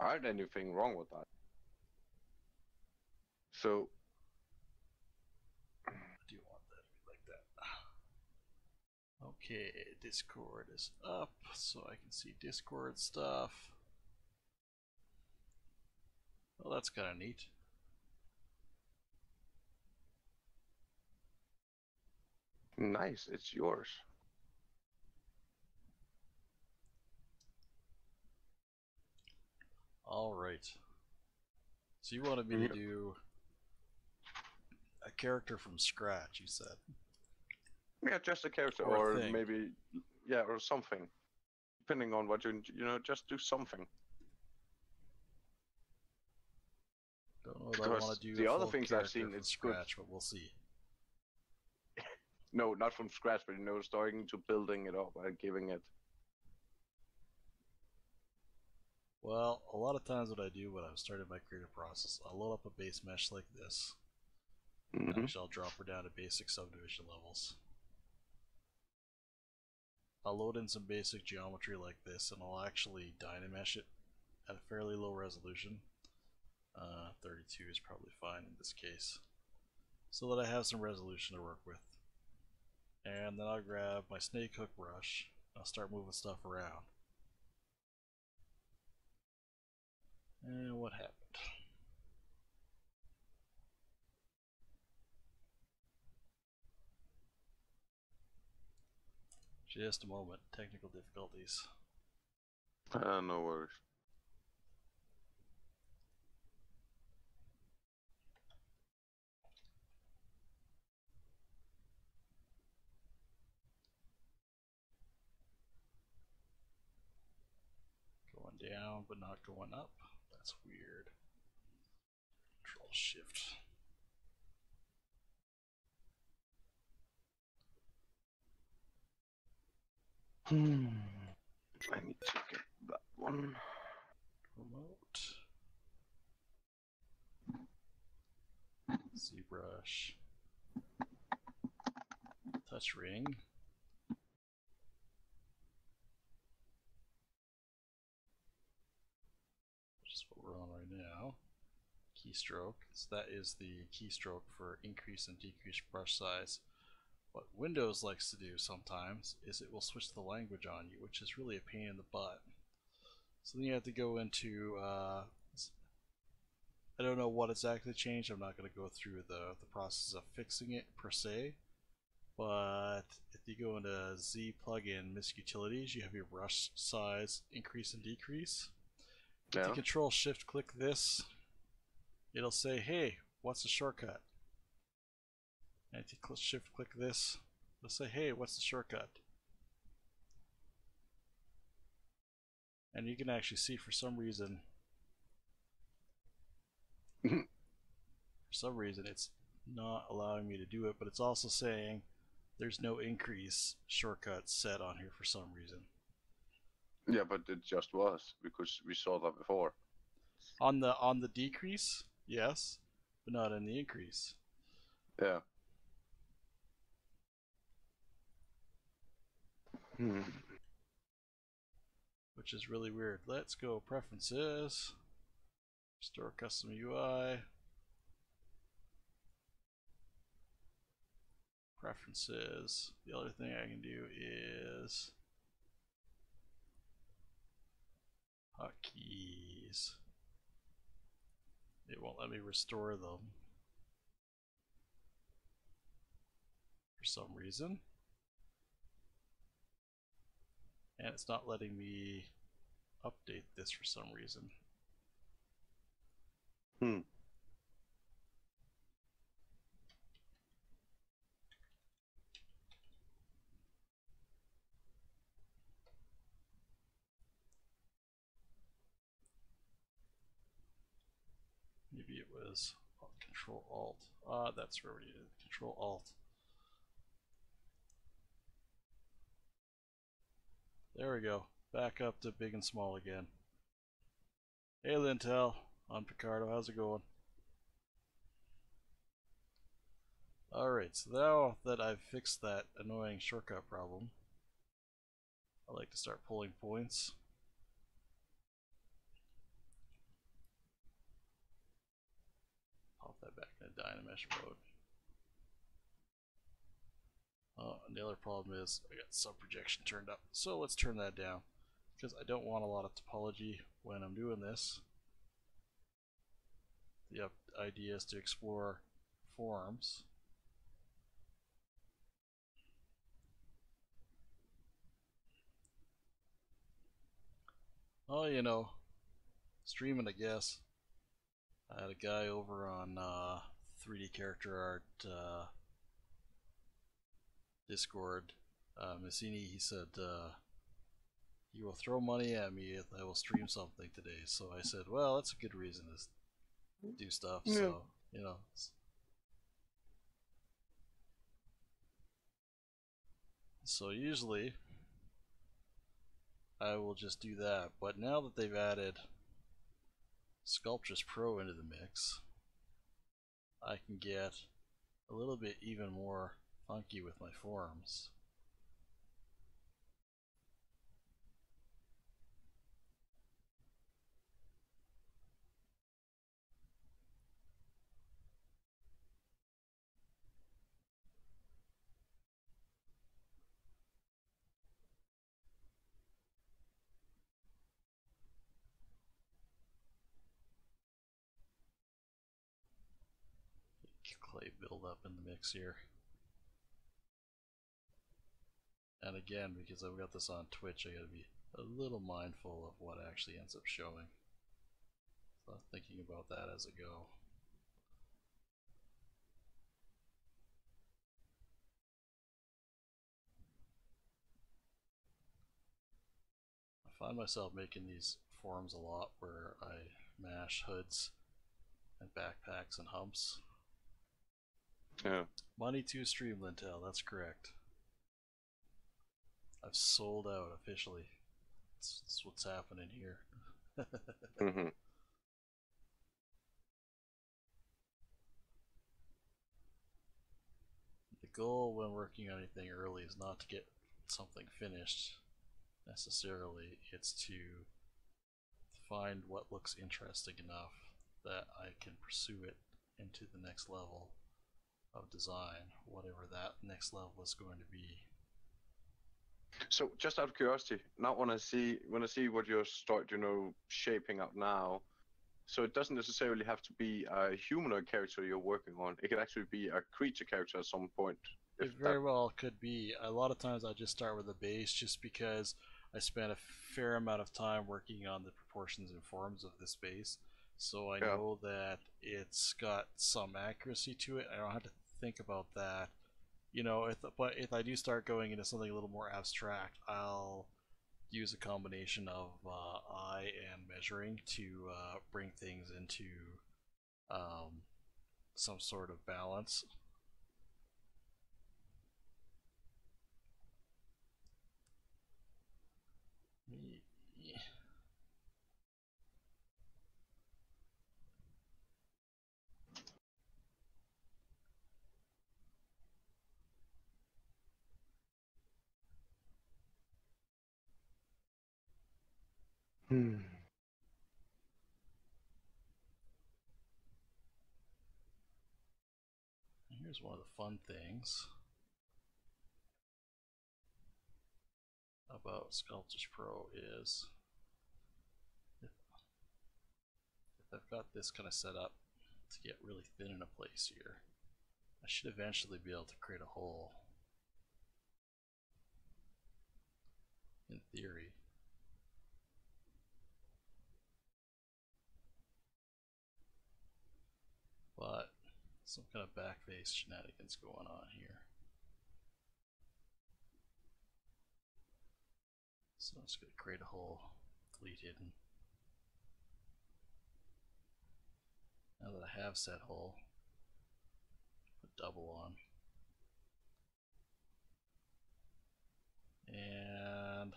Aren't anything wrong with that. So, I do want that to be like that. Okay, Discord is up, so I can see Discord stuff. Well, that's kind of neat. nice, it's yours. Alright. So you wanted me to do a character from scratch, you said? Yeah, just a character, Or a or thing. maybe, yeah, or something. Depending on what just do something. Don't know that I want Because to do a the other full things I've character seen, from it's good. scratch, but we'll see. No, not from scratch, but starting to building it up and giving it. Well, a lot of times what I do when I'm starting my creative process, I'll load up a base mesh like this. Actually, I'll drop her down to basic subdivision levels. I'll load in some basic geometry like this, and I'll actually dynamesh it at a fairly low resolution. 32 is probably fine in this case, so that I have some resolution to work with. And then I'll grab my snake hook brush, and I'll start moving stuff around. And what happened? Just a moment, technical difficulties. No worries. Going down, but not going up. That's weird. Control Shift. I need to get that one. Remote. ZBrush. Touch ring. Which is what we're on right now. Keystroke. So that is the keystroke for increase and decrease brush size. What Windows likes to do sometimes is it will switch the language on you, which is really a pain in the butt. So then you have to go into, I don't know what exactly changed. I'm not going to go through the process of fixing it per se. But if you go into Z plugin MISC utilities, you have your brush size increase and decrease. If you Control Shift click this, it'll say, hey, what's the shortcut? And if you Shift click this, it'll say, hey, what's the shortcut? And you can actually see for some reason, it's not allowing me to do it, but it's also saying there's no increase shortcut set on here for some reason. Yeah, but it just was because we saw that before. On the decrease, yes, but not in the increase. Yeah. Which is really weird. Let's go preferences, restore custom UI, preferences. The other thing I can do is hotkeys. It won't let me restore them for some reason. And it's not letting me update this for some reason. Maybe it was Control Alt. That's where we did it. Control Alt. There we go. Back up to big and small again. Hey Lintel, I'm Picardo, how's it going? Alright, so now that I've fixed that annoying shortcut problem, I like to start pulling points. put that back into Dynamesh mode. And the other problem is I got sub-projection turned up, so let's turn that down because I don't want a lot of topology when I'm doing this. The idea is to explore forms. Oh, you know, streaming, I guess. I had a guy over on 3D Character Art Discord, Messini. He said he will throw money at me if I will stream something today. So I said, well, that's a good reason to do stuff. Yeah. So, you know. So usually I will just do that. But now that they've added Sculptris Pro into the mix, I can get a little bit even more funky with my forms. Clay build up in the mix here. And again, because I've got this on Twitch, I gotta be a little mindful of what actually ends up showing. So I'm thinking about that as I go. I find myself making these forms a lot where I mash hoods and backpacks and humps. Yeah. Money to Streamlintel, that's correct. I've sold out officially. That's what's happening here. Mm-hmm. The goal when working on anything early is not to get something finished necessarily. It's to find what looks interesting enough that I can pursue it into the next level of design, whatever that next level is going to be. So just out of curiosity, now when I see what you start, shaping up now, so it doesn't necessarily have to be a humanoid character you're working on. It could actually be a creature character at some point. It very well could be. A lot of times I just start with a base just because I spent a fair amount of time working on the proportions and forms of this base. So I know that it's got some accuracy to it. I don't have to think about that. But if I do start going into something a little more abstract, I'll use a combination of eye and measuring to bring things into some sort of balance. Here's one of the fun things about Sculptris Pro is if I've got this kind of set up to get really thin in a place here, I should eventually be able to create a hole. In theory. But some kind of backface shenanigans going on here. So I'm just going to create a hole, delete hidden. Now that I have set hole, put double on. And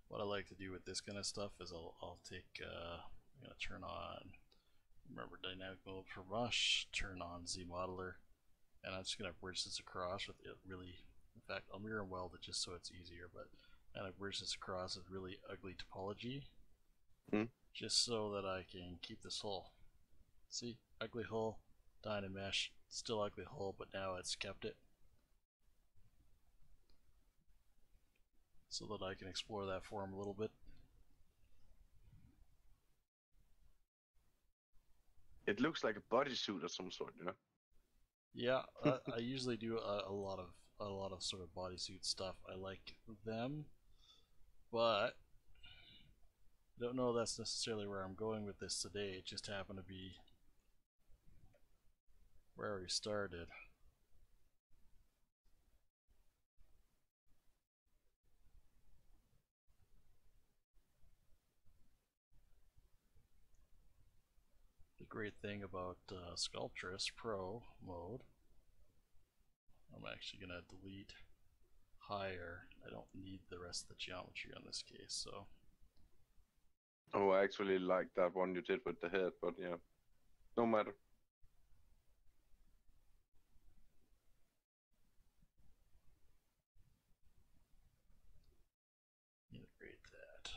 what I like to do with this kind of stuff is I'll take, I'm going to turn on, remember dynamic mode for brush, turn on Z modeler, and I'm just going to bridge this across with it really, in fact I'll mirror and weld it just so it's easier, but and I bridge this across with really ugly topology, just so that I can keep this hole. See, ugly hull, Dynamesh, still ugly hull, but now it's kept it. So that I can explore that form a little bit. It looks like a bodysuit of some sort, you know. Yeah, I usually do a lot of sort of bodysuit stuff. I like them, but I don't know that's necessarily where I'm going with this today. It just happened to be where we started. The great thing about Sculptress Pro mode, I'm actually going to delete higher. I don't need the rest of the geometry on this case, so. Oh, I actually like that one you did with the head, but yeah, no matter. Integrate that.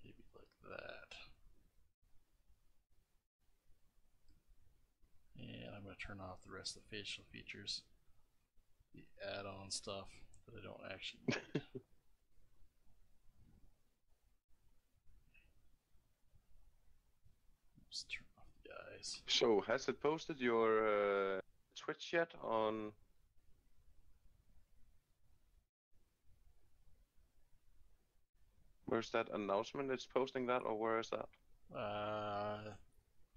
Maybe like that. And I'm going to turn off the rest of the facial features, the add-on stuff that I don't actually need. Just turn off the eyes. So, has it posted your Twitch yet on? Where's that announcement? It's posting that, or where is that?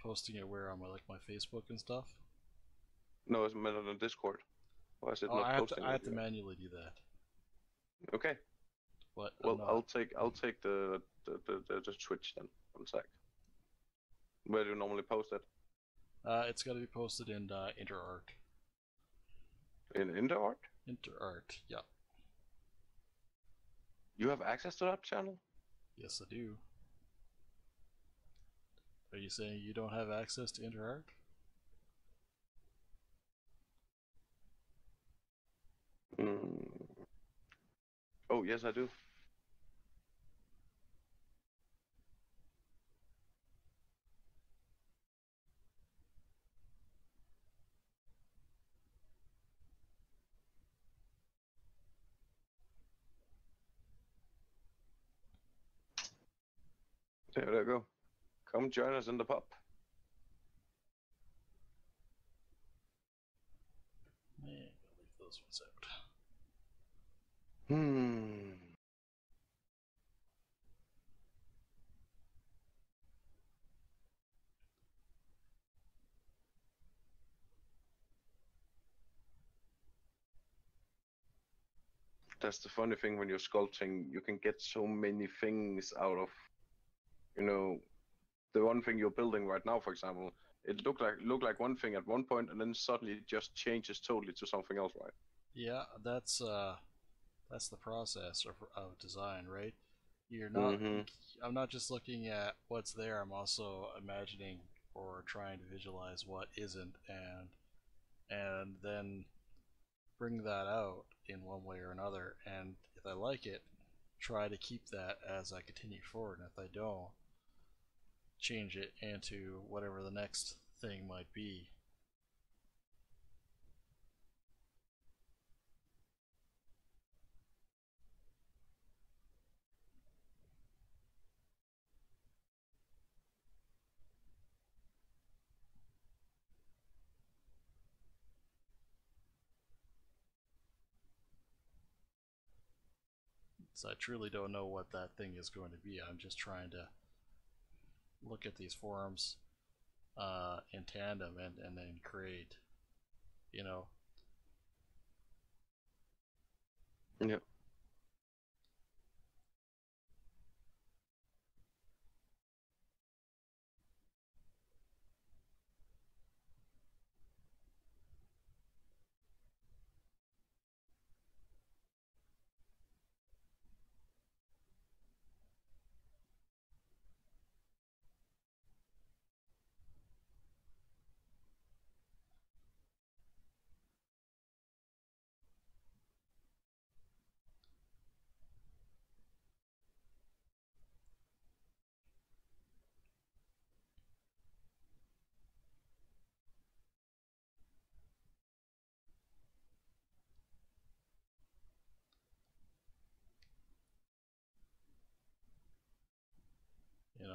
Posting it where on my Facebook and stuff. No, it's meant on the Discord. Why is it Oh, not I posting? have to manually do that. Okay. But well, I'll take the Twitch then. One sec. Where do you normally post it? It's got to be posted in InterArt. In InterArt? InterArt, yeah. You have access to that channel? Yes, I do. Are you saying you don't have access to InterArt? Oh, yes, I do. There you go. Come join us in the pub. Man, I'll leave those ones out. That's the funny thing when you're sculpting, you can get so many things out of, the one thing you're building right now, for example. It looked like one thing at one point, and then suddenly it just changes totally to something else, right? Yeah, that's the process of design, right? You're not. I'm not just looking at what's there. I'm also imagining or trying to visualize what isn't, and then bring that out in one way or another. And if I like it, try to keep that as I continue forward. And if I don't, change it into whatever the next thing might be. So I truly don't know what that thing is going to be. I'm just trying to look at these forums in tandem and then create, you know. Yeah.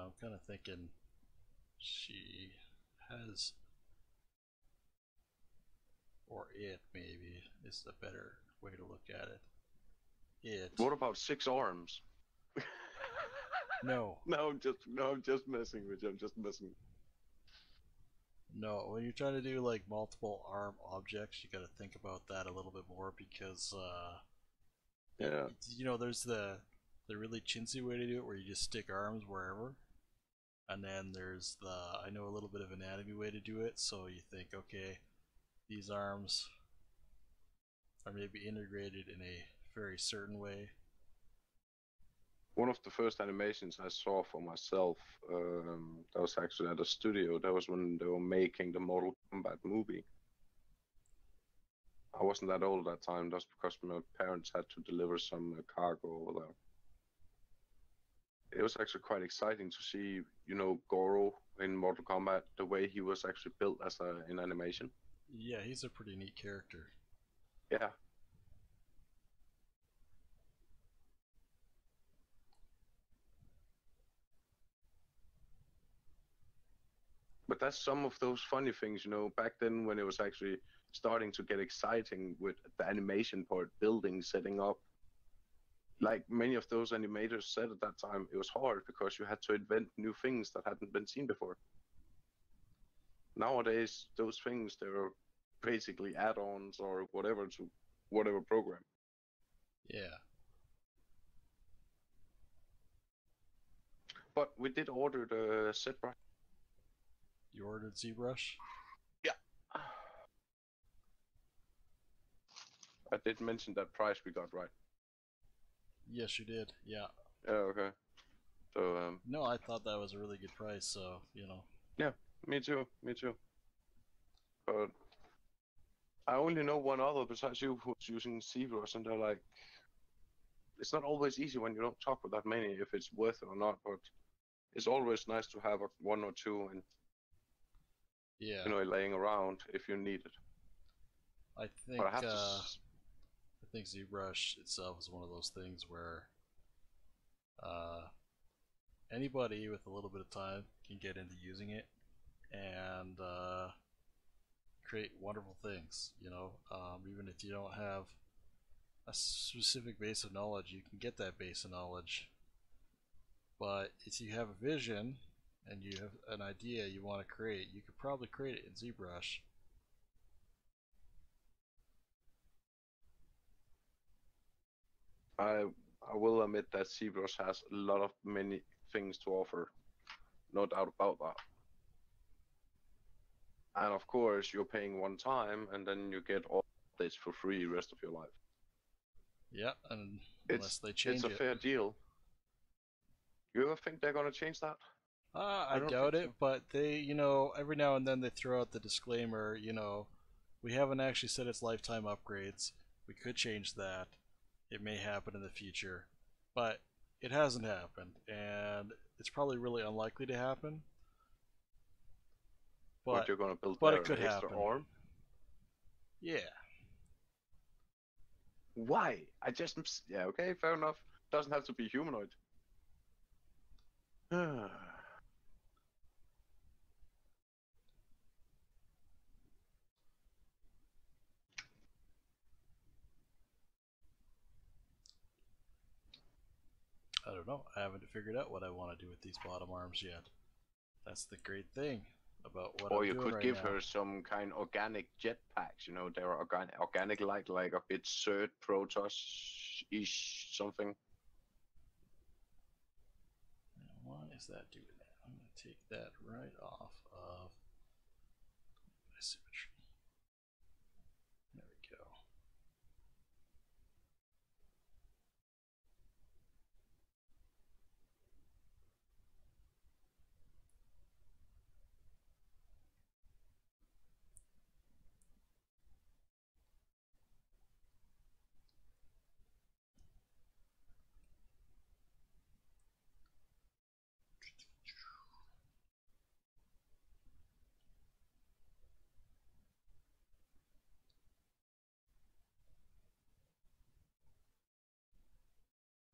I'm kind of thinking she has, or it maybe is the better way to look at it. It. What about 6 arms? No. I'm just messing with you. I'm just messing. No, when you're trying to do like multiple arm objects, you got to think about that a little bit more because Yeah. there's the really chintzy way to do it where you just stick arms wherever, and then there's the I know a little bit of anatomy way to do it. So you think, okay, these arms are maybe integrated in a very certain way. One of the first animations I saw for myself, that was actually at a studio. That was when they were making the Mortal Kombat movie. I wasn't that old at that time. That's because my parents had to deliver some cargo over there. It was actually quite exciting to see, Goro in Mortal Kombat, the way he was actually built as in animation. Yeah, he's a pretty neat character. Yeah. But that's some of those funny things, back then when it was actually starting to get exciting with the animation part, building, setting up. Like many of those animators said at that time, it was hard because you had to invent new things that hadn't been seen before. Nowadays, those things, they're basically add-ons or whatever to whatever program. Yeah. But we did order the set brush. You ordered ZBrush? Yeah. I did mention that price we got right. Yes, you did. Yeah. Yeah, okay. So, No, I thought that was a really good price, so, Yeah, me too. But I only know one other besides you who's using ZBrush, and they're like, it's not always easy when you don't talk with that many if it's worth it or not, but it's always nice to have one or two and yeah. laying around if you need it. I think But I have I think ZBrush itself is one of those things where anybody with a little bit of time can get into using it and create wonderful things. Even if you don't have a specific base of knowledge, you can get that base of knowledge. But if you have a vision and you have an idea you want to create, you could probably create it in ZBrush. I will admit that ZBrush has a lot of many things to offer, no doubt about that. And of course, you're paying one time, and then you get all this for free the rest of your life. Yeah, and unless they change it. It's a fair deal. You ever think they're gonna change that? I doubt it, so. But they, every now and then they throw out the disclaimer, we haven't actually said it's lifetime upgrades. We could change that. It may happen in the future, but it hasn't happened, and it's probably really unlikely to happen. But you're gonna build it could extra happen. arm? Yeah. Why? Yeah, okay, fair enough. Doesn't have to be humanoid. I don't know. I haven't figured out what I want to do with these bottom arms yet. That's the great thing about what I'm doing right now. Or you could give her some kind of organic jetpacks, they're organic like a bit Cert Protoss-ish something. Why is that doing that? I'm going to take that right off of my symmetry. There we go.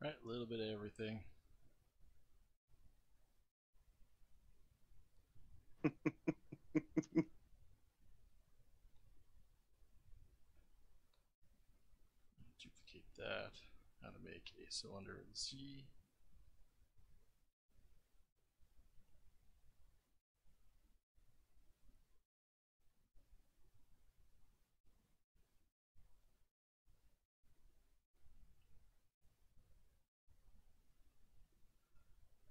Right, a little bit of everything. Duplicate that. How to make a cylinder in C.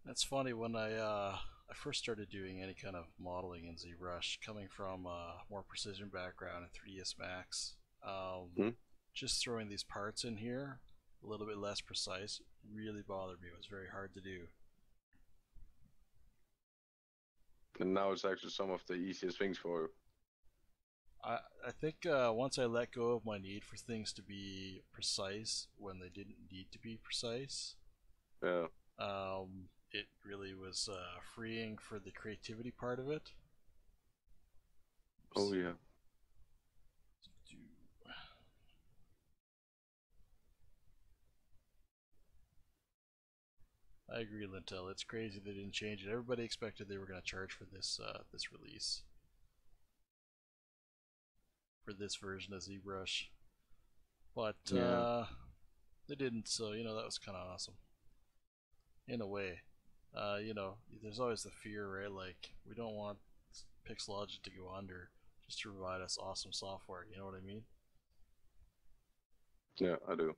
That's funny, when I first started doing any kind of modeling in ZBrush, coming from a more precision background in 3ds Max, Hmm? just throwing these parts in here, a little bit less precise, really bothered me. It was very hard to do. And now it's actually some of the easiest things for you. I think once I let go of my need for things to be precise when they didn't need to be precise, Yeah. it really was freeing for the creativity part of it. Oh yeah. I agree, Lintel. It's crazy they didn't change it. Everybody expected they were going to charge for this release, for this version of ZBrush, but Yeah. they didn't. So that was kind of awesome in a way. There's always the fear, right? Like, we don't want Pixologic to go under just to provide us awesome software. You know what I mean? Yeah, I do.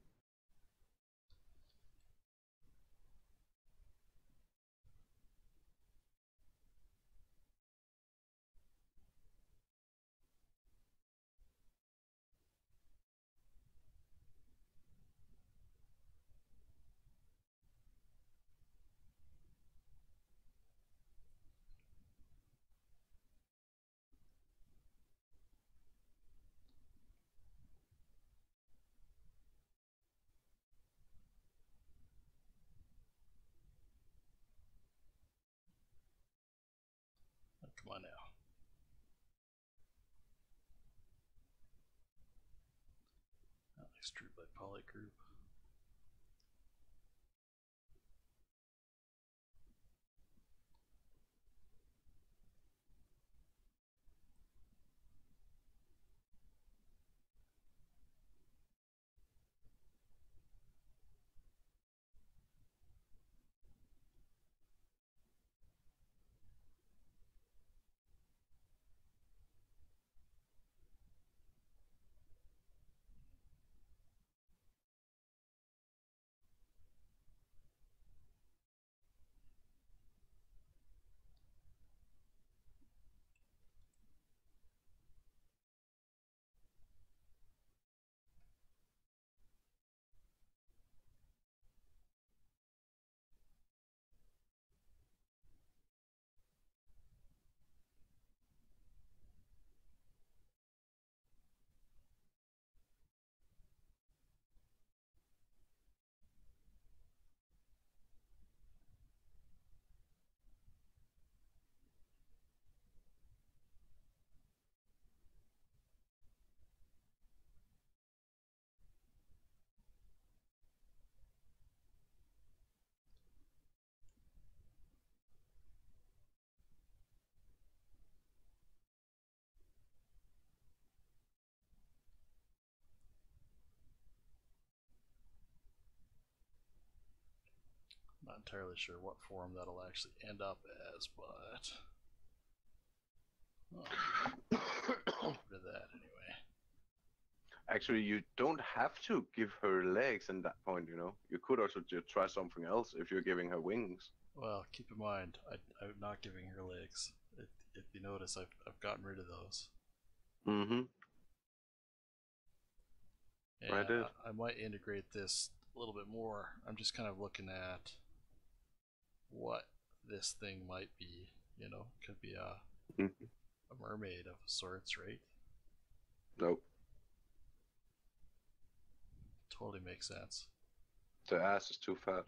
Oh, come on now. Extrude by polygroup. Not entirely sure what form that'll actually end up as, but get rid of that anyway. Actually, you don't have to give her legs in that point, you know. You could also just try something else if you're giving her wings. Well, keep in mind, I'm not giving her legs. If you notice, I've gotten rid of those. Mm-hmm. I And did. I might integrate this a little bit more. I'm just kind of looking at what this thing might be. Could be Mm-hmm. a mermaid of sorts, right? Nope. Totally makes sense. The ass is too fat.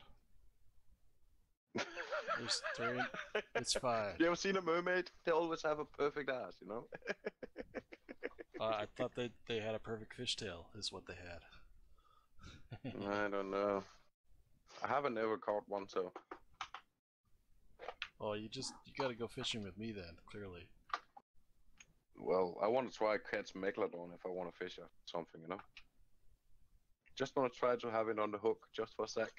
It's fine. You ever seen a mermaid? They always have a perfect ass, you know? I thought they had a perfect fishtail, is what they had. I don't know. I haven't ever caught one, so. Oh, well, you gotta go fishing with me then, clearly. Well, I want to try catch megalodon if I want to fish or something, you know. Just want to try to have it on the hook just for a sec.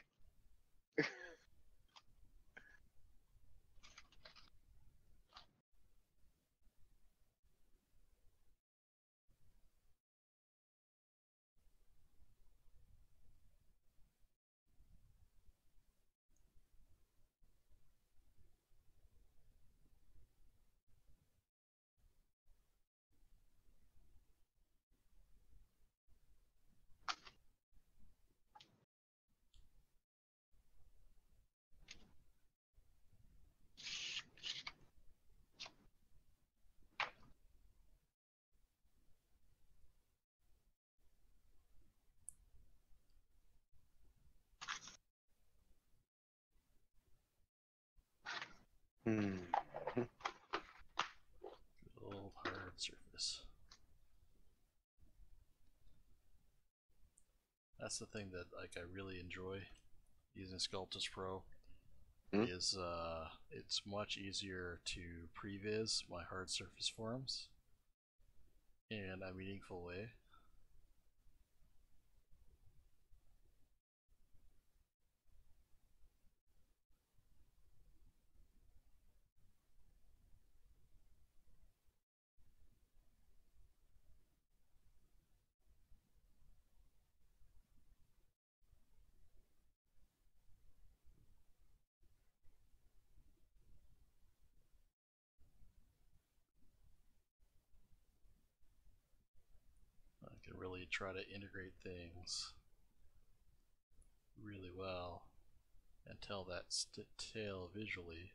Hmm. Good old hard surface. That's the thing that I really enjoy using Sculptus Pro. Is it's much easier to previs my hard surface forms in a meaningful way. I can really try to integrate things really well and tell that tale visually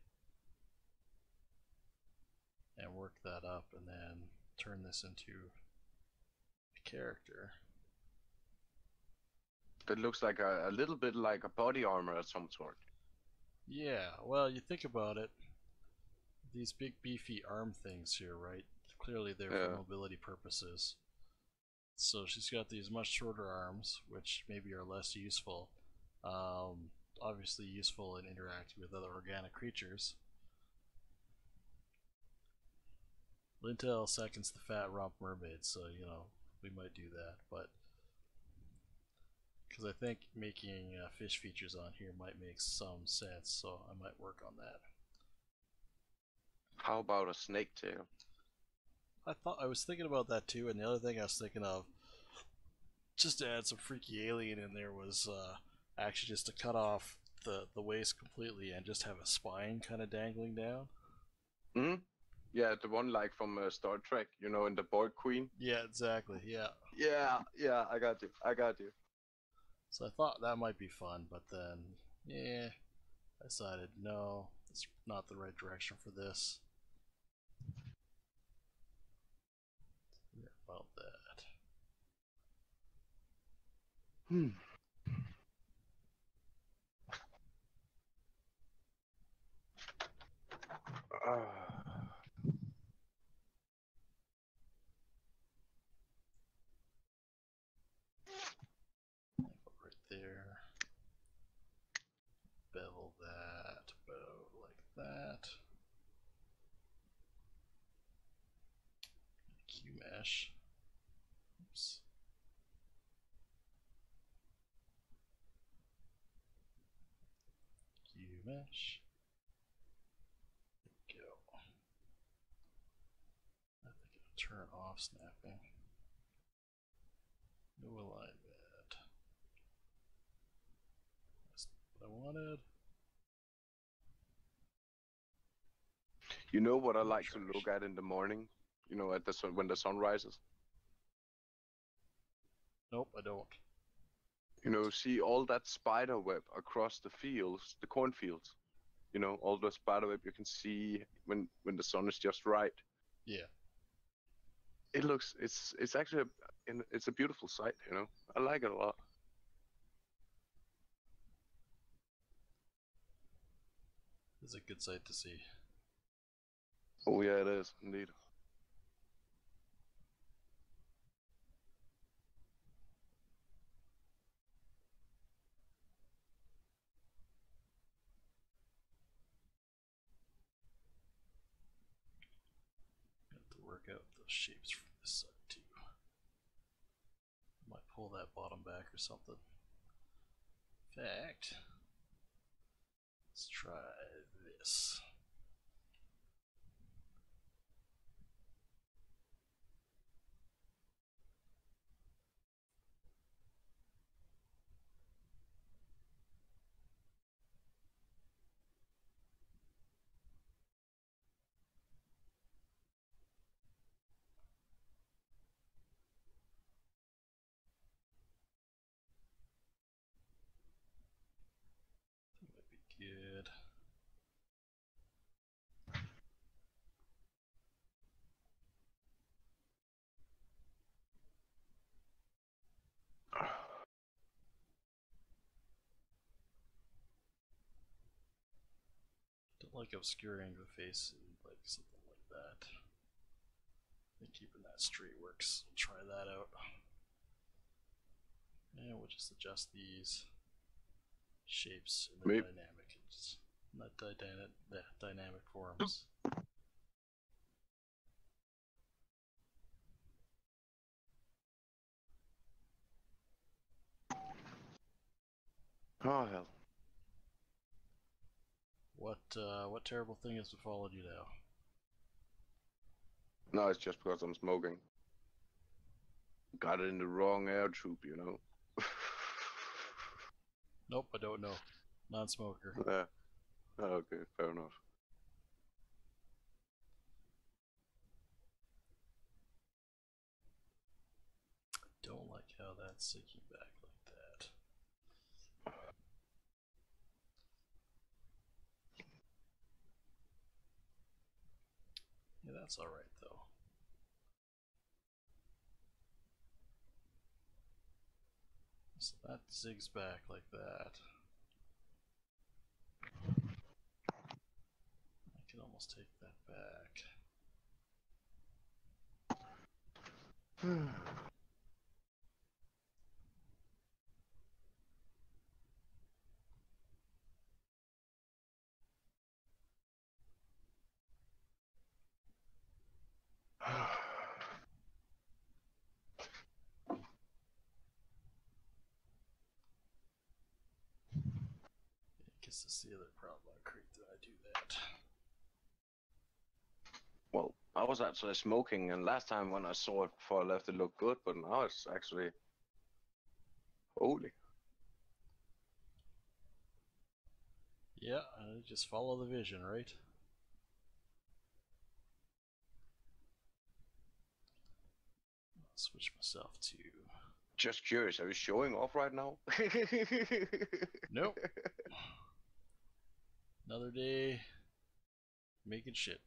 and work that up and then turn this into a character. That looks like a little bit like a body armor of some sort. Yeah, well, you think about it, these big beefy arm things here, right? Clearly they're for mobility purposes. So she's got these much shorter arms, which maybe are less useful. Obviously useful in interacting with other organic creatures. Lintel seconds the fat rump mermaid, so you know we might do that, but because I think making fish features on here might make some sense, so I might work on that. How about a snake tail? I was thinking about that too, and the other thing I was thinking of, just to add some freaky alien in there, was actually just to cut off the waist completely and just have a spine kind of dangling down. Hmm. Yeah, the one like from Star Trek, you know, in the Borg Queen. Yeah, exactly. Yeah. Yeah. I got you. So I thought that might be fun, but then, yeah, I decided no, it's not the right direction for this. Yeah, about that. Hmm. Right there. Bevel that about like that. Q mesh. Oops. Q mesh. There we go. I think it'll turn off snapping. No alignment. That's what I wanted. You know what I like to look at in the morning? You know, at the sun, when the sun rises. Nope, I don't. You know, see all that spider web across the fields, the cornfields. You know, all the spider web you can see when the sun is just right. Yeah. It looks, it's actually it's a beautiful sight. You know, I like it a lot. It's a good sight to see. Oh yeah, it is indeed. work out those shapes from this side too. Might pull that bottom back or something. In fact, let's try this. That might be good. Don't like obscuring the face and like something like that. I think keeping that straight works. We'll try that out. And we'll just adjust these shapes in the dynamic, not dynamic forms. Oh hell. What terrible thing has befallen you now? No, it's just because I'm smoking. Got it in the wrong air tube, you know. Nope, I don't know. Non-smoker. Yeah. Okay, fair enough. Don't like how that's sinking back like that. Yeah, that's alright though. So that zigs back like that. I can almost take that back. I guess that's the other problem I create that I do that. Well, I was actually smoking, and last time when I saw it before I left, it looked good, but now it's actually holy. Yeah, just follow the vision, right? I'll switch myself to. Just curious, are you showing off right now? Nope. Another day making shit.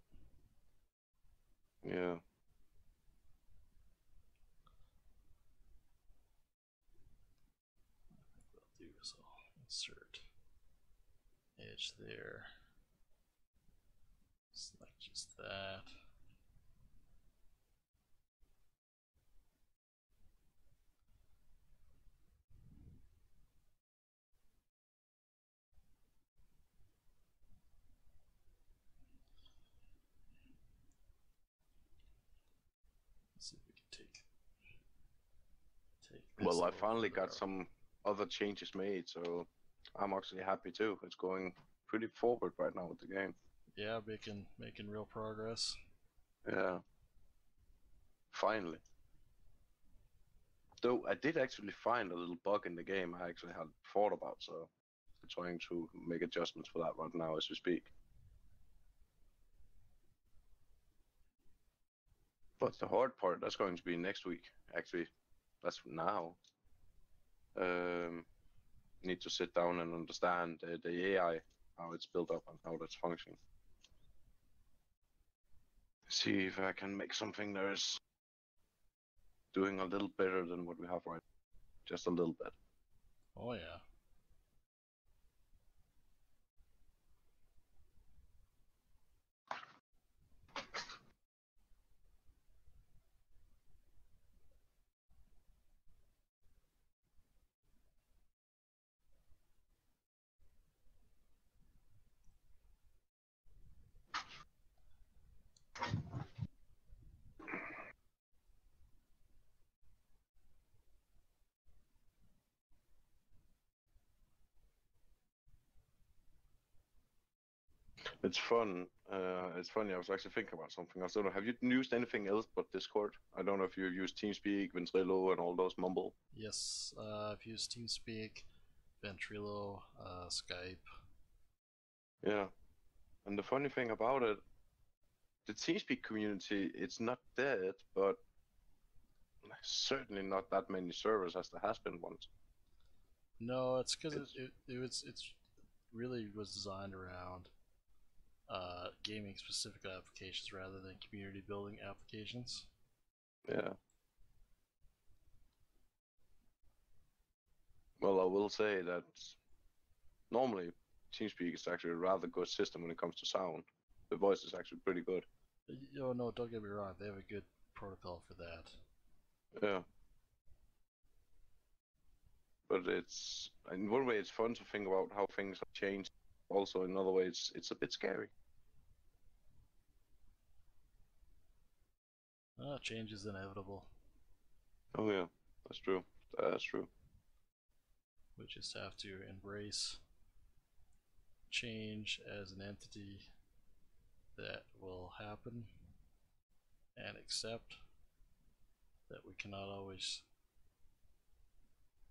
Yeah. What I'll do is I'll insert edge there. Select just that. Let's see if we can take this. Well, I finally got some other changes made, so I'm actually happy too. It's going pretty forward right now with the game. Yeah, making real progress. Yeah. Finally. Though I did actually find a little bug in the game I actually hadn't thought about, so I'm trying to make adjustments for that right now as we speak. But the hard part, that's going to be next week. Actually, that's now. Need to sit down and understand the AI, how it's built up and how that's functioning. See if I can make something that is doing a little better than what we have right now. Just a little bit. Oh yeah. It's fun. It's funny. I was actually thinking about something else. I don't know. Have you used anything else but Discord? I don't know if you use TeamSpeak, Ventrilo, and all those mumble. Yes, I've used TeamSpeak, Ventrilo, Skype. Yeah. And the funny thing about it, the TeamSpeak community, it's not dead, but certainly not that many servers as there has been once. No, it's because It's it's really was designed around gaming specific applications rather than community building applications. yeah. Well, I will say that normally TeamSpeak is actually a rather good system when it comes to sound. The voice is actually pretty good. Oh no, don't get me wrong, they have a good protocol for that. Yeah. But it's in one way it's fun to think about how things have changed. Also, in other ways, it's a bit scary. Change is inevitable. Oh yeah, that's true. That's true. We just have to embrace change as an entity that will happen and accept that we cannot always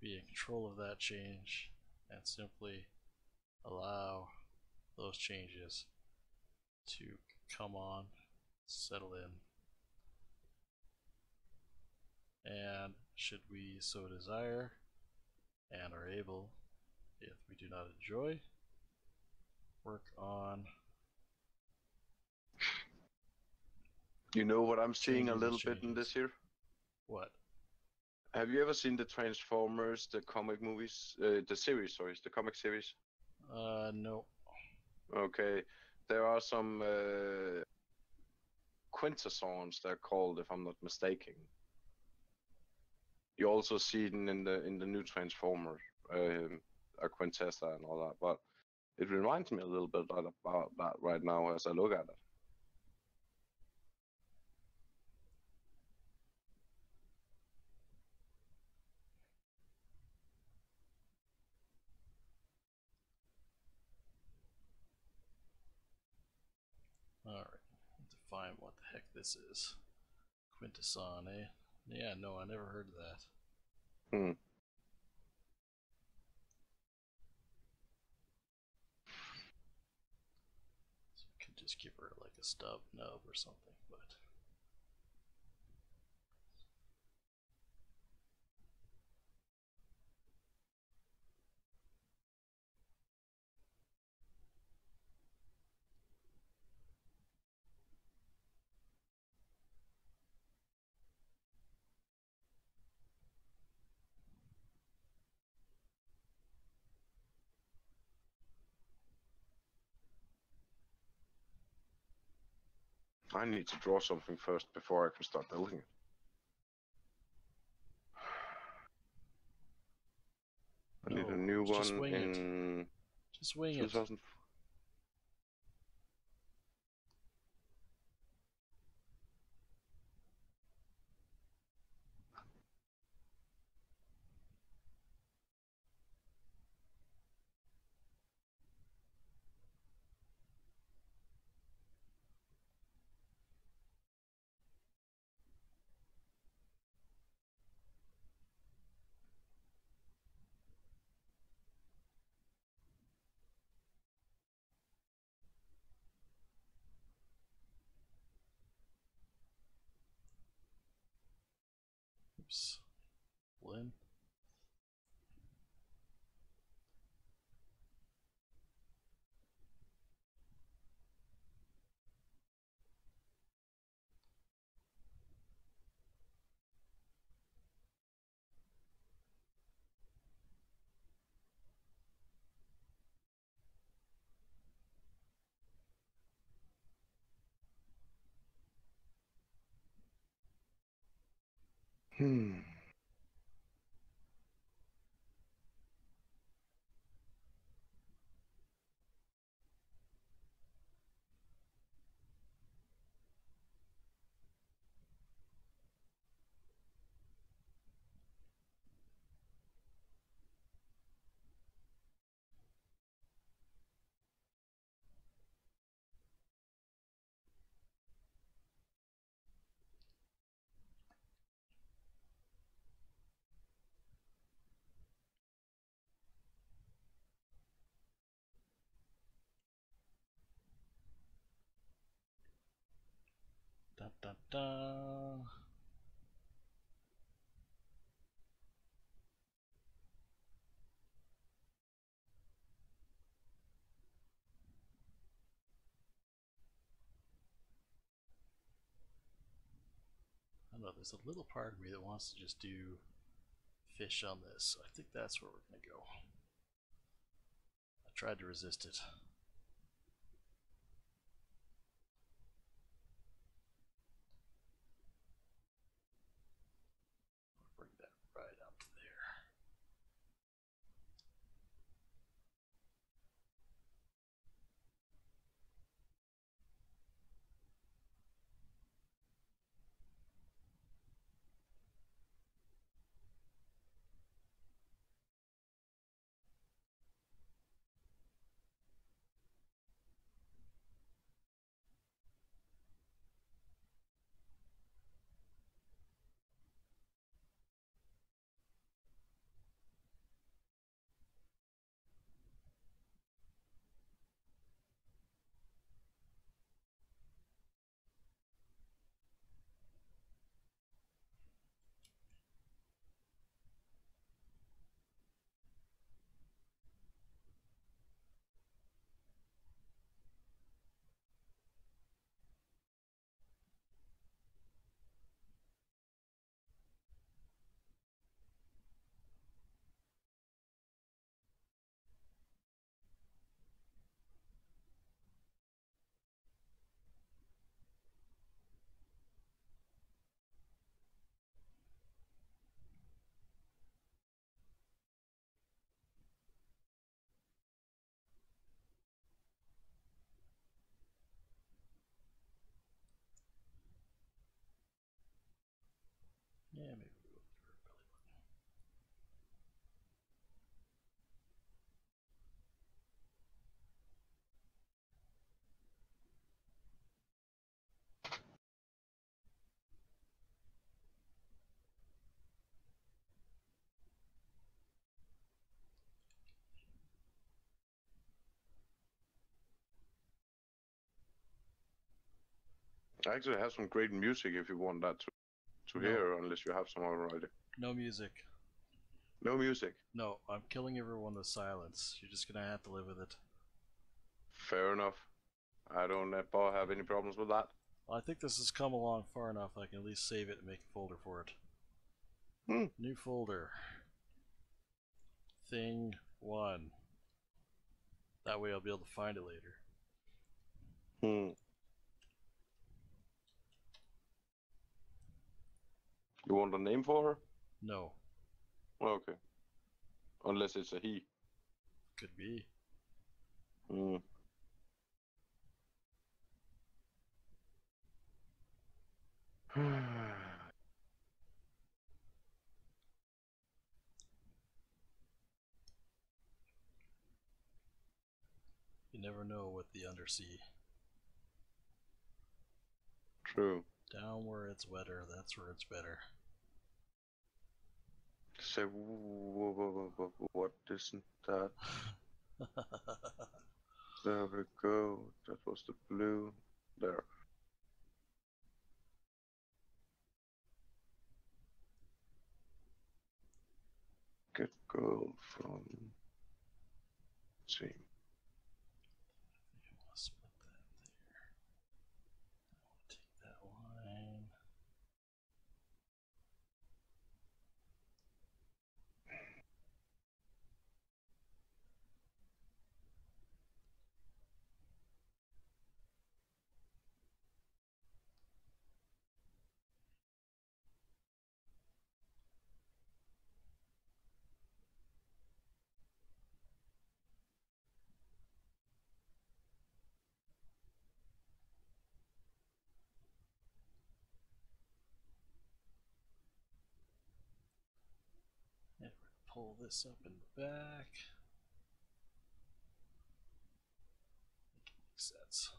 be in control of that change and simply allow those changes to come on, settle in, and should we so desire and are able, if we do not enjoy, work on You know what I'm seeing a changing those little bit in changes. this here? What? Have you ever seen the Transformers, the comic movies, the series, sorry, the comic series? No. Okay, there are some quintessons they're called, if I'm not mistaken. You also see it in the new Transformer, a Quintessa and all that. But it reminds me a little bit about that right now as I look at it. Alright, define what the heck this is. Quintesson, eh? Yeah, no, I never heard of that. Hmm. So I could just give her like a stub nub or something, but I need to draw something first before I can start building it. I need a no, new just one wing it. in Just wing it. 2000. Oops. Blend. Hmm. dun, dun. I don't know, there's a little part of me that wants to just do fish on this. I think that's where we're going to go. I tried to resist it. Bring that right up to there. Yeah, maybe we'll go through her belly button. I actually have some great music if you want that to No. hear, unless you have some already. No music. No music. No, I'm killing everyone with silence. You're just gonna have to live with it. Fair enough. I don't have any problems with that. Well, I think this has come along far enough I can at least save it and make a folder for it. New folder. Thing 1. That way I'll be able to find it later. You want a name for her? No. Okay. Unless it's a he. Could be. You never know with the undersea. True. Down where it's wetter, that's where it's better. Say, what isn't that? There we go. That was the blue. There. Get gold from team. You want to split that there. I want to take that line. And we're going to pull this up in the back. Make it make sense.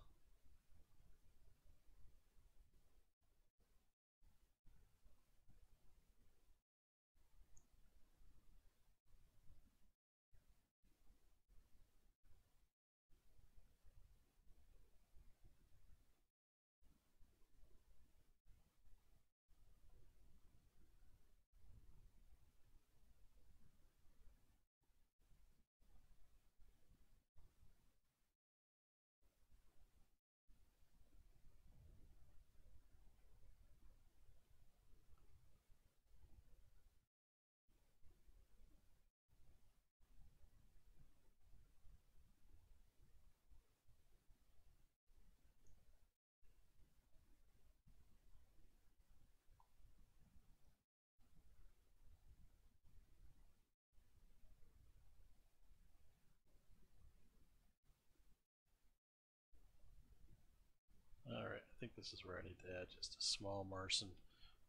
think this is where I need to add just a small margin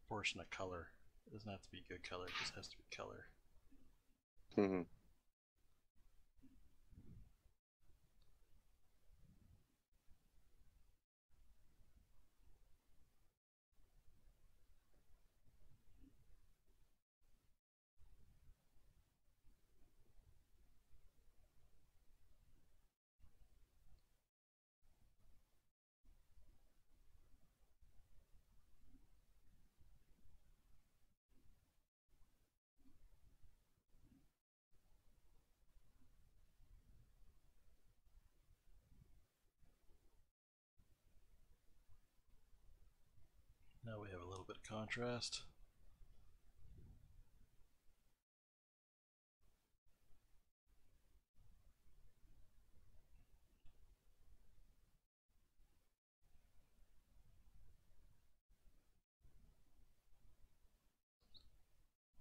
portion of color. It doesn't have to be good color, it just has to be color. Mm-hmm. Now we have a little bit of contrast.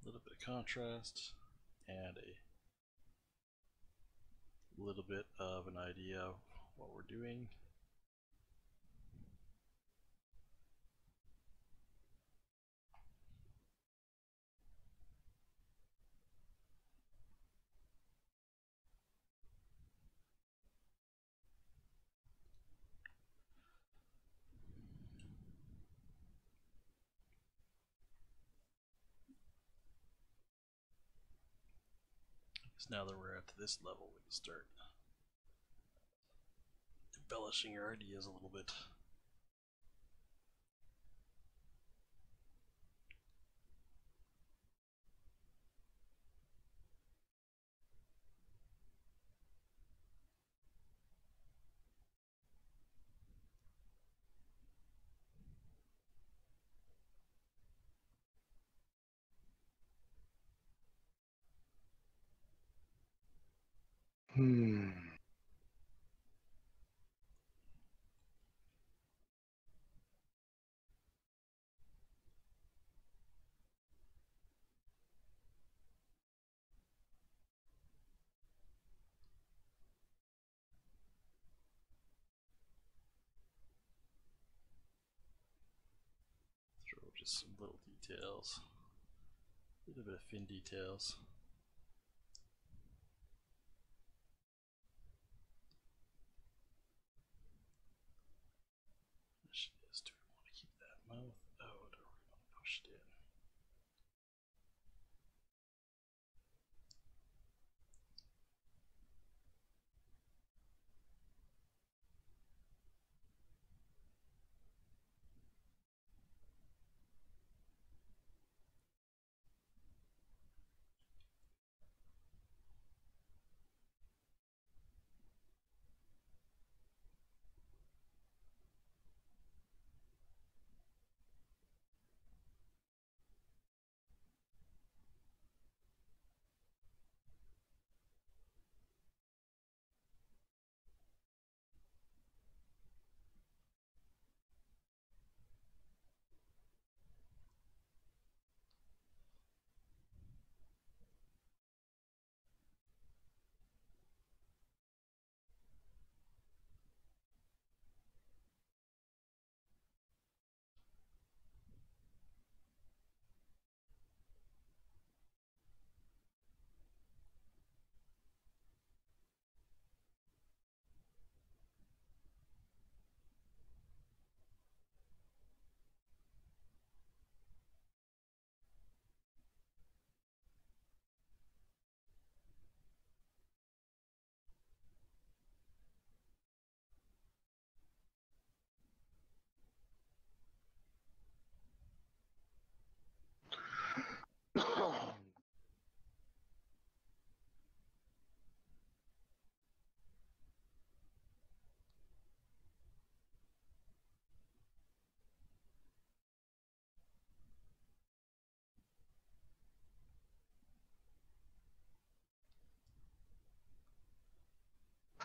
A little bit of contrast and a little bit of an idea of what we're doing. So now that we're at this level, we can start embellishing your ideas a little bit. Hmm. Throw just some little details, a little bit of fin details. Is, do we want to keep that mouth out or are we going to push it in?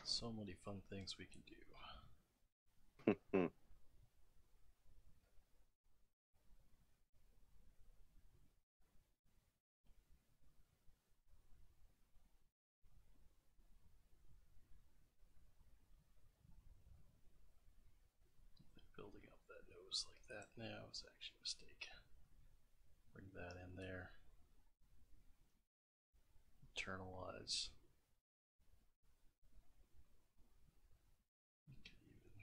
So many fun things we can do. Building up that goes like that now. It's actually a mistake. Bring that in there. Internalize. You could even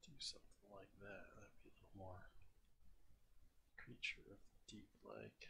do something like that. That'd be a little more creature of the deep like.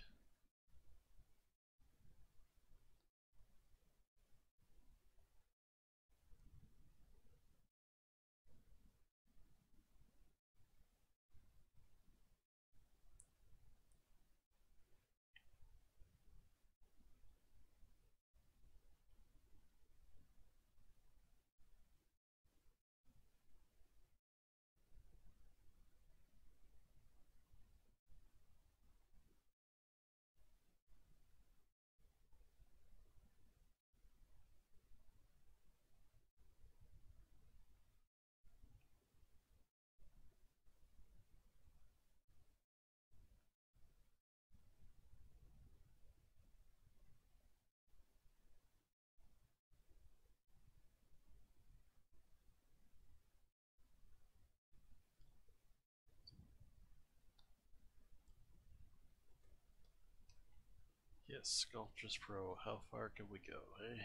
Yes, Sculptress Pro, how far can we go, eh?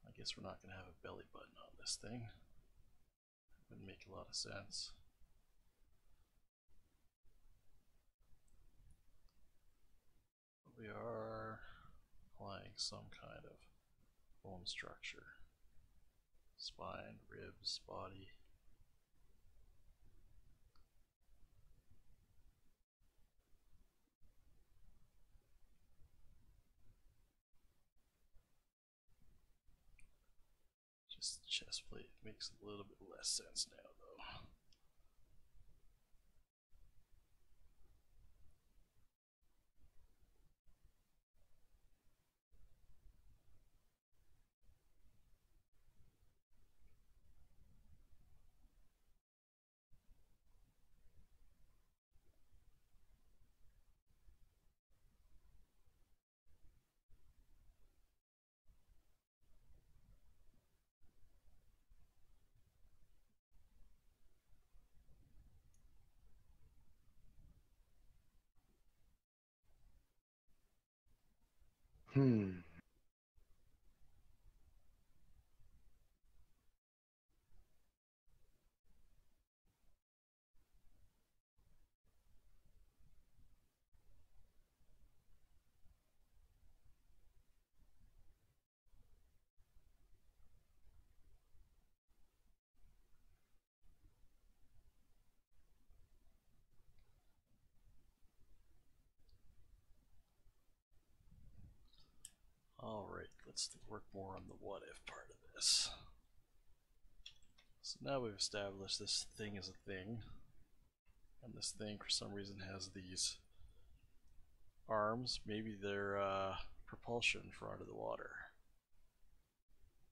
I guess we're not going to have a belly button on this thing. Wouldn't make a lot of sense. But we are applying some kind of bone structure. Spine, ribs, body. Just the chest plate makes a little bit less sense now, though. Alright, let's work more on the what if part of this. So now we've established this thing is a thing, and this thing for some reason has these arms. Maybe they're propulsion for under the water.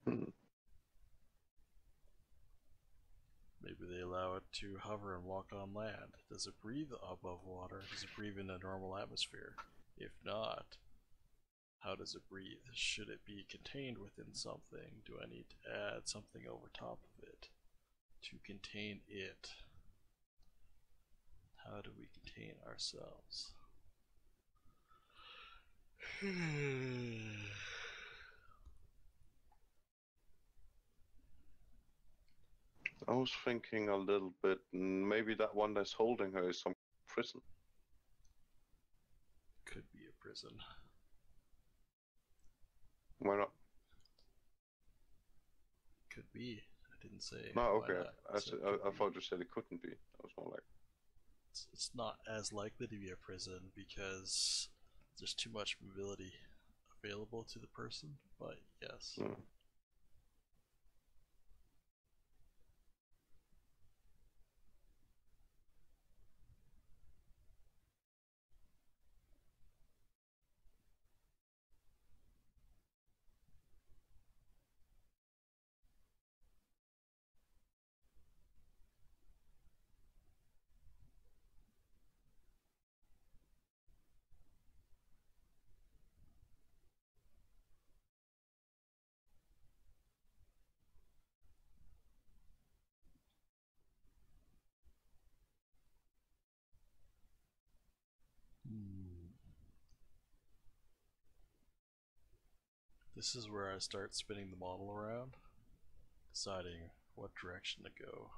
Maybe they allow it to hover and walk on land. Does it breathe above water? Does it breathe in a normal atmosphere? If not, how does it breathe? Should it be contained within something? Do I need to add something over top of it to contain it? How do we contain ourselves? I was thinking a little bit, maybe that one that's holding her is some prison. Could be a prison. Why not? Could be. I didn't say. No, why okay. not. I thought you said it couldn't be. I was more like. It's not as likely to be a prison because there's too much mobility available to the person, but yes. This is where I start spinning the model around, deciding what direction to go.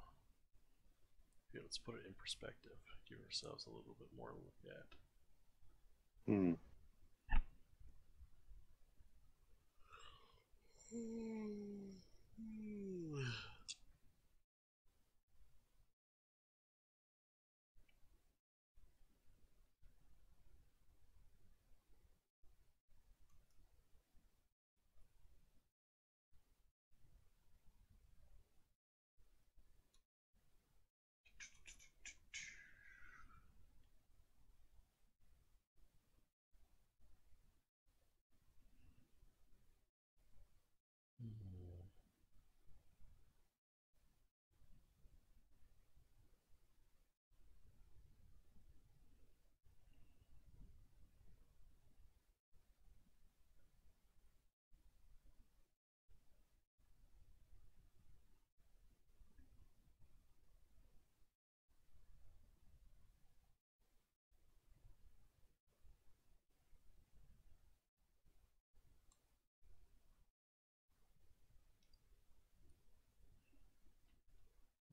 Okay, let's put it in perspective. Give ourselves a little bit more to look at. Hmm.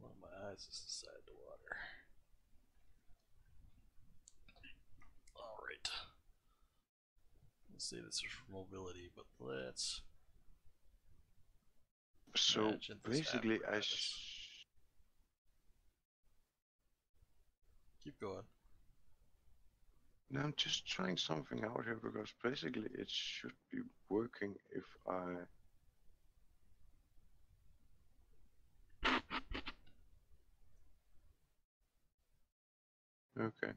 Well, my eyes just decided to water. Alright. Let's say this is for mobility, but let's So imagine this basically, apparatus. Keep going. now I'm just trying something out here because basically it should be working if I. Okay.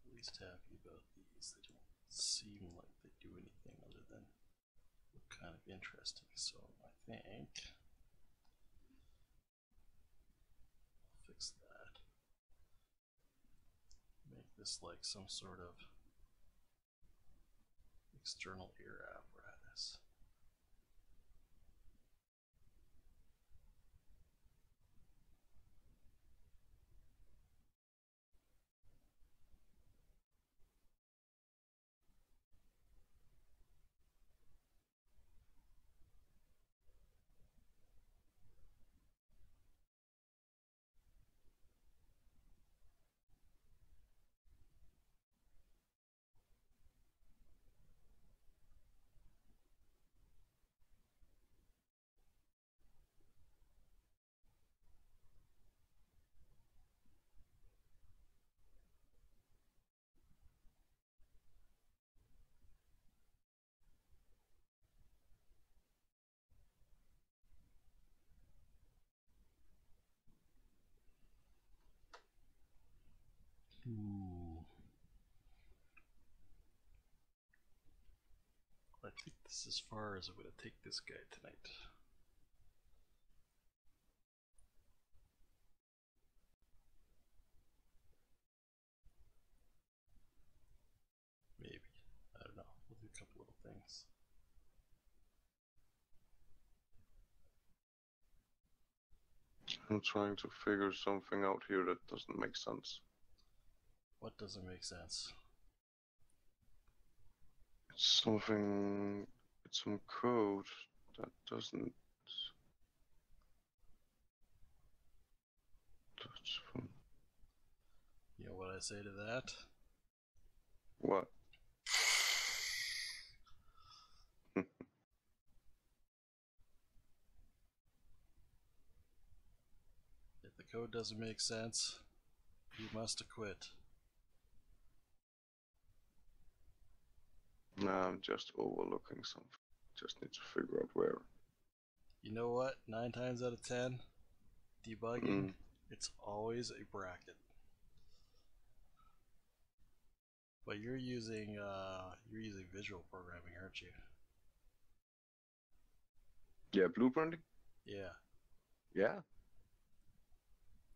At least happy about these. They don't seem like they do anything other than look kind of interesting, so I think I'll fix that. Make this like some sort of external ear apparatus. Ooh. I think this is as far as I'm going to take this guy tonight. Maybe. I don't know. We'll do a couple little things. I'm trying to figure something out here that doesn't make sense. What doesn't make sense? It's something. It's some code that doesn't. That's from You know what I say to that? what? If the code doesn't make sense, you must acquit. Nah, I'm just overlooking something. Just need to figure out where. You know what? 9 times out of 10, debugging, it's always a bracket. But you're using visual programming, aren't you? Yeah, blueprinting. Yeah, Yeah,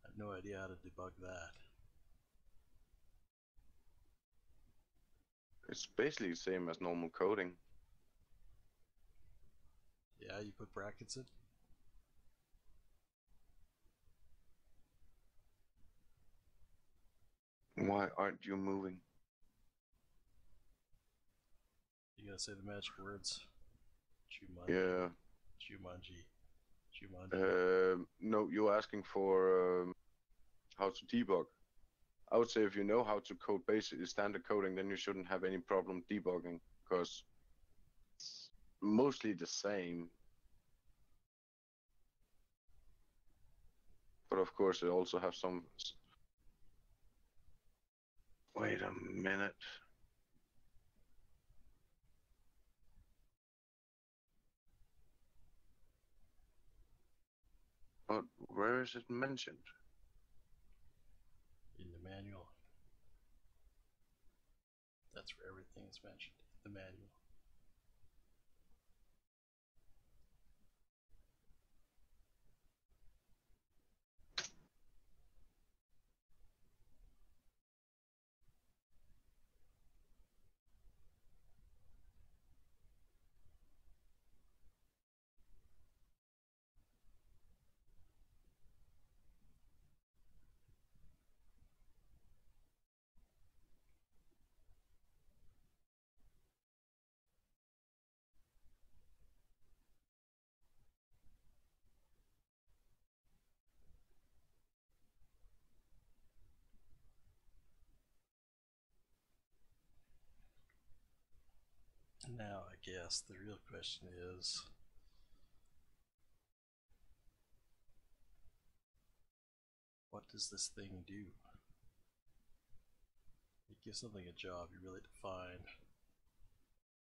I have no idea how to debug that. it's basically the same as normal coding. Yeah, you put brackets in? Why aren't you moving? You gotta say the magic words. Jumanji. Yeah. Jumanji. Jumanji. No, you're asking for how to debug. I would say if you know how to code basic standard coding, then you shouldn't have any problem debugging because it's mostly the same. But of course, it also have some. Wait a minute. But where is it mentioned? In the manual. That's where everything is mentioned. The manual. Now, I guess the real question is, what does this thing do? You give something a job, you really define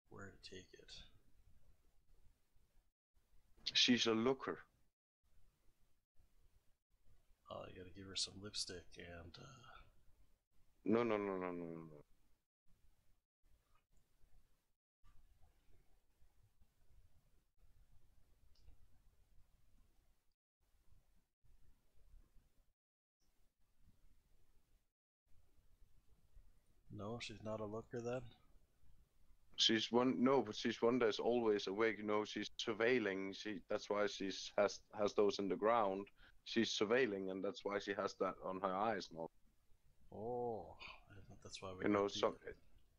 where to take it. She's a looker. You gotta give her some lipstick and No, no, no, no, no, no. no, she's not a looker then? She's one. No, but she's one that's always awake. You know, she's surveilling. That's why she's has those in the ground. She's surveilling, and that's why she has that on her eyes now. Oh, I thought that's why we You know, got some.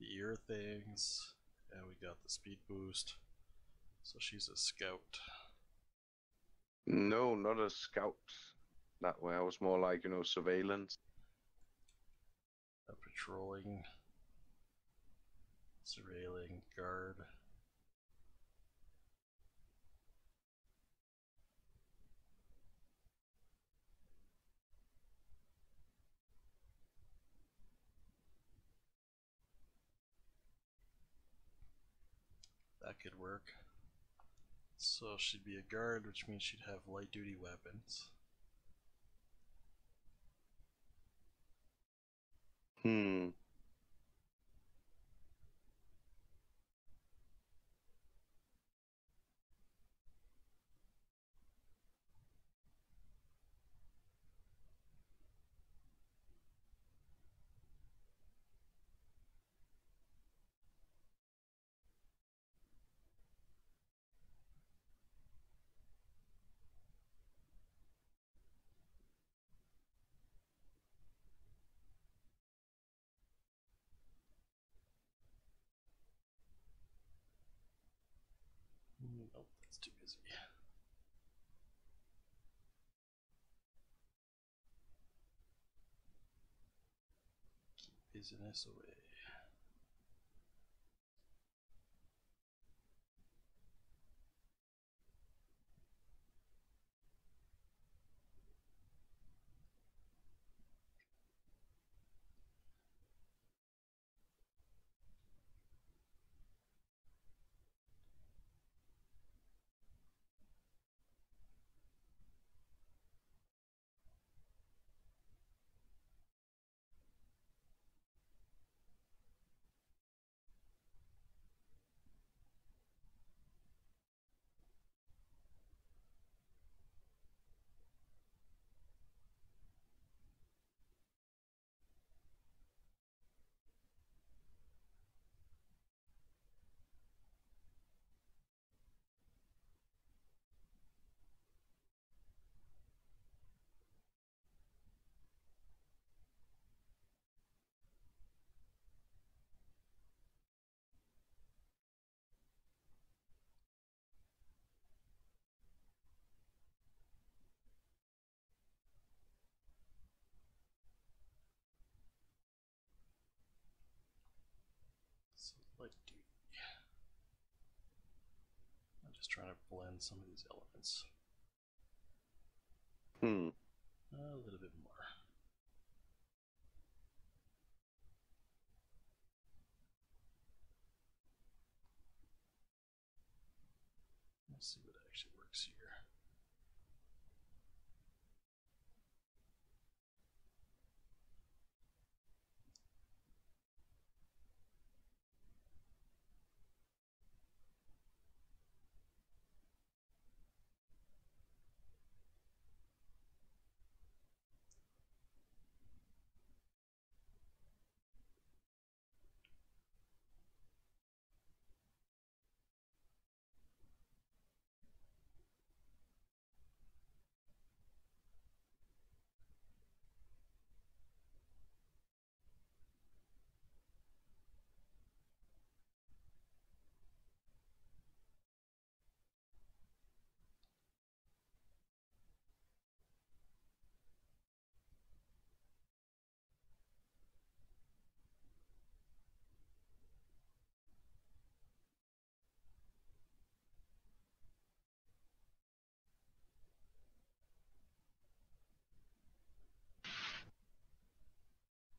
the ear things, and we got the speed boost. So she's a scout. No, not a scout. That way, I was more like surveillance. A patrolling, surveilling, guard. That could work. So she'd be a guard, which means she'd have light duty weapons. Hmm. Nope, that's too busy. Keep busyness away. trying to blend some of these elements. Hmm. A little bit more. Let's see what actually works here.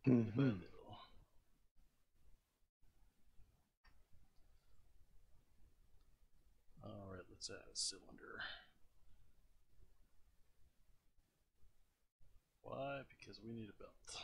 Little by little. Alright, let's add a cylinder. Why? Because we need a belt.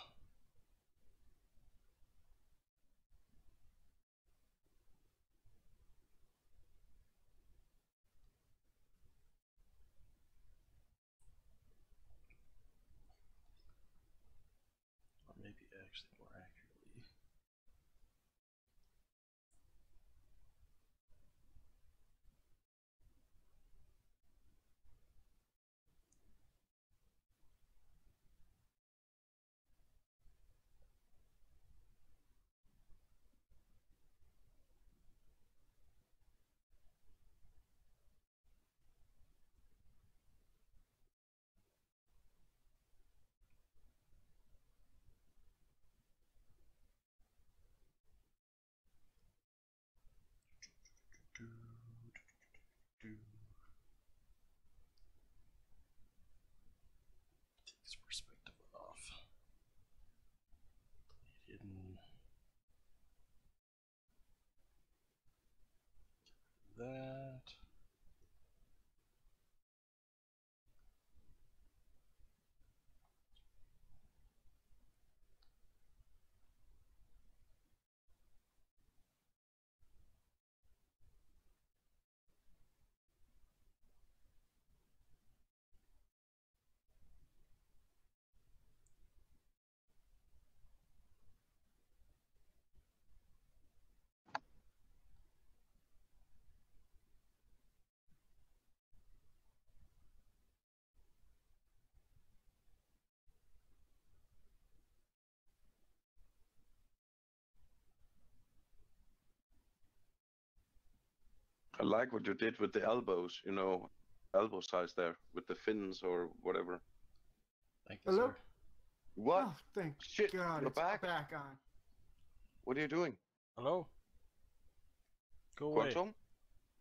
Or maybe actually more accurately. Takes perspective off. Delete hidden. That. I like what you did with the elbows, you know, elbow size there with the fins or whatever. Thank you, Hello? sir. What? Oh, thank Shit, God, you're it's back? back on. What are you doing? Hello? Go away. Quantum?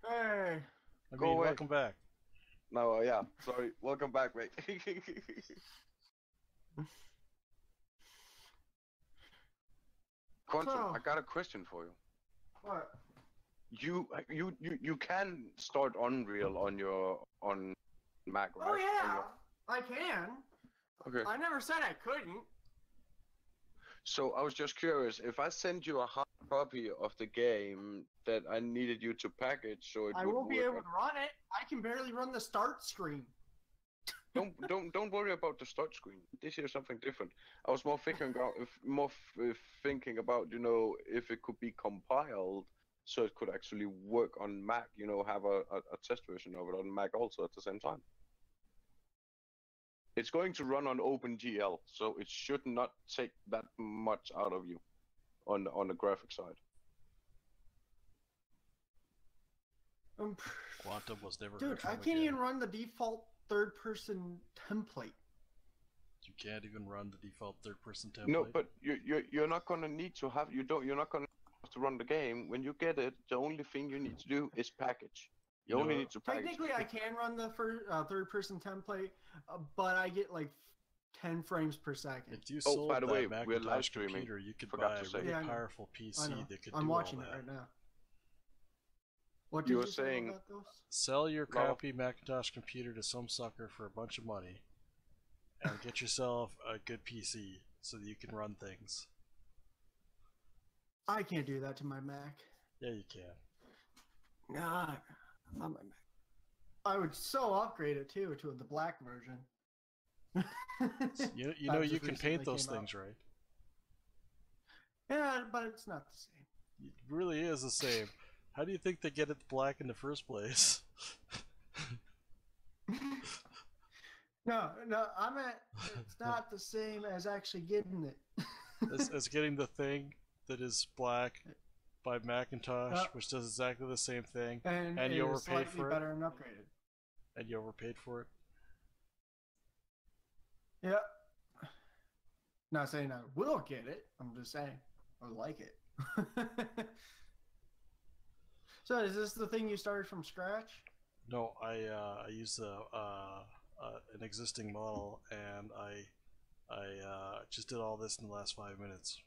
Hey, I Go mean, away. welcome back. No, yeah, sorry. Welcome back, mate. Quantum, So- I got a question for you. what? You can start Unreal on Mac, right? Oh yeah, I can. Okay. I never said I couldn't. So I was just curious, if I send you a hard copy of the game that I needed you to package so it I would won't be work able to run it. I can barely run the start screen. don't worry about the start screen. This is something different. I was more thinking about thinking about, you know, if it could be compiled so it could actually work on Mac, you know, have a test version of it on Mac also at the same time. It's going to run on OpenGL, so it should not take that much out of you on the graphic side. Quantum was never Dude, heard from I can't again. even run the default third-person template. You can't even run the default third-person template. No, but you're not gonna need to have you're not gonna have to run the game. When you get it, the only thing you need to do is package. You only need to package. Technically, I can run the third-person template, but I get like 10 frames per second. If you Oh, sold by the that way, we're live Macintosh streaming. computer, you could Forgot buy to a say. really Yeah, I know. powerful I PC know. that could I'm do watching all it that. right now. What did You you were say saying- about those? Sell your Lava- crappy Macintosh computer to some sucker for a bunch of money, and get yourself a good PC so that you can run things. I can't do that to my Mac. Yeah, you can. Nah, on my Mac. I would so upgrade it too to the black version. You That know just you can recently paint those came out. things, right? Yeah, but it's not the same. It really is the same. How do you think they get it black in the first place? No, I'm at. It's not the same as actually getting it. as getting the thing that is black by Macintosh, Yeah. which does exactly the same thing, and and it you is overpaid slightly for it? better and upgraded. And you overpaid for it? Yeah. Not saying I will get it. I'm just saying I like it. So, is this the thing you started from scratch? No, I used an existing model, and I just did all this in the last 5 minutes.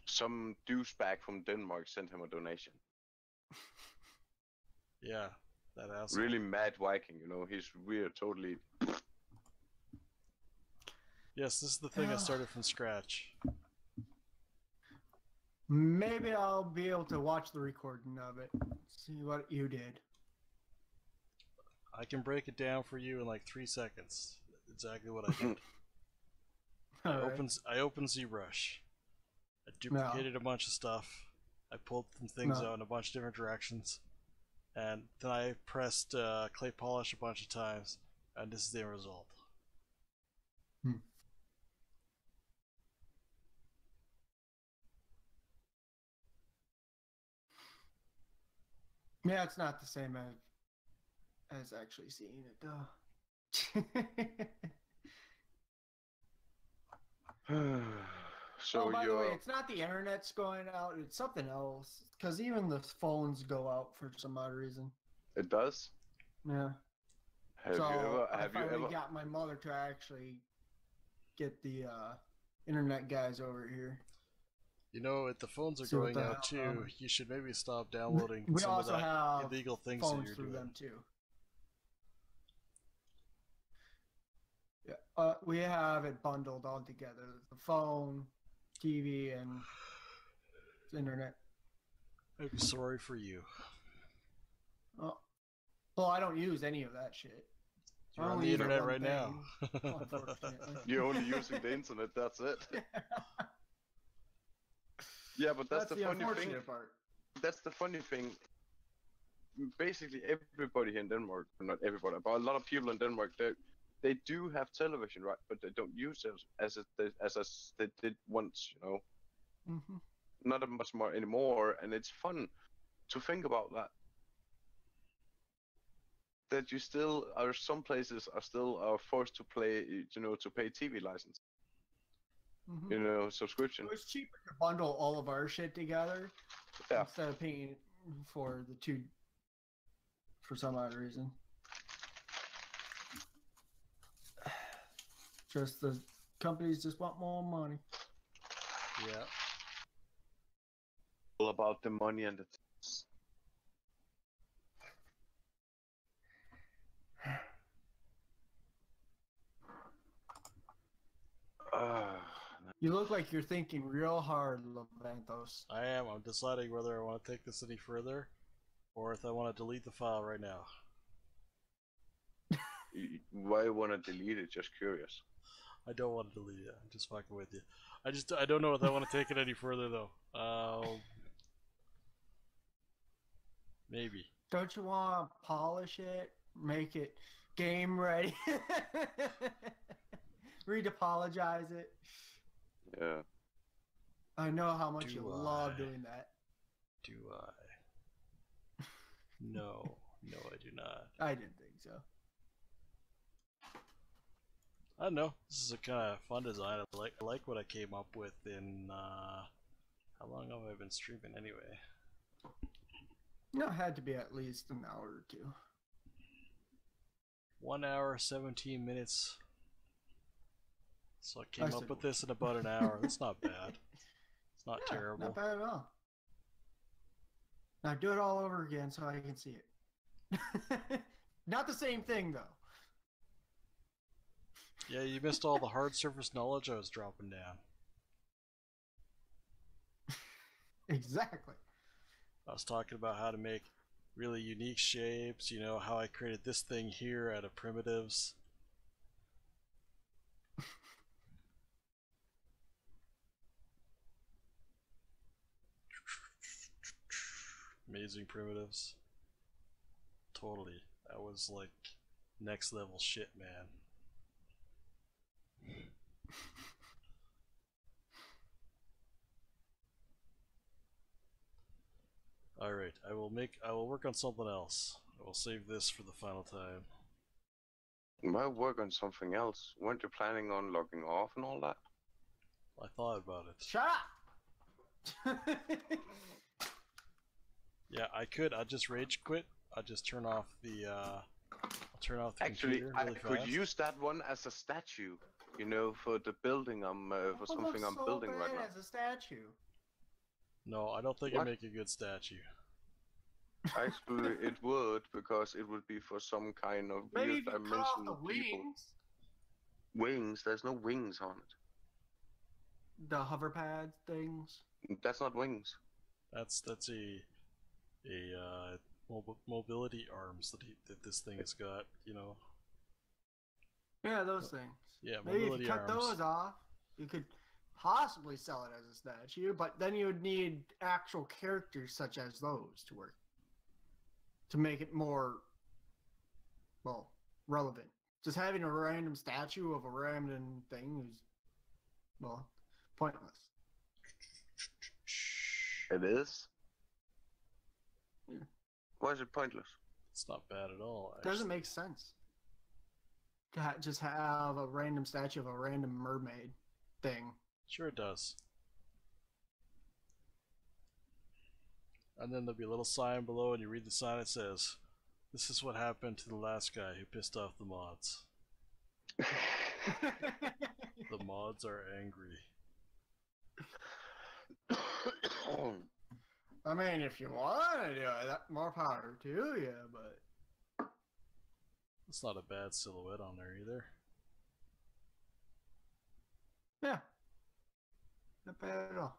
Some douchebag from Denmark sent him a donation. Yeah, that asshole. Really mad Viking, you know. He's weird, totally. Yes, this is the thing I started from scratch. Maybe I'll be able to watch the recording of it. See what you did. I can break it down for you in like 3 seconds. Exactly what I did. Alright. I opened ZBrush. I duplicated a bunch of stuff. I pulled some things No. out in a bunch of different directions. And then I pressed clay polish a bunch of times, and this is the end result. Yeah, it's not the same as actually seeing it, though. So oh, by the way, you're it's not the internet's going out; it's something else. Because even the phones go out for some odd reason. it does? Yeah. Have so you ever I have you finally ever got my mother to actually get the internet guys over here. You know, if the phones are See what going the out hell- too, you should maybe stop downloading We some of also that have illegal things that phones you're through doing. them too. Yeah, we have it bundled all together: the phone, TV, and internet. I'm sorry for you. Oh, well, I don't use any of that shit. You're I on only the use internet one right now. thing, unfortunately. you're only using the internet, that's it. Yeah, but that's the funny thing. unfortunate part. That's the funny thing. Basically, everybody here in Denmark, not everybody, but a lot of people in Denmark, they do have television, right? But they don't use it as they did once, you know. Mm-hmm. Not much more anymore, and it's fun to think about that. That you still are some places are still forced to play, you know, to pay TV license, Mm-hmm. you know, subscription. It was cheaper to bundle all of our shit together Yeah. instead of paying for the two for some odd reason. Just the companies just want more money. Yeah. All about the money and the things. You look like you're thinking real hard, Larvantholos. I am. I'm deciding whether I want to take this any further, or if I want to delete the file right now. Why you wanna delete it? Just curious. I don't want to delete it. I'm just fucking with you. I don't know if I want to take it any further though. Maybe. Don't you want to polish it, make it game ready, redepologize it? Yeah. I know how much Do you love I? doing that. Do I? No. No, I do not. I didn't think so. I don't know. This is a kind of fun design. I like what I came up with in How long have I been streaming anyway? No, it had to be at least an hour or two. 1 hour, 17 minutes. So I came I up said- with this in about an hour. That's not bad. It's not Yeah, terrible. Not bad at all. Now do it all over again so I can see it. Not the same thing though. Yeah, you missed all the hard surface knowledge I was dropping down. Exactly. I was talking about how to make really unique shapes, you know, how I created this thing here out of primitives. Amazing primitives. Totally. That was like next level shit, man. Alright, I will work on something else. I will save this for the final time. Why work on something else? Weren't you planning on logging off and all that? I thought about it. Shut up. Yeah, I'd just rage quit. I'd just turn off the Actually, computer I really could fast. use that one as a statue. You know, for the building for something I'm building right now. As a statue. No, I don't think What? it'd make a good statue. Actually, it would, because it would be for some kind of Maybe weird if you cut off the dimensional people. wings, Wings? There's no wings on the hover pad things. it. That's not wings. That's mobility arms that this thing has got. You know. Yeah, those things. Yeah, Maybe if mobility you cut arms. those off, you could possibly sell it as a statue, but then you would need actual characters such as those to work. To make it more, well, relevant. Just having a random statue of a random thing is, well, pointless. It is? Yeah. Why is it pointless? It's not bad at all. It doesn't make sense. To just have a random statue of a random mermaid thing. Sure it does. And then there'll be a little sign below, and you read the sign. It says, "This is what happened to the last guy who pissed off the mods. The mods are angry." I mean, if you want to do it, that more power to you, but It's not a bad silhouette on there either. yeah, not bad at all.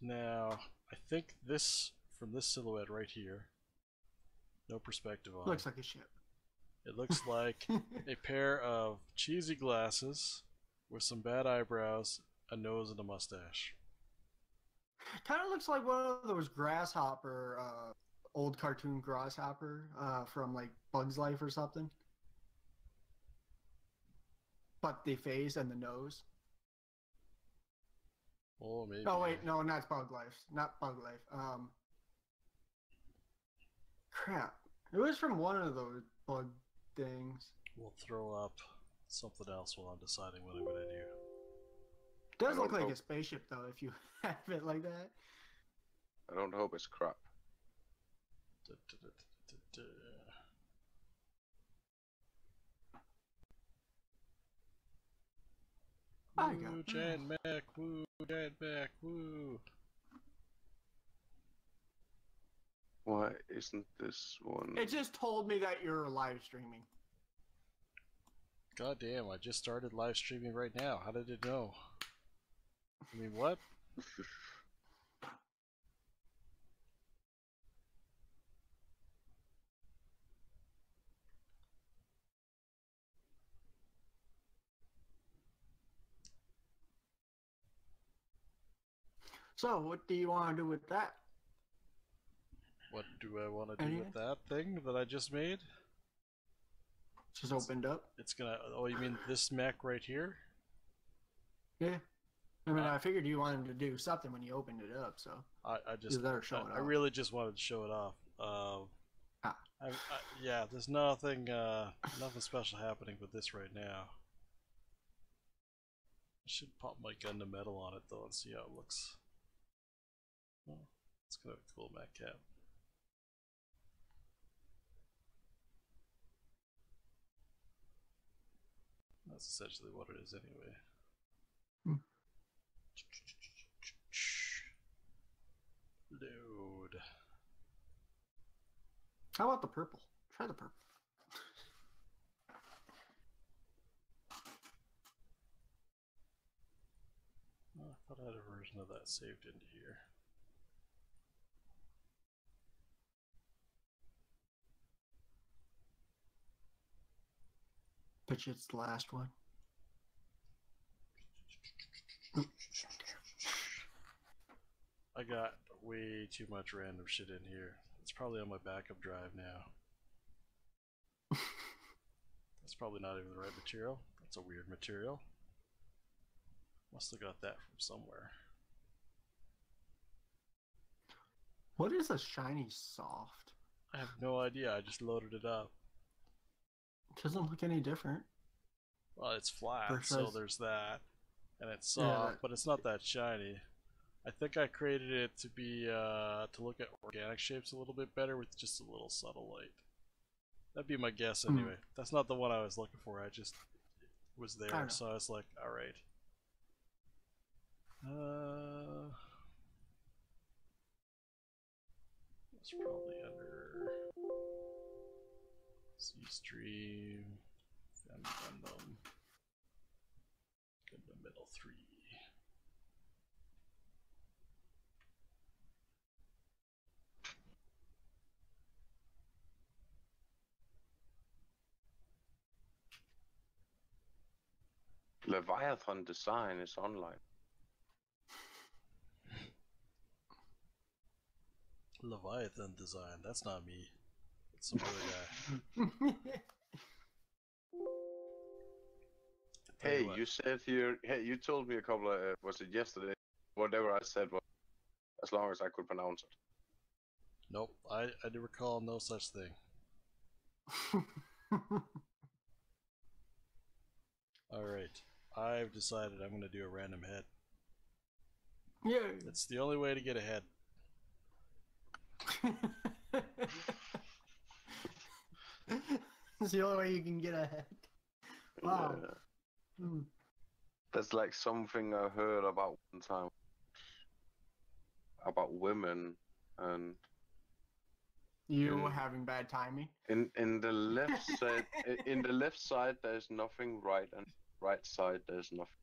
Now, I think this, from this silhouette right here, no perspective on Looks like a ship. it looks like a pair of cheesy glasses with some bad eyebrows, a nose, and a mustache. Kind of looks like one of those grasshopper, old cartoon grasshopper from like Bug's Life or something. But the face and the nose. Oh, maybe. Oh wait, no, not Bug Life. Not Bug Life. Crap. It was from one of those bug things. We'll throw up something else while I'm deciding what I'm gonna do. Does I look don't like know. a spaceship though, if you have it like that. I don't hope it's crap. Da, da, da, da, da, da. I Woo, got giant mech, woo, giant mech, woo. Why isn't this one? It just told me that you're live streaming. God damn, I just started live streaming right now. How did it know? I mean, what? So, what do you want to do with that? What do I want to do Anything? with that thing that I just made? Just opened up. It's gonna. Oh, you mean this mech right here? Yeah. I mean, I figured you wanted to do something when you opened it up, so I just. you better show it I off. really just wanted to show it off. Yeah, there's nothing special happening with this right now. should pop my gun to metal on it though and see how it looks. Oh, it's kind of a cool mat cap. That's essentially what it is anyway. Load. How about the purple? Try the purple. Oh, I thought I had a version of that saved into here. Bet you it's the last one. I got way too much random shit in here. It's probably on my backup drive now. That's probably not even the right material. That's a weird material. Must have got that from somewhere. What is a shiny soft? I have no idea. I just loaded it up. It doesn't look any different. Well, it's flat, Versus- so there's that. And it's Yeah, soft, that- but it's not that shiny. I think I created it to be to look at organic shapes a little bit better with just a little subtle light. That'd be my guess anyway. That's not the one I was looking for. I just was I there, know. so I was like, all right. It's probably under C Stream, Gundam, Gundam Middle 3. Leviathan design is online. Leviathan design, that's not me. It's some other guy. Tell Hey, what, you said here. Hey, you told me a couple of. Was it yesterday? Whatever I said was as long as I could pronounce it. Nope, I do recall no such thing. Alright, I've decided I'm going to do a random head. Yeah. It's the only way to get ahead. It's the only way you can get ahead. Wow. Yeah. Hmm. That's like something I heard about one time about women, and You Yeah. having bad timing? in the left side, in the left side there's nothing right, and right side there's nothing.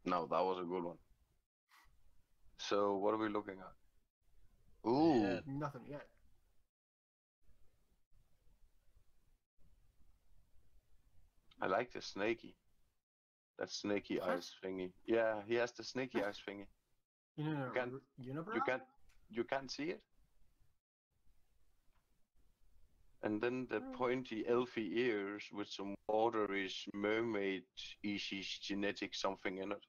No, that was a good one. So what are we looking at? Ooh, Yeah. Nothing yet. I like the snaky. That snaky Huh? eyes thingy. Yeah, he has the snaky eyes thingy. You know, You can't- unibrow? You can't see it. And then the pointy elfy ears with some waterish mermaid-ish genetic something in it.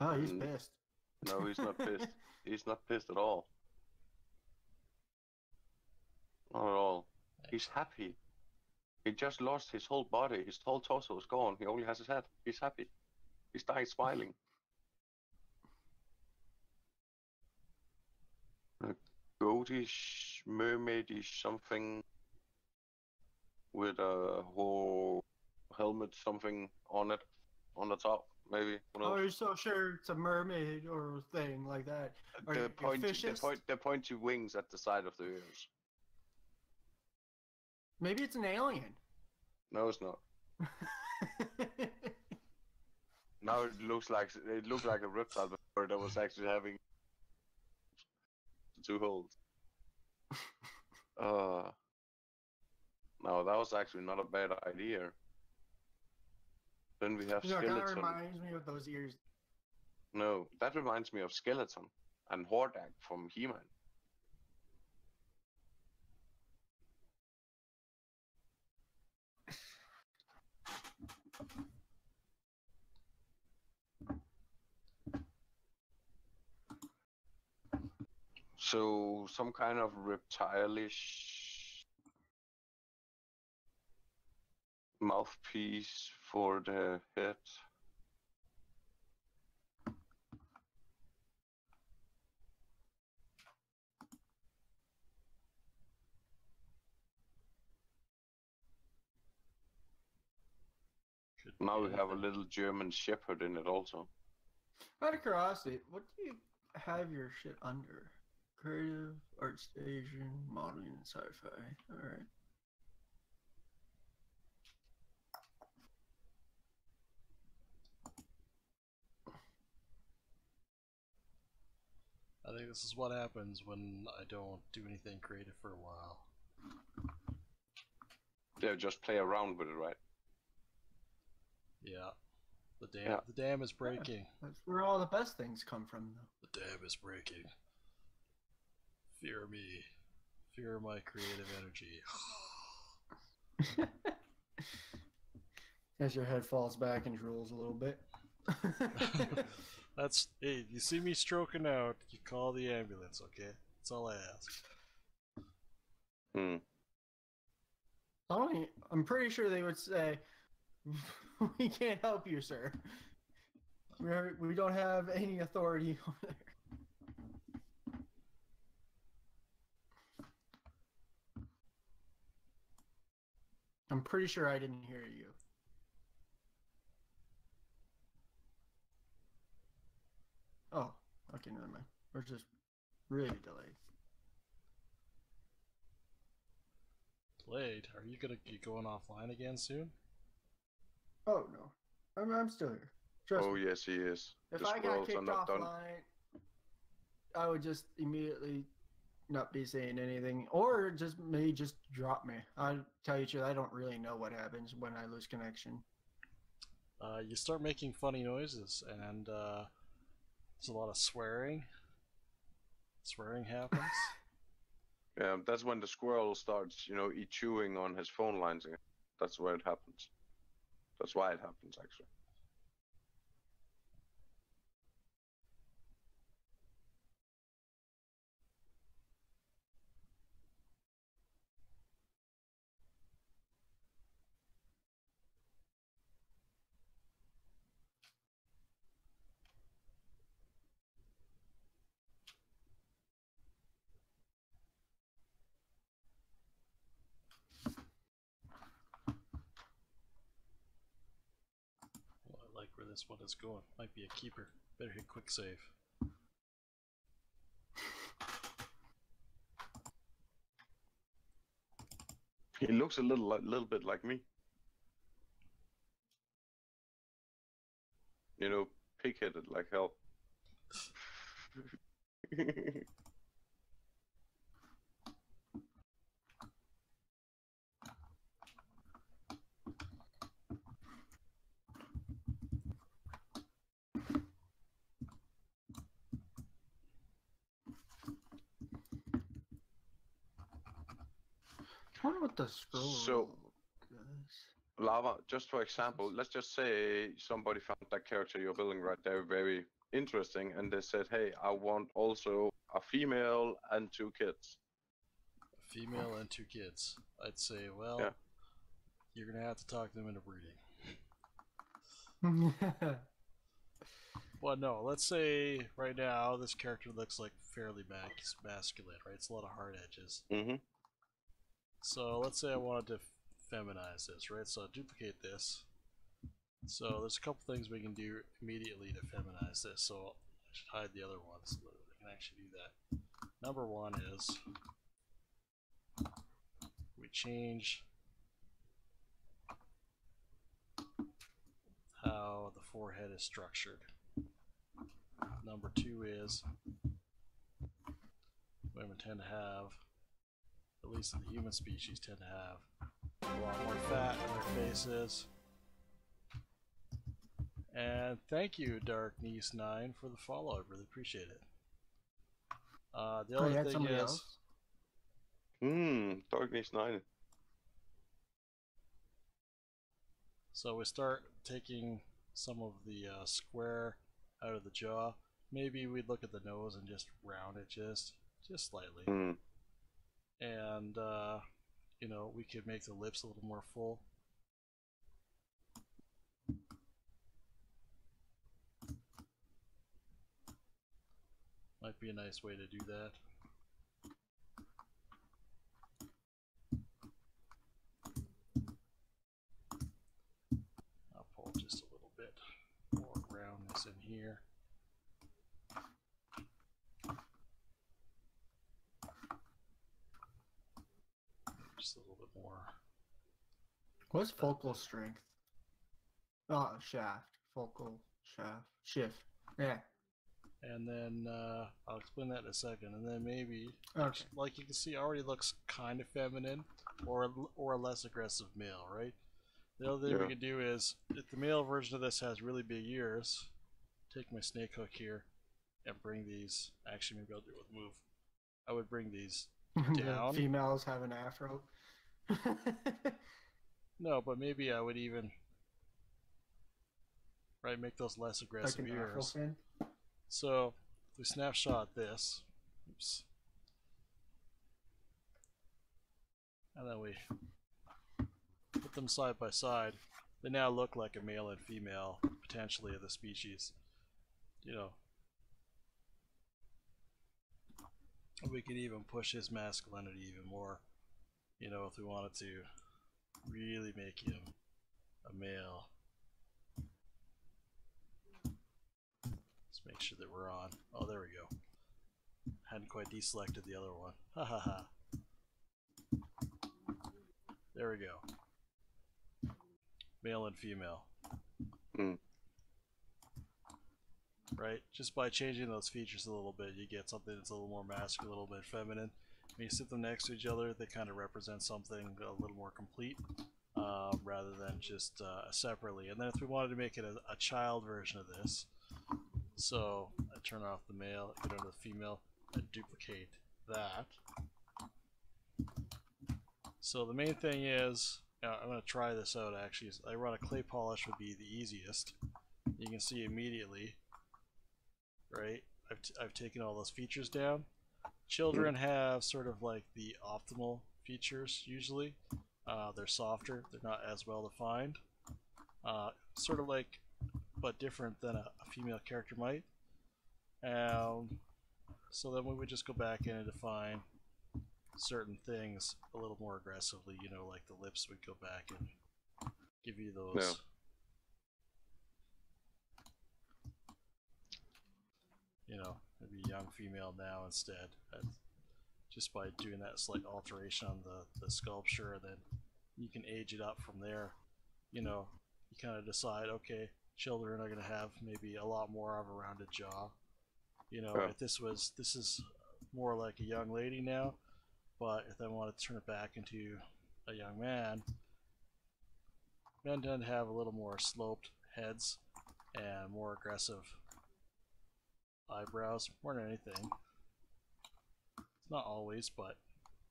Oh, he's Mm. pissed. No, he's not pissed. He's not pissed at all. Not at all. He's happy. He just lost his whole body. His whole torso is gone. He only has his head. He's happy. He's dying smiling. A goatish, mermaidish something with a whole helmet something on it, on the top, maybe. Who Oh, knows? you're so sure it's a mermaid or thing like that. Are you The pointy wings at the side of the ears. Maybe it's an alien. No, it's not. Now it looks like a reptile, but that was actually having two holes. No, that was actually not a bad idea. Then we have You know, it kind of skeleton. reminds me of those ears. No, that reminds me of skeleton and Hordak from He-Man. So some kind of reptile-ish mouthpiece for the head. Could be Now we have a anything. little German Shepherd in it also. Out of curiosity, what do you have your shit under? Creative, art station, modeling, and sci-fi. All right. I think this is what happens when I don't do anything creative for a while. Yeah, just play around with it, right? Yeah. The dam is breaking. That's where all the best things come from, though. The dam is breaking. Fear me. Fear my creative energy. As your head falls back and drools a little bit. That's hey, you see me stroking out, you call the ambulance, okay? That's all I ask. Hmm. I'm pretty sure they would say, "We can't help you, sir. We don't have any authority over there." I'm pretty sure I didn't hear you. Oh, okay, never mind. We're just really delayed. Delayed? Are you gonna be going offline again soon? Oh no, I'm still here. Trust Oh me. yes, he is. If The I got squirrels are kicked not done. offline, I would just immediately not be saying anything, or just drop me. I tell you the truth, I don't really know what happens when I lose connection. You start making funny noises, and there's a lot of swearing. Swearing happens. Yeah, that's when the squirrel starts, chewing on his phone lines again. That's where it happens. That's why it happens, actually. Well, I like where this one is going. Might be a keeper. Better hit quick save. He looks a little bit like me. Pig-headed like hell. I wonder what the scroll So- is. Lava, just for example, let's just say somebody found that character you're building right there very interesting, and they said, hey, I want also a female and 2 kids. A female and 2 kids. I'd say, well, Yeah. you're gonna have to talk them into breeding. Well, no, let's say right now this character looks like fairly masculine, right? It's a lot of hard edges. Mm-hmm. So let's say I wanted to feminize this, right? So I'll duplicate this. So there's a couple things we can do immediately to feminize this. So I should hide the other ones so that I can actually do that. Number one is we change how the forehead is structured. Number two is women tend to have, at least in the human species, tend to have a lot more fat in their faces. And thank you, Dark Niece 9, for the follow. I really appreciate it. The other thing is, Darkness 9. so we start taking some of the square out of the jaw. Maybe we'd look at the nose and just round it just just slightly. Mm. And you know, we could make the lips a little more full. Might be a nice way to do that. I'll pull just a little bit more roundness in here. Just a little bit more. What's focal strength? Oh, shaft. Focal shaft. Shift. Yeah. And then I'll explain that in a second. And then maybe, Okay. like you can see, already looks kind of feminine, or a less aggressive male, right? The other thing we can do is, if the male version of this has really big ears, take my snake hook here and bring these. Actually, maybe I'll do it with move. I would bring these down. The females have an afro. No, but maybe I would even make those less aggressive like an afro ears. fin? So if we snapshot this, oops, and then we put them side by side, they now look like a male and female, potentially, of the species. You know, we could even push his masculinity even more, you know, if we wanted to really make him a male. Let's make sure that we're on. Oh, there we go. Hadn't quite deselected the other one. Ha ha ha. There we go. Male and female. Mm. Right? Just by changing those features a little bit, you get something that's a little more masculine, a little bit feminine. When you sit them next to each other, they kind of represent something a little more complete, rather than just separately. And then if we wanted to make it a child version of this, so I turn off the male, get onto the female, and duplicate that. So the main thing is, I'm going to try this out actually. I run a clay polish would be the easiest. You can see immediately, right? I've taken all those features down. Children have sort of like the optimal features usually. They're softer, they're not as well defined. Sort of like, but different than a female character might. So then we would just go back in and define certain things a little more aggressively, you know, like the lips would go back and give you those. You know, maybe a young female now instead. Just by doing that slight alteration on the sculpture, and then you can age it up from there. You know, you kind of decide, okay, children are going to have maybe a lot more of a rounded jaw. You know, if this is more like a young lady now, but if I want to turn it back into a young man, men tend to have a little more sloped heads and more aggressive eyebrows, more than anything. It's not always, but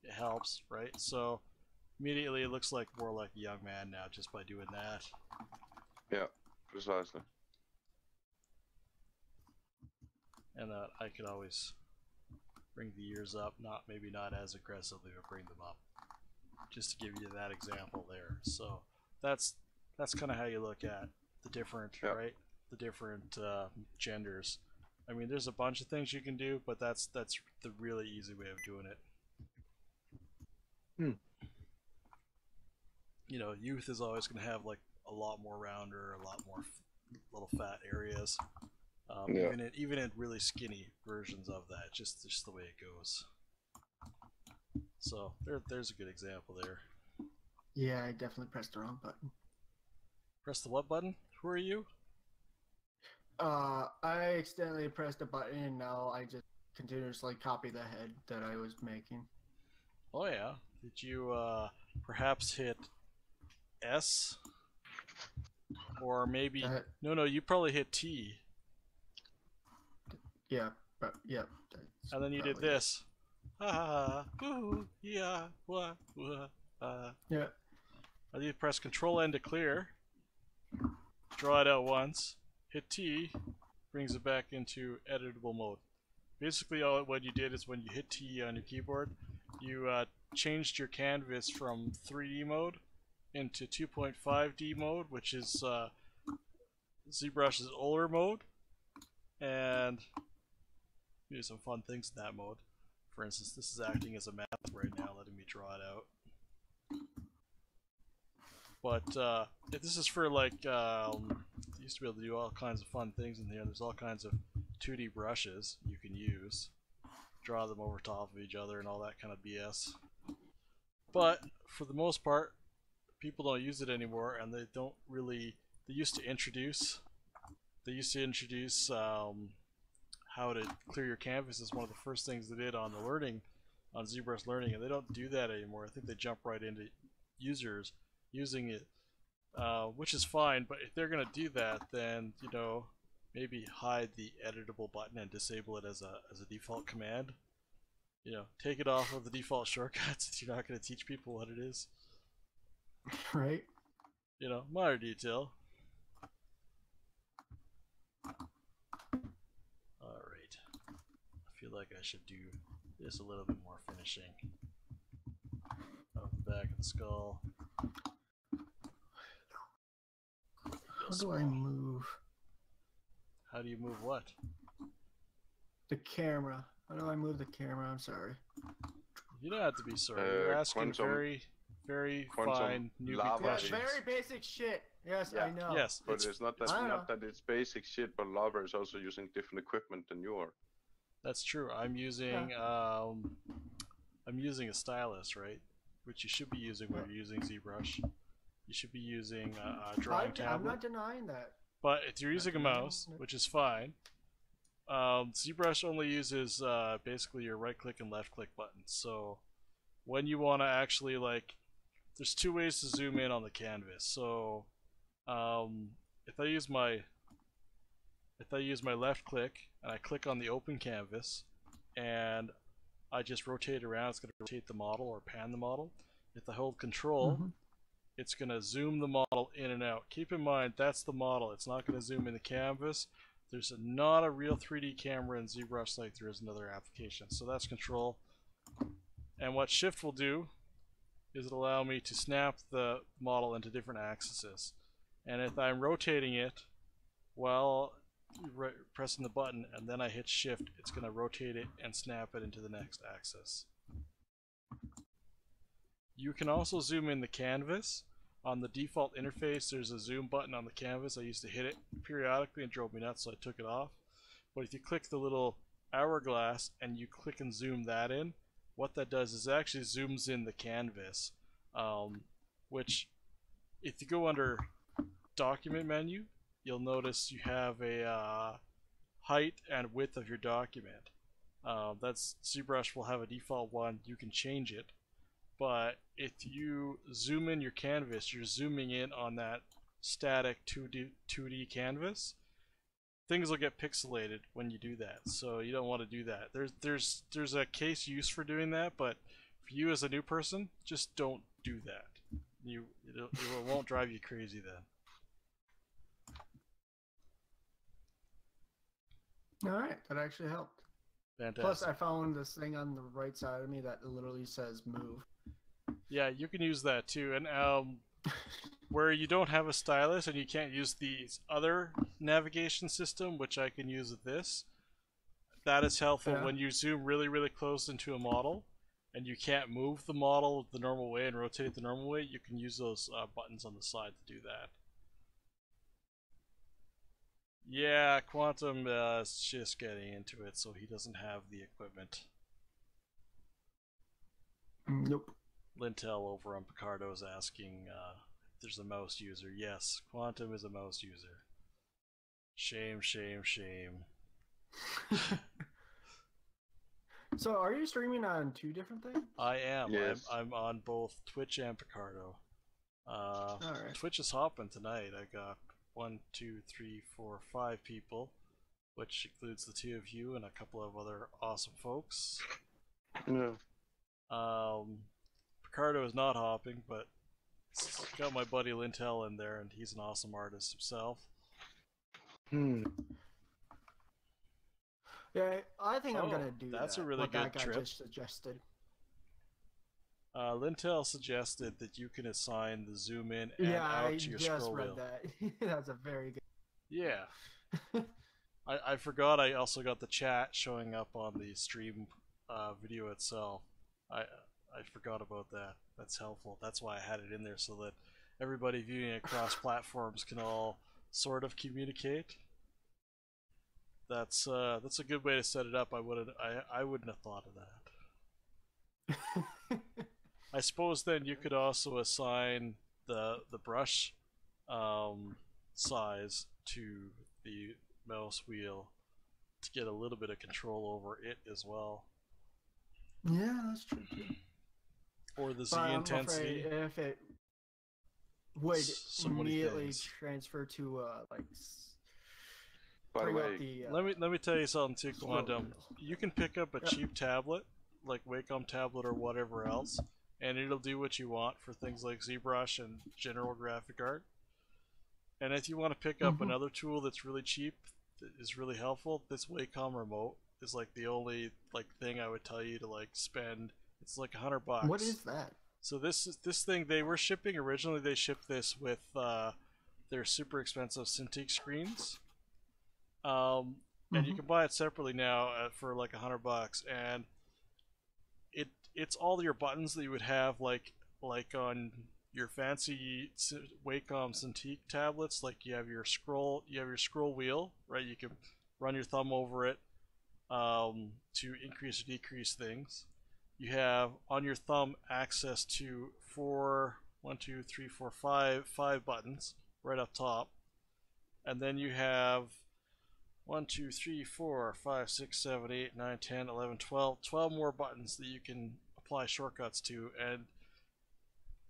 it helps, right? So immediately it looks like more like a young man now just by doing that. Yeah, precisely. And I could always bring the ears up, maybe not as aggressively, but bring them up, just to give you that example there. So that's kind of how you look at the different, right? The different genders. I mean, there's a bunch of things you can do, but that's the really easy way of doing it. You know, youth is always going to have like a lot more rounder, a lot more little fat areas. Even in really skinny versions of that, just the way it goes. So there's a good example there. Yeah, I definitely pressed the wrong button. Press the what button? Who are you? I accidentally pressed a button and now I just continuously copy the head that I was making. Oh yeah. Did you perhaps hit S? Or maybe no, you probably hit T. Yeah, but yeah. And then you did this. Ha ha, yeah, wah, wah, Yeah. And you press Control N to clear. Draw it out once. Hit T, brings it back into editable mode. basically what you did is when you hit T on your keyboard, you changed your canvas from 3D mode into 2.5D mode, which is ZBrush's older mode, and you do some fun things in that mode. For instance, this is acting as a map right now, letting me draw it out. But this is for like, you used to be able to do all kinds of fun things in here. There's all kinds of 2D brushes you can use, draw them over top of each other and all that kind of BS. But for the most part, people don't use it anymore, and they don't really. They used to introduce how to clear your canvas as one of the first things they did on the learning, on ZBrush Learning, and they don't do that anymore. I think they jump right into users using it, which is fine. But if they're gonna do that, then you know, maybe hide the editable button and disable it as a default command. You know, take it off of the default shortcuts if you're not gonna teach people what it is. Right. You know, minor detail. Alright. I feel like I should do this a little bit more finishing. Of the back of the skull. How do I move How do you move what? the camera? How do I move the camera? I'm sorry. You don't have to be sorry. You're asking very fine newbie lava Yeah, questions. very basic shit. Yes, Yeah. I know. Yes, But it's not that I don't not that it's basic shit, but Lava is also using different equipment than you are. that's true. I'm using a stylus, right? Which you should be using when you're using ZBrush. You should be using a drawing tablet. I'm not denying that. But if you're using a mouse, which is fine, ZBrush only uses basically your right click and left click buttons. So when you want to actually like, there's two ways to zoom in on the canvas. So if I use my left click and I click on the open canvas and I just rotate around, it's going to rotate the model or pan the model. If I hold control, it's going to zoom the model in and out. Keep in mind, that's the model. It's not going to zoom in the canvas. There's not a real 3D camera in ZBrush like there is in other applications. So that's control. And what shift will do is it'll allow me to snap the model into different axes. And if I'm rotating it while pressing the button and then I hit shift, it's going to rotate it and snap it into the next axis. You can also zoom in the canvas. On the default interface, there's a zoom button on the canvas. I used to hit it periodically and drove me nuts, so I took it off. But if you click the little hourglass and you click and zoom that in, what that does is it actually zooms in the canvas, which if you go under document menu, you'll notice you have a height and width of your document. That's ZBrush will have a default one. You can change it. But if you zoom in your canvas, you're zooming in on that static 2D canvas. Things will get pixelated when you do that, so you don't want to do that. There's a case use for doing that, but for you as a new person, just don't do that. It won't drive you crazy then. Alright, that actually helped. Fantastic. Plus, I found this thing on the right side of me that literally says move. Yeah, you can use that too. And where you don't have a stylus and you can't use the other navigation system, which I can use with this, that is helpful when you zoom really, really close into a model and you can't move the model the normal way and rotate it the normal way. You can use those buttons on the side to do that. Yeah, Quantum is just getting into it, so he doesn't have the equipment. Nope. Lintel over on Picardo is asking if there's a mouse user. Yes, Quantum is a mouse user. Shame, shame, shame. So, are you streaming on two different things? I am. Yes. I'm on both Twitch and Picardo. Alright. Twitch is hopping tonight. I got 1, 2, 3, 4, 5 people, which includes the two of you and a couple of other awesome folks. No. Picardo is not hopping, but it's got my buddy Lintel in there, and he's an awesome artist himself. Yeah, I think I'm Oh, gonna do that's that. a really what that good guy trip. just suggested. Lintel suggested that you can assign the zoom in and Yeah, out I to your just scroll read wheel. that. That's a very good. Yeah. I forgot I also got the chat showing up on the stream video itself. I forgot about that. That's helpful. That's why I had it in there so that everybody viewing across platforms can all sort of communicate. That's a good way to set it up. I wouldn't have thought of that. I suppose then you could also assign the brush size to the mouse wheel to get a little bit of control over it as well. Yeah, that's true too. Or the Z But I'm intensity. afraid if it would So many immediately things. transfer to By the bring up way, the. Let me tell you something too, scroll Quantum. wheel. You can pick up a Yep. cheap tablet, like Wacom tablet or whatever else, and it'll do what you want for things like ZBrush and general graphic art. And if you want to pick up another tool that's really cheap, that is really helpful, this Wacom remote is like the only like thing I would tell you to like spend. It's like $100. What is that? So this thing they were shipping originally. They shipped this with their super expensive Cintiq screens, and you can buy it separately now for like $100. And it's all your buttons that you would have like on your fancy Wacom Cintiq tablets. Like you have your scroll wheel, right? You can run your thumb over it to increase or decrease things. You have on your thumb access to five buttons right up top, and then you have 1, 2, 3, 4, 5, 6, 7, 8, 9, 10, 11, 12 more buttons that you can apply shortcuts to. And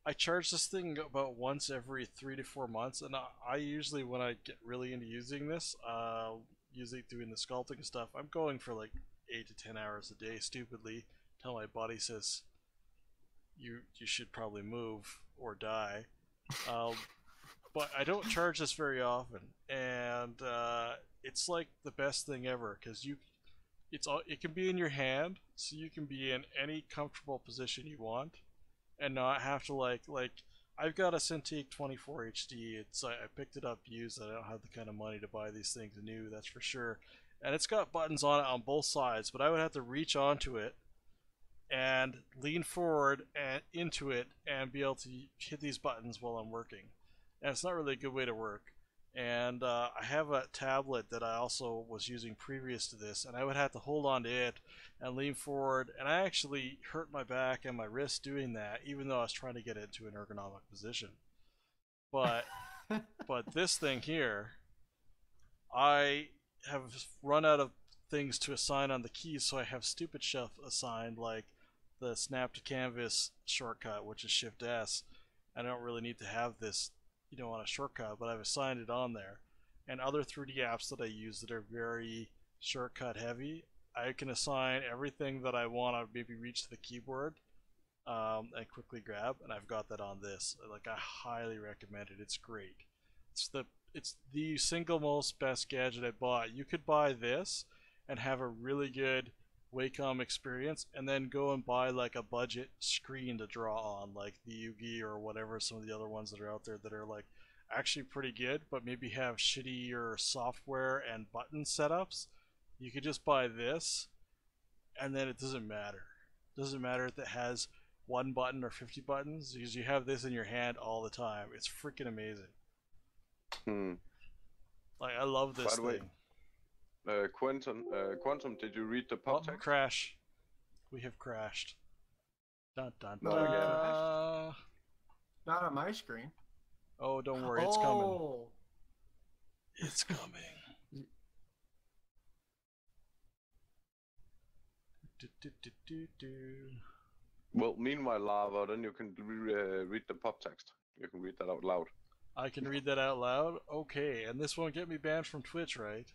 I charge this thing about once every 3 to 4 months, and I usually, when I get really into using this, usually doing the sculpting and stuff, I'm going for like 8 to 10 hours a day stupidly until my body says you should probably move or die. But I don't charge this very often, and it's like the best thing ever because it can be in your hand, so you can be in any comfortable position you want, and not have to like I've got a Cintiq 24 HD. I picked it up used. I don't have the kind of money to buy these things new, that's for sure. And it's got buttons on it on both sides, but I would have to reach onto it and lean forward and into it and be able to hit these buttons while I'm working. And it's not really a good way to work. And I have a tablet that I also was using previous to this, and I would have to hold on to it and lean forward, and I actually hurt my back and my wrist doing that, even though I was trying to get it into an ergonomic position. But this thing here, I have run out of things to assign on the keys, so I have stupid stuff assigned, like the snap to canvas shortcut, which is Shift S. I don't really need to have this, on a shortcut, but I've assigned it on there. And other 3D apps that I use that are very shortcut heavy, I can assign everything that I want to maybe reach to the keyboard and quickly grab, and I've got that on this. Like, I highly recommend it. It's great. It's the single most best gadget I bought. You could buy this and have a really good Wacom experience, and then go and buy like a budget screen to draw on, like the Yugi or whatever, some of the other ones that are out there that are like actually pretty good, but maybe have shittier software and button setups. You could just buy this, and then it doesn't matter. It doesn't matter if it has one button or 50 buttons, because you have this in your hand all the time. It's freaking amazing. Like, I love this thing. Quantum, did you read the pop text? Crash. We have crashed. Dun, dun, Not dun. again. Not on my screen. Oh, don't worry, it's coming. It's coming. Well, meanwhile, Lava, then you can read the pop text. You can read that out loud. I can read that out loud? Okay, and this won't get me banned from Twitch, right?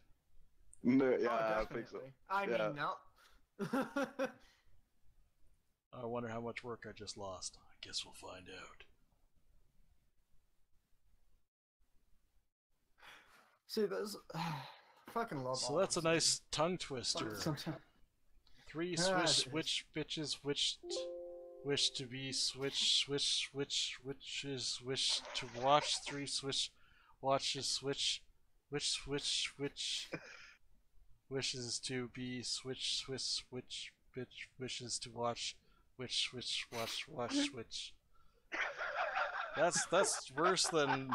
No, yeah, I think so. I mean, no. I wonder how much work I just lost. I guess we'll find out. See, this fucking love. So all that's a those nice tongue things. twister. Sometimes- 3 Yeah, Swiss it is. witch bitches wish to be witches wish to watch 3 Swiss watches switch witch wishes to be Swiss witch bitch wishes to watch witch watch witch. That's worse than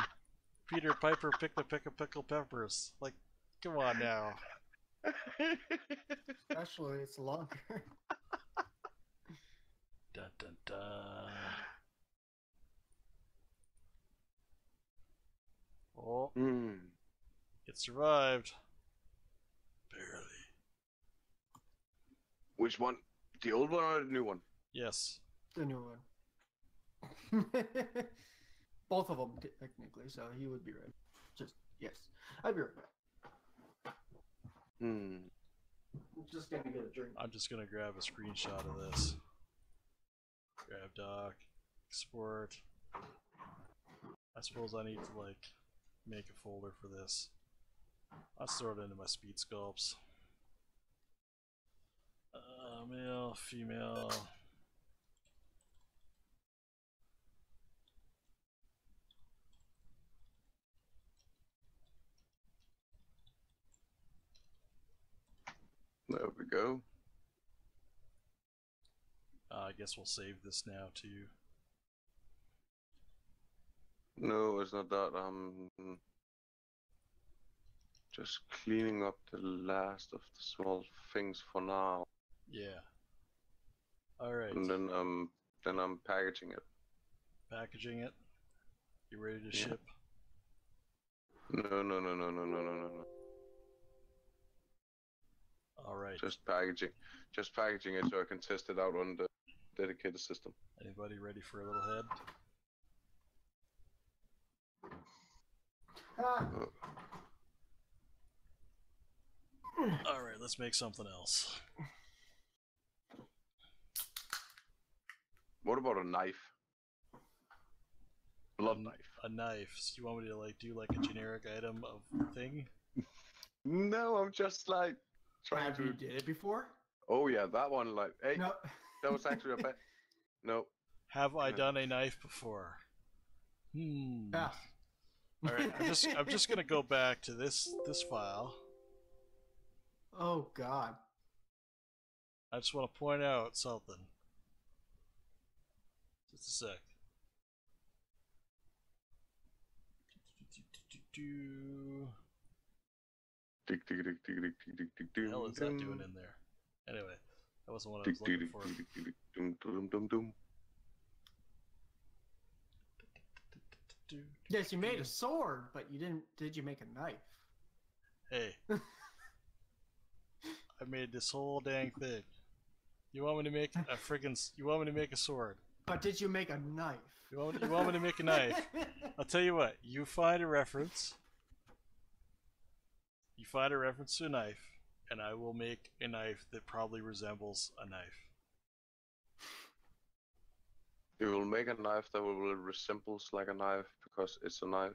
Peter Piper picked a pickle peppers. Like, come on now. Especially it's longer. Dun dun dun. Oh, it survived. Barely. Which one? The old one or the new one? Yes. The new one. Both of them technically, so he would be right. Just yes, I'd be right back. I'm just gonna get a drink. I'm just gonna grab a screenshot of this. Grab doc, export. I suppose I need to like make a folder for this. I'll store it into my speed sculpts. Male, female. There we go. I guess we'll save this now too. No, it's not that. Just cleaning up the last of the small things for now, Yeah. Alright. and then I'm packaging it. Packaging it. You ready to Yeah. ship? No. Alright. Just packaging it so I can test it out on the dedicated system. Anybody ready for a little head? Ah, Alright, let's make something else. What about a knife? Blood knife. A knife. So you want me to like do like a generic item of thing? No, I'm just like trying have to. you did it before? Oh yeah, that one. Like, hey, No. that was actually a bet. No. Have I done a knife before? Yeah. Alright, I'm just gonna go back to this file. Oh God. I just want to point out something. Just a sec. Tick, tick, tick, tick, tick, tick, tick, tick, What the hell is that dum, doing in there? Anyway, that wasn't what I tick, was tick, looking tick, for. tick, tick, tick, dum, dum, dum, dum. Yes, you made a sword, but you didn't. Did you make a knife? Hey. I made this whole dang thing. You want me to make a friggin' you want me to make a sword? But did you make a knife? You want me to make a knife? I'll tell you what, you find a reference. You find a reference to a knife, and I will make a knife that probably resembles a knife. You will make a knife that will resembles like a knife because it's a knife.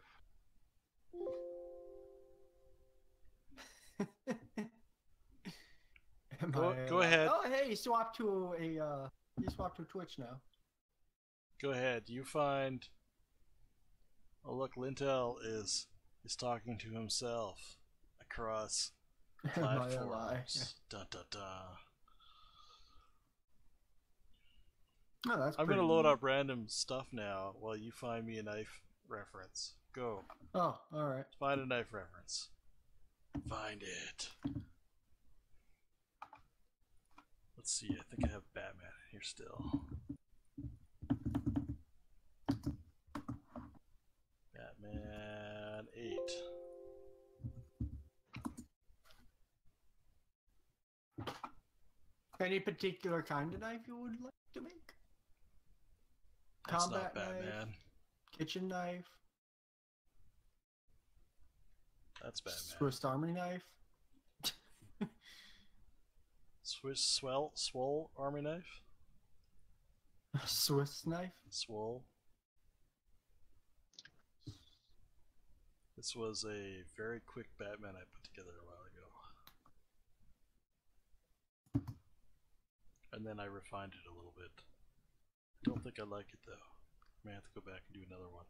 Go ahead. Oh, hey, you swapped to Twitch now. Go ahead. You find. Oh look, Lintel is talking to himself across My ally. platforms. Dun dun dun. Oh, that's I'm pretty gonna load neat. up random stuff now while you find me a knife reference. Go. Oh, all right. Find a knife reference. Find it. Let's see, I think I have Batman in here still. Batman 8. Any particular kind of knife you would like to make? That's Combat not Batman. knife, kitchen knife, That's Batman. Swiss Army knife. Swole army knife? Swiss knife. Swole. This was a very quick Batman I put together a while ago. and then I refined it a little bit. I don't think I like it though. May have to go back and do another one.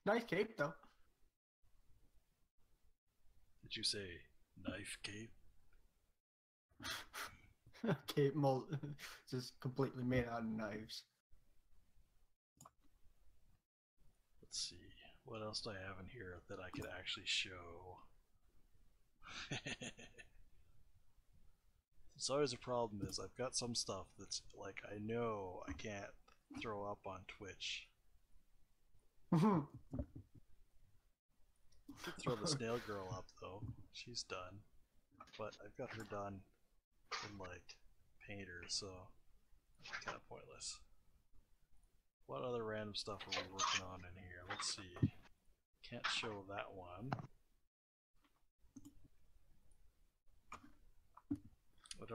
Nice cape though. Did you say knife cape? Cape mold, just completely made out of knives. Let's see. What else do I have in here that I could actually show? It's always a problem is I've got some stuff that's like I know I can't throw up on Twitch. I could throw the snail girl up though. She's done. But I've got her done in like Painter, so she's kind of pointless. What other random stuff are we working on in here? Let's see. Can't show that one.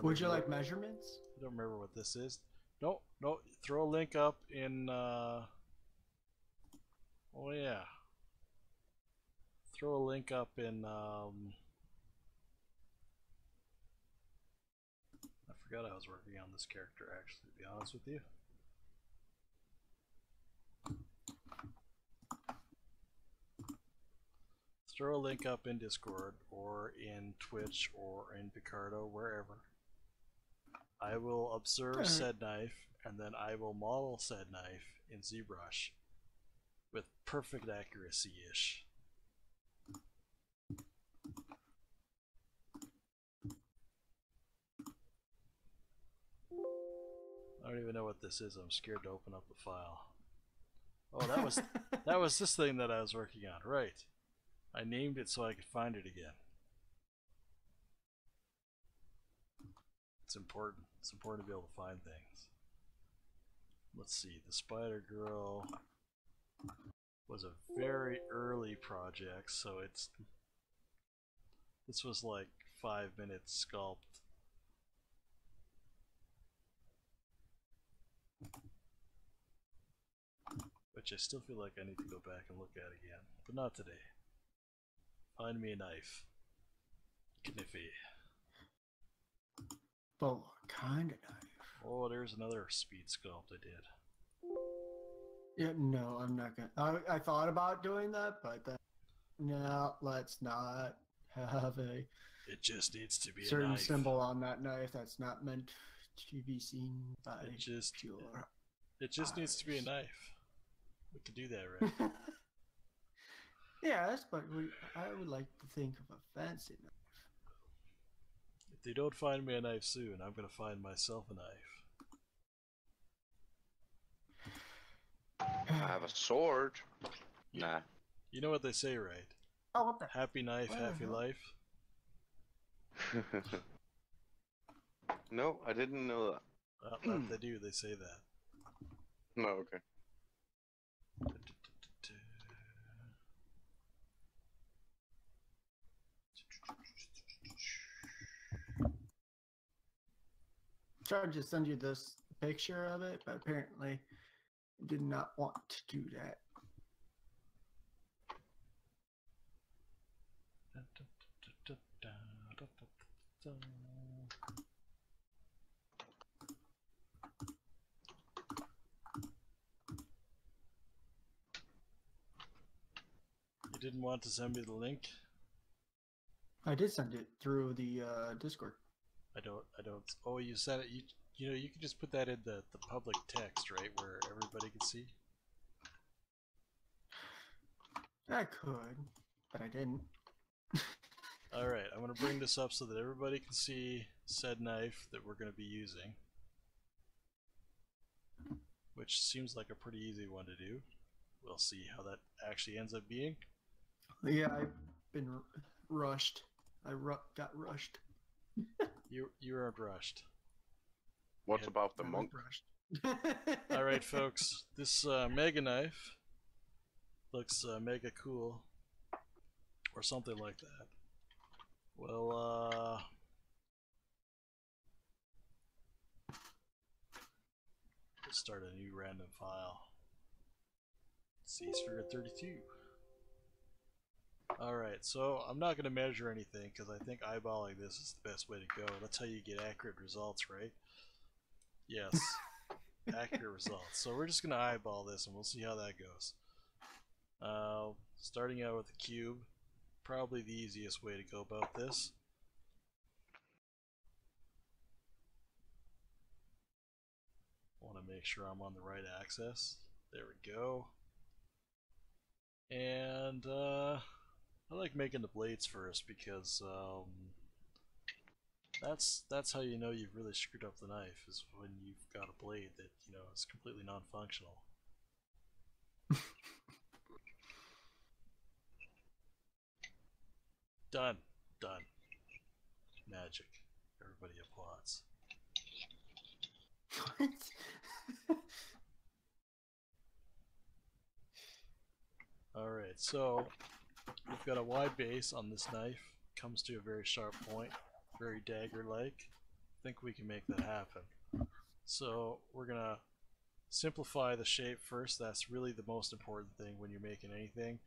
Would you like measurements? I don't remember what this is. No, no. Throw a link up in. Oh yeah. Throw a link up in. I forgot I was working on this character actually. To be honest with you. Throw a link up in Discord or in Twitch or in Picardo, wherever. I will observe said knife and then I will model said knife in ZBrush with perfect accuracy-ish. I don't even know what this is. I'm scared to open up the file. Oh, that was this thing that I was working on, right? I named it so I could find it again. It's important. It's important to be able to find things. Let's see. The Spider Girl was a very early project, so this was like 5 minutes sculpt. Which I still feel like I need to go back and look at again, but not today. Find me a knife. Kniffy. But what kind of knife? Oh, there's another speed sculpt I did. Yeah, no, I'm not gonna. I thought about doing that, but then, no, let's not have a It just needs to be a certain knife. symbol on that knife that's not meant to be seen by It just eyes. needs to be a knife. We could do that, right? Yes, but I would like to think of a fancy knife. If they don't find me a knife soon, I'm gonna find myself a knife. I have a sword. Nah. You know what they say, right? Oh, what the? Happy knife, What the happy hell? life. No, I didn't know that. Well, they do. They say that. No, okay. Tried to send you this picture of it, but apparently did not want to do that. You didn't want to send me the link? I did send it through the Discord. I don't. Oh, you said it. You know, you can just put that in the public text, right, where everybody can see. I could, but I didn't. All right, I'm gonna bring this up so that everybody can see said knife that we're gonna be using, which seems like a pretty easy one to do. We'll see how that actually ends up being. Yeah, I've been rushed. I got rushed. You weren't rushed. What Yeah, about the I was monk? rushed. All right, folks. This mega knife looks mega cool, or something like that. Well, let's start a new random file. C figure 32. Alright, so I'm not going to measure anything because I think eyeballing this is the best way to go. That's how you get accurate results, right? Yes, accurate results. So we're just going to eyeball this and we'll see how that goes. Starting out with the cube, probably the easiest way to go about this. Want to make sure I'm on the right axis. There we go. And I like making the blades first because that's how you know you've really screwed up the knife, is when you've got a blade that, you know, is completely non-functional. Done. Done. Magic. Everybody applauds. What? Alright, so we've got a wide base on this knife. Comes to a very sharp point. Very dagger-like. I think we can make that happen. So we're gonna simplify the shape first. That's really the most important thing when you're making anything,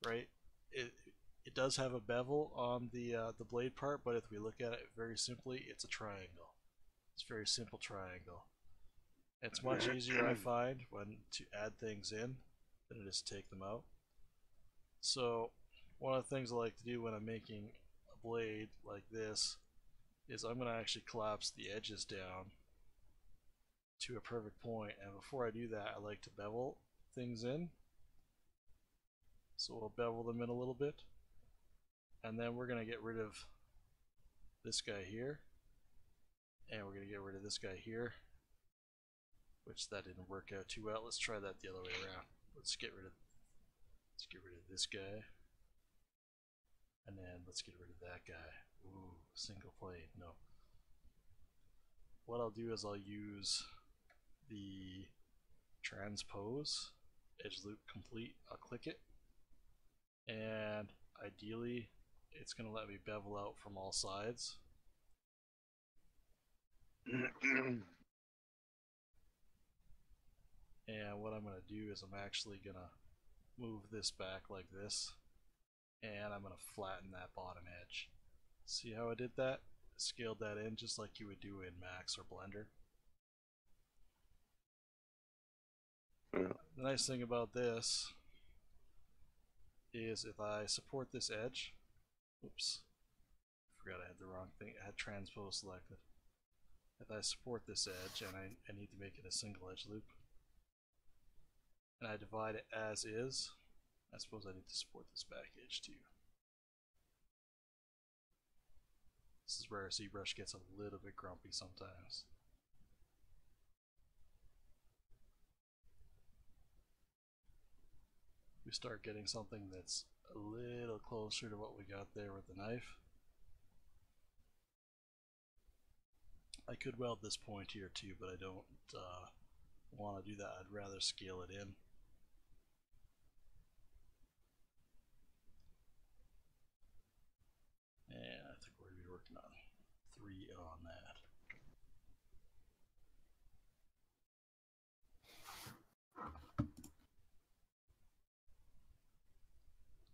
right? It does have a bevel on the blade part, but if we look at it very simply, it's a triangle. It's a very simple triangle. It's much easier, I find, when to add things in than it is to take them out. So one of the things I like to do when I'm making a blade like this is I'm going to actually collapse the edges down to a perfect point, and before I do that I like to bevel things in. So we'll bevel them in a little bit, and then we're going to get rid of this guy here, and we're going to get rid of this guy here, which that didn't work out too well. Let's try that the other way around. Let's get rid of this guy, and then let's get rid of that guy. Ooh, single plate, no. What I'll do is I'll use the transpose edge loop complete. I'll click it, and ideally it's going to let me bevel out from all sides. And what I'm going to do is I'm actually going to move this back like this, and I'm going to flatten that bottom edge. See how I did that? Scaled that in just like you would do in Max or Blender. Yeah. The nice thing about this is if I support this edge, oops, forgot I had the wrong thing, I had transpose selected. If I support this edge and I need to make it a single edge loop, and I divide it as is, I suppose I need to support this back edge too. This is where ZBrush gets a little bit grumpy sometimes. We start getting something that's a little closer to what we got there with the knife. I could weld this point here too, but I don't want to do that. I'd rather scale it in. And I think we're going to be working on 3 on that.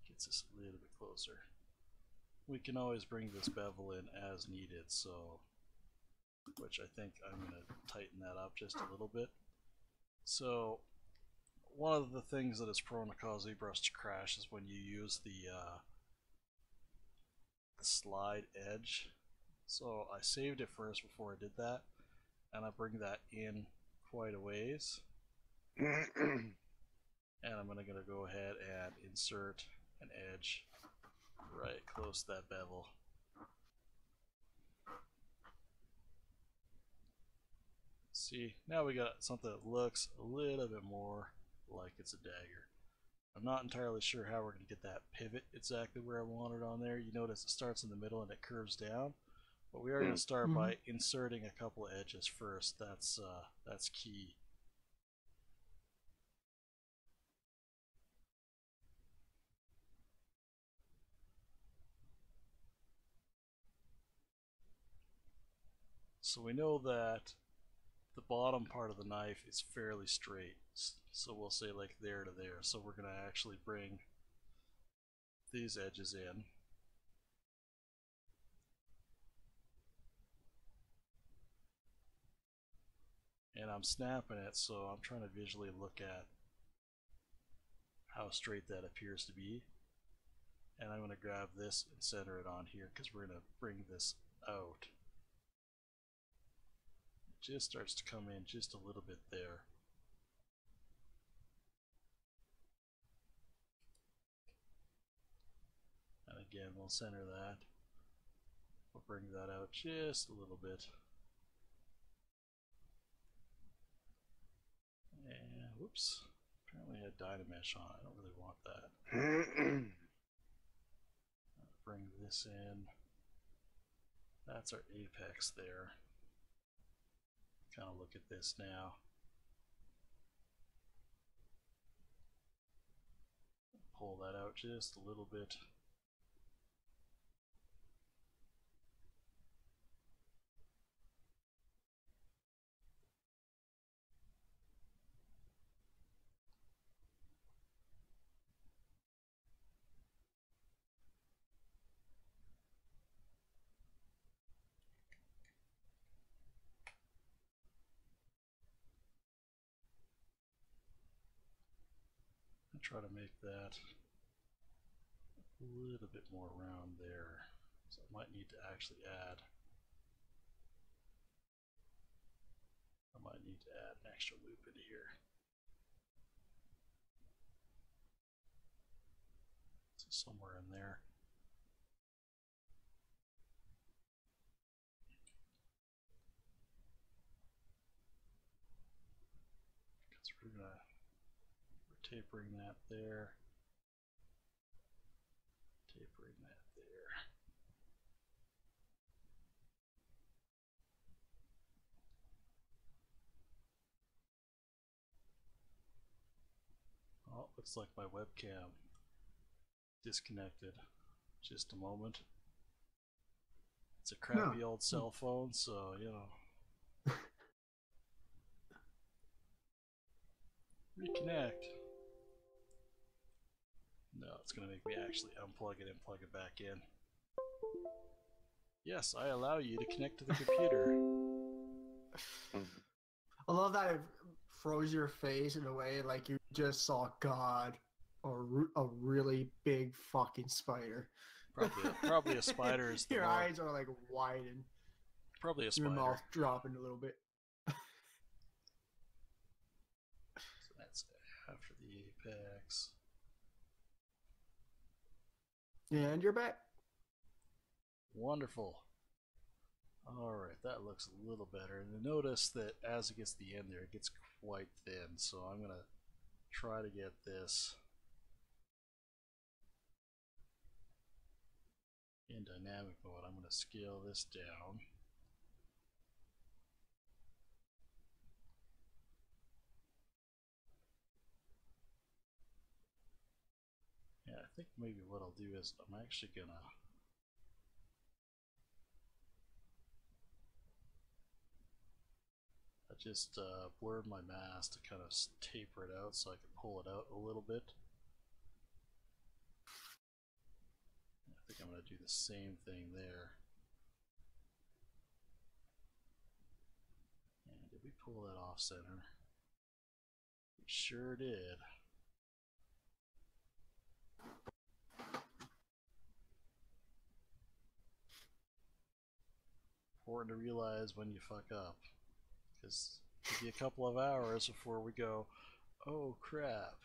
Gets us a little bit closer. We can always bring this bevel in as needed, so which I think I'm going to tighten that up just a little bit. So one of the things that is prone to cause ZBrush to crash is when you use the slide edge. So I saved it first before I did that, and I bring that in quite a ways. And I'm going to go ahead and insert an edge right close to that bevel. See, now we got something that looks a little bit more like it's a dagger. I'm not entirely sure how we're going to get that pivot exactly where I want it on there. You notice it starts in the middle and it curves down, but we are going to start by inserting a couple of edges first. That's key. So we know that the bottom part of the knife is fairly straight, so we'll say like there to there. So we're going to actually bring these edges in. And I'm snapping it, so I'm trying to visually look at how straight that appears to be. And I'm going to grab this and center it on here because we're going to bring this out. It just starts to come in just a little bit there. And again, we'll center that. We'll bring that out just a little bit. And whoops, apparently I had Dynamesh on. I don't really want that. Bring this in. That's our apex there. Kind of look at this now. Pull that out just a little bit. Try to make that a little bit more round there. So I might need to actually add. I might need to add an extra loop in here. So somewhere in there. Because we're tapering that there. Tapering that there. Oh, looks like my webcam disconnected. Just a moment. It's a crappy old cell phone, so you know. Reconnect. No, it's going to make me actually unplug it and plug it back in. Yes, I allow you to connect to the computer. I love that it froze your face in a way like you just saw God or a really big fucking spider. Probably a spider is the Your more, eyes are like widened. Probably a spider. Your mouth dropping a little bit. So that's after the apex. And you're back. Wonderful. Alright, that looks a little better. And notice that as it gets to the end there, it gets quite thin. So I'm going to try to get this in dynamic mode. I'm going to scale this down. Yeah, I think maybe what I'll do is I'm actually going to just blurred my mask to kind of taper it out so I can pull it out a little bit. I think I'm going to do the same thing there. And did we pull that off center? We sure did. Important to realize when you fuck up, because it'll be a couple of hours before we go, oh crap.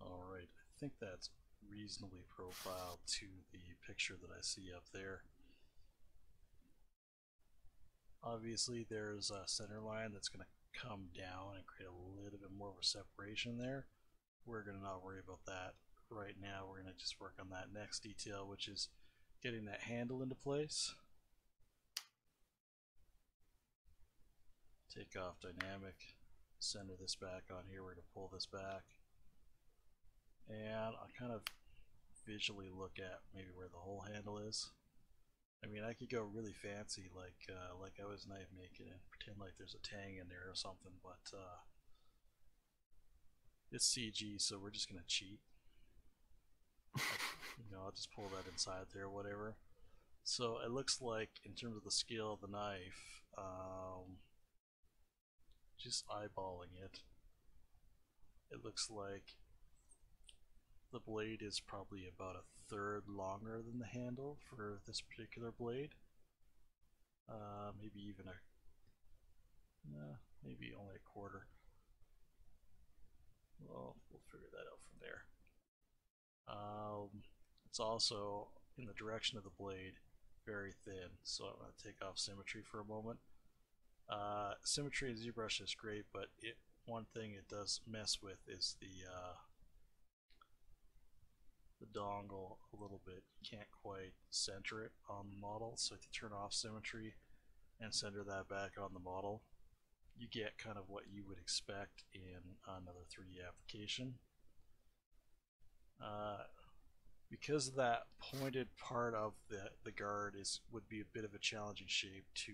Alright, I think that's reasonably profiled to the picture that I see up there. Obviously there's a center line that's going to come down and create a little bit more of a separation there. We're going to not worry about that right now. We're going to just work on that next detail, which is getting that handle into place. Take off dynamic, center this back on here. We're going to pull this back. and I kind of visually look at maybe where the hole handle is. I mean, I could go really fancy, like I was knife making, and pretend like there's a tang in there or something, but it's CG, so we're just gonna cheat. I'll just pull that inside there, or whatever. So it looks like, in terms of the scale of the knife, just eyeballing it, it looks like the blade is probably about a third longer than the handle for this particular blade. Maybe even maybe only a quarter. Well, we'll figure that out from there. It's also, in the direction of the blade, very thin, so I'm going to take off symmetry for a moment. Symmetry in ZBrush is great, but one thing it does mess with is the dongle a little bit. You can't quite center it on the model, so if you turn off symmetry and center that back on the model, you get kind of what you would expect in another 3D application. Because that pointed part of the guard would be a bit of a challenging shape to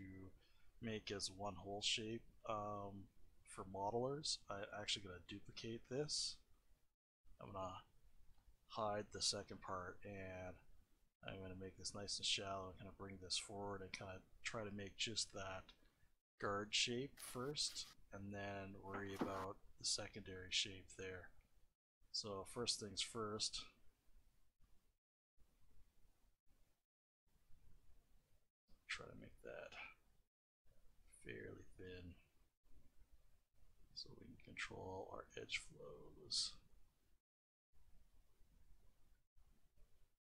make as one whole shape for modelers, I'm actually going to duplicate this. I'm going to hide the second part, and I'm going to make this nice and shallow and kind of bring this forward and kind of try to make just that guard shape first, and then worry about the secondary shape there. So first things first, try to make that fairly thin so we can control our edge flows.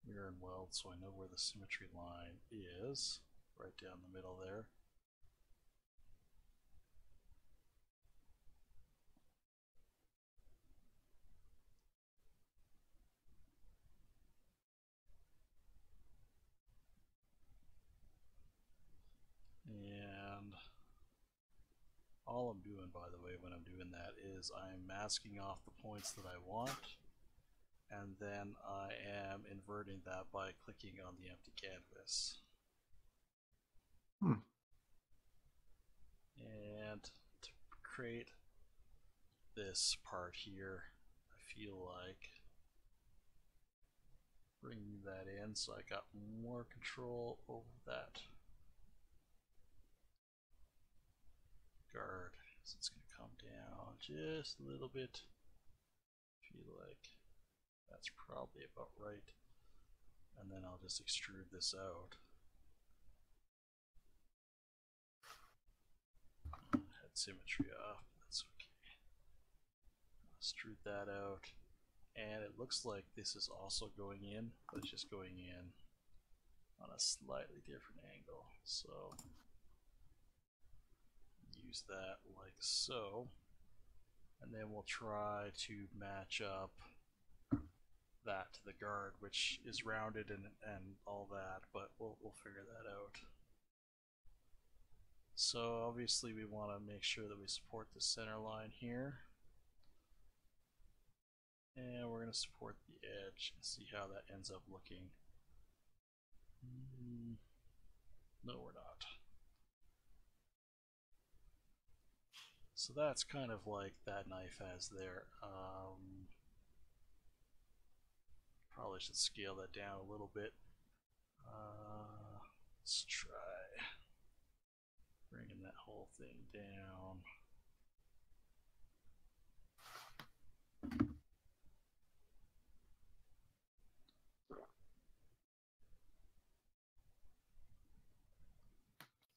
Mirror and weld, so I know where the symmetry line is, right down the middle there. And all I'm doing, by the way, when I'm doing that is I'm masking off the points that I want, and then I am inverting that by clicking on the empty canvas. And to create this part here, I feel like bringing that in so I got more control over that guard. So it's going to come down just a little bit. Feel like that's probably about right. And then I'll just extrude this out. Had symmetry off, that's okay. Extrude that out. And it looks like this is also going in, but it's just going in on a slightly different angle. So use that like so, and then we'll try to match up that to the guard, which is rounded and all that, but we'll figure that out. So obviously we want to make sure that we support the center line here, and we're going to support the edge and see how that ends up looking. No, we're not. So that's kind of like that knife has there. Probably should scale that down a little bit. Let's try bringing that whole thing down.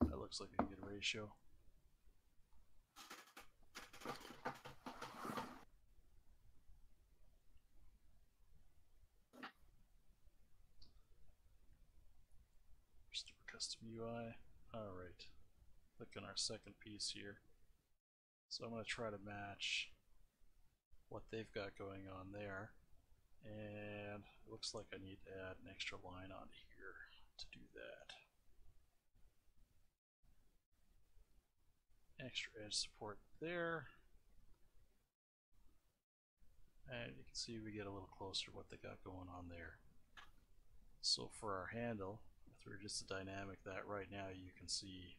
That looks like a good ratio. Custom UI. Alright, click on our second piece here. So I'm going to try to match what they've got going on there, and it looks like I need to add an extra line on here to do that. Extra edge support there. And you can see we get a little closer to what they got going on there. So for our handle, if we're just a dynamic that right now, you can see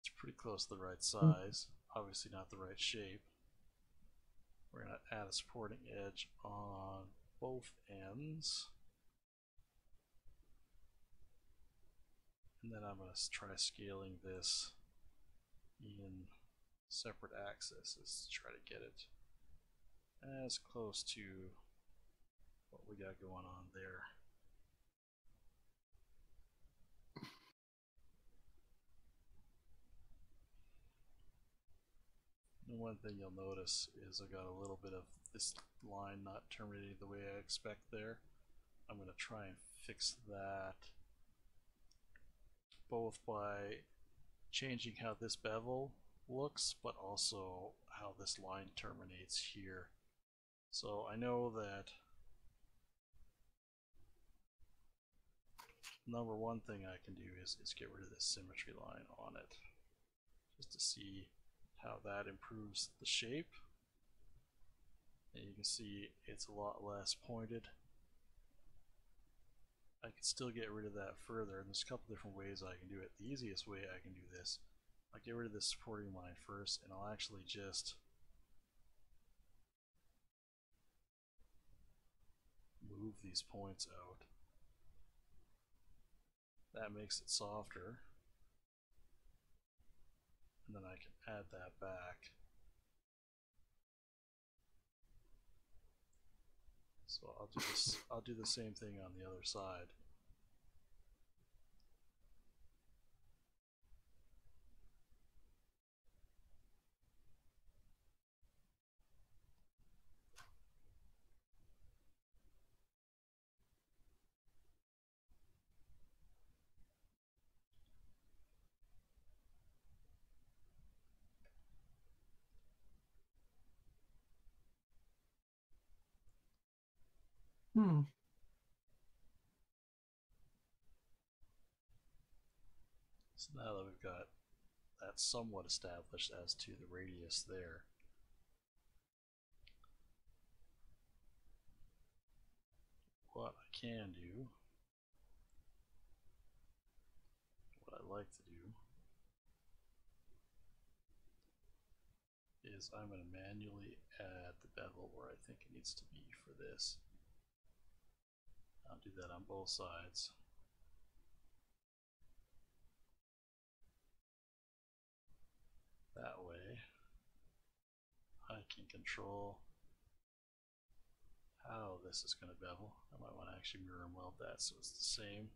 it's pretty close to the right size, obviously not the right shape. We're going to add a supporting edge on both ends. And then I'm going to try scaling this in separate axes to try to get it as close to what we got going on there. And one thing you'll notice is I got a little bit of this line not terminating the way I expect there. I'm going to try and fix that both by changing how this bevel looks, but also how this line terminates here. So I know that number one thing I can do is get rid of this symmetry line on it, just to see how that improves the shape. And you can see it's a lot less pointed. I can still get rid of that further, and there's a couple different ways I can do it. The easiest way I can do this, I'll get rid of this supporting line first, and I'll actually just move these points out. That makes it softer, and then I can add that back. So I'll do this. I'll do the same thing on the other side. So now that we've got that somewhat established as to the radius there, what I can do, what I like to do, is I'm going to manually add the bevel where I think it needs to be for this. I'll do that on both sides. That way I can control how this is going to bevel. I might want to actually mirror and weld that so it's the same.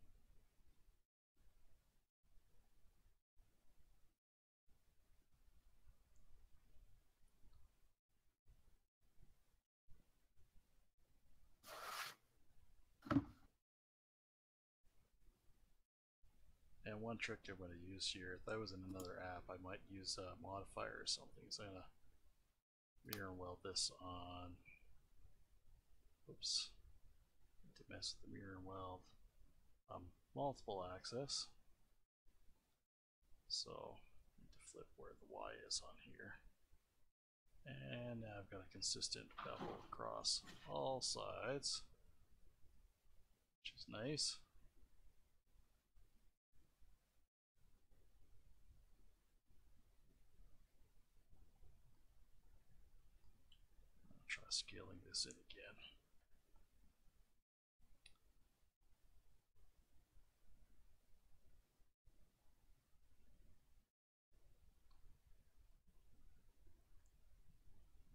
And one trick I'm going to use here, if I was in another app, I might use a modifier or something. So I'm going to mirror and weld this on, oops, need to mess with the mirror and weld, multiple axis. So I need to flip where the Y is on here. And now I've got a consistent bevel across all sides, which is nice. I'll try scaling this in again.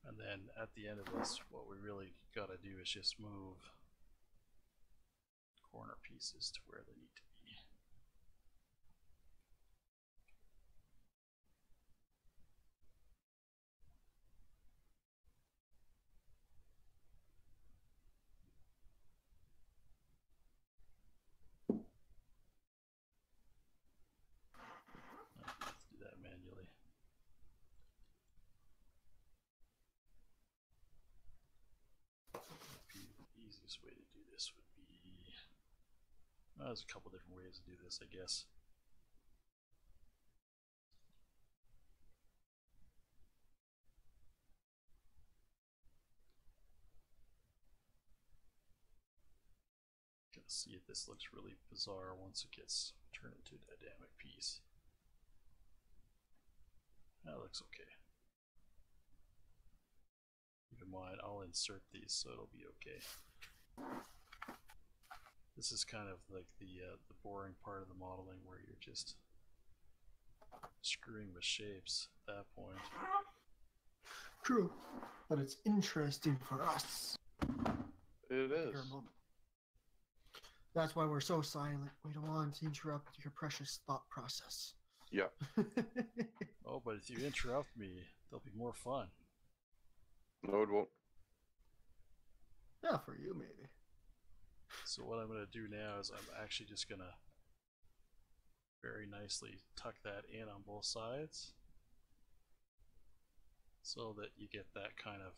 And then at the end of this, what we really got to do is just move corner pieces to where they need to be. I have to do that manually. The easiest way to do this would be, well, there's a couple different ways to do this, I guess. gonna see if this looks really bizarre once it gets turned into a dynamic piece. That looks okay. Keep in mind, I'll insert these so it'll be okay. This is kind of like the boring part of the modeling where you're just screwing with shapes at that point. True, but it's interesting for us. It is. That's why we're so silent. We don't want to interrupt your precious thought process. Yeah. Oh, but if you interrupt me, there'll be more fun. No, it won't. Yeah, for you maybe. So what I'm going to do now is I'm actually just going to very nicely tuck that in on both sides so that you get that kind of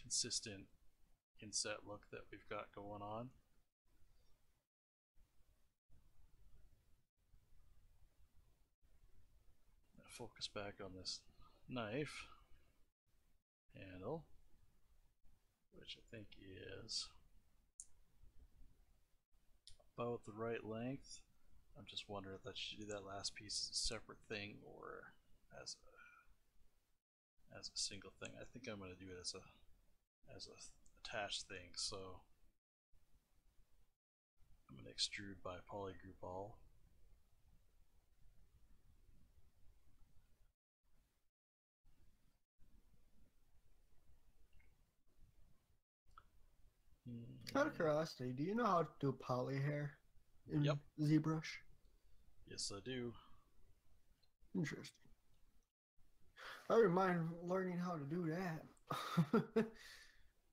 consistent inset look that we've got going on. Now focus back on this knife handle, which I think is about the right length. I'm just wondering if I should do that last piece as a separate thing or as a single thing. I think I'm going to do it as a attached thing. So I'm going to extrude by polygroup all. Out of curiosity, do you know how to do poly hair in Yep. ZBrush? Yes, I do. Interesting. I wouldn't mind learning how to do that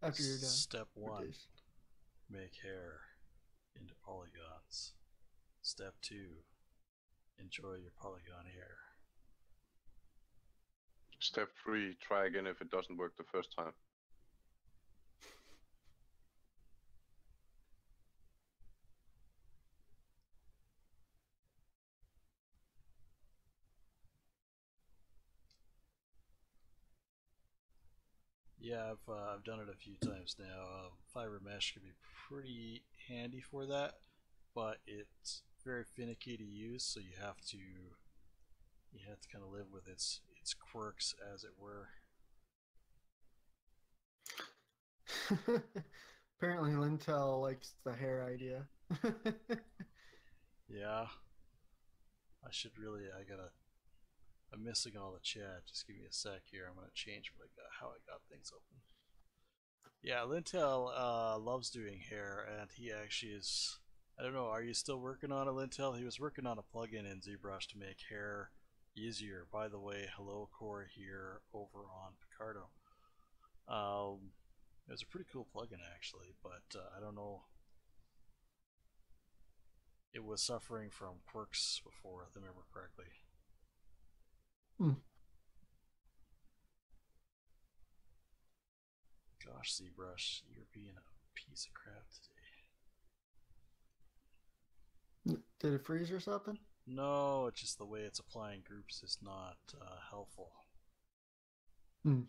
after you're done. Step with 1, this. make hair into polygons. Step 2, enjoy your polygon hair. Step 3, try again if it doesn't work the first time. Yeah, I've done it a few times now. Fiber mesh can be pretty handy for that, but it's very finicky to use, so you have to kind of live with its quirks, as it were. Apparently, Lintel likes the hair idea. Yeah, I'm missing all the chat. Just give me a sec here. I'm gonna change how I got things open. Yeah, Lintel loves doing hair, and he actually is. I don't know. Are you still working on it, Lintel? He was working on a plugin in ZBrush to make hair easier. By the way, hello Core here over on Picardo. It was a pretty cool plugin actually, but I don't know. It was suffering from quirks before, if I remember correctly. Gosh, ZBrush, you're being a piece of crap today. Did it freeze or something? No, it's just the way it's applying groups is not helpful. No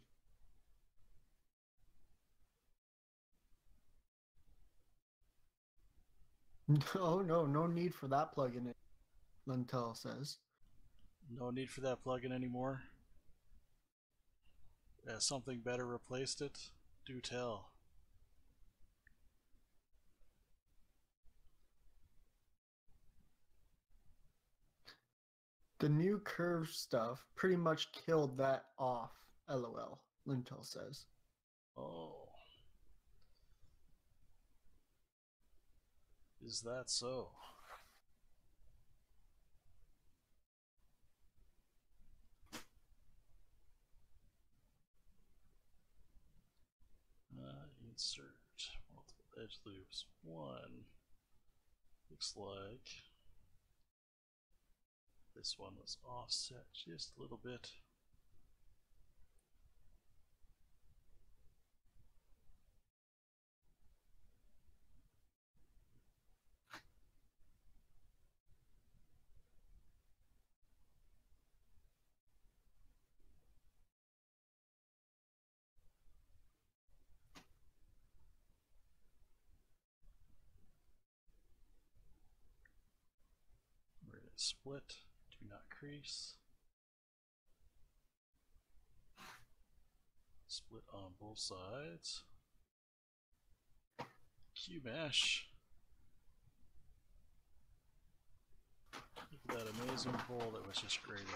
need for that plugin, Lintel says. No need for that plugin anymore? Has something better replaced it? Do tell. The new curve stuff pretty much killed that off, LOL, Lintel says. Oh. Is that so? Insert multiple edge loops. One looks like this one was offset just a little bit. split, do not crease. Split on both sides. Q-mesh. Look at that amazing hole that was just created.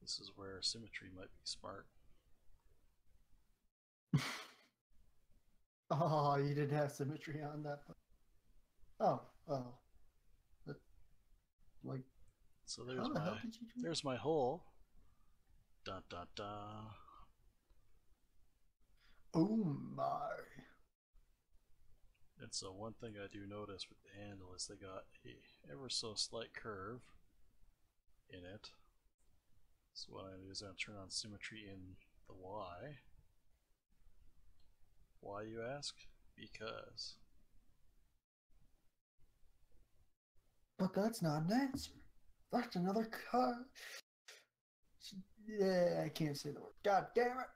This is where symmetry might be smart. Oh, you didn't have symmetry on that. Oh. That, like, So how the hell did you do there's my hole. Da da da. Oh my. And so one thing I do notice with the handle is they got a ever so slight curve in it. So what I do is I turn on symmetry in the Y. Why, you ask? Because. But that's not an answer. That's another cut. Yeah, I can't say the word. God damn it.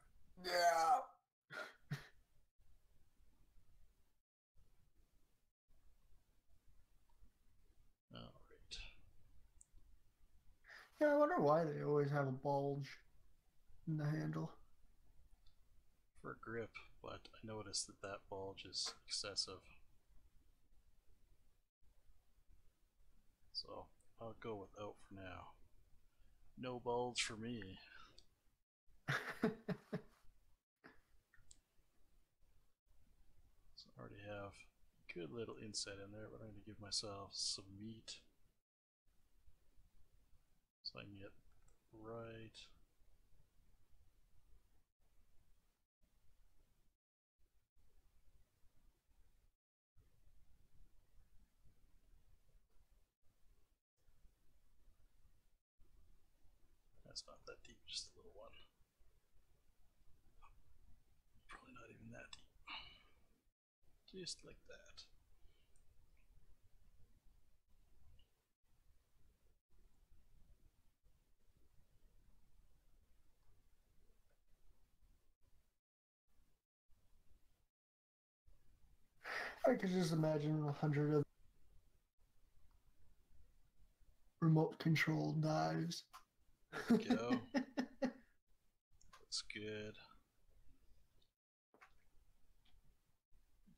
Yeah. Alright. Yeah, I wonder why they always have a bulge in the handle. For grip, but I noticed that that bulge is excessive. So I'll go without for now. No bulge for me. So I already have a good little inset in there, but I'm going to give myself some meat so I can get right. That's not that deep, just a little one. Probably not even that deep. Just like that. I could just imagine 100 of remote controlled knives. There we go. Looks good.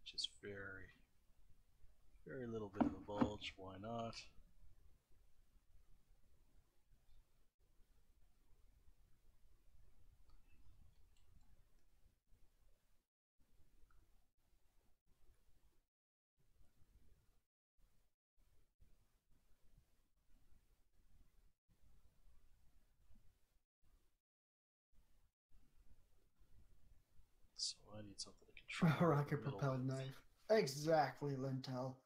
Just very little bit of a bulge, why not? So I need something to control A the rocket middle propelled width. knife. Exactly, Lintel.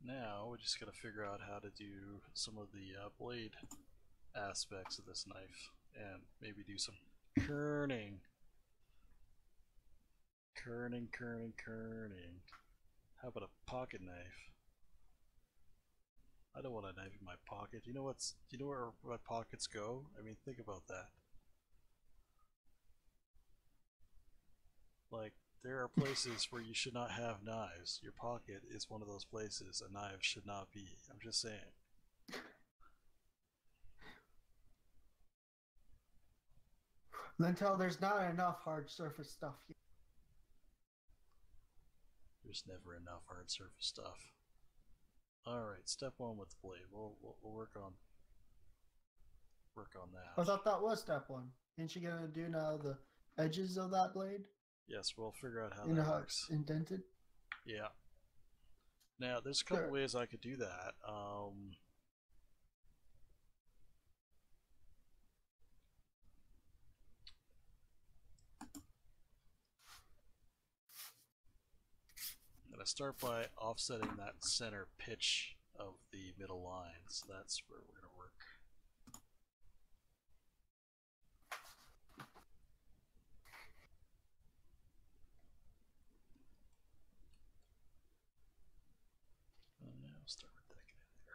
Now we just gotta figure out how to do some of the blade aspects of this knife and maybe do some kerning. Kerning. How about a pocket knife? I don't want a knife in my pocket. Do you know where my pockets go? I mean, think about that. Like, there are places where you should not have knives. Your pocket is one of those places a knife should not be. I'm just saying. Until there's not enough hard surface stuff yet. There's never enough hard surface stuff. Alright, step one with the blade. We'll work on that. I thought that was step one. Ain't you gonna do now the edges of that blade? Yes, we'll figure out how You know that how works. it's indented? Yeah. Now, there's a couple Sure. ways I could do that. I'm gonna start by offsetting that center pitch of the middle line. So that's where we're gonna work. And now start with that guy there.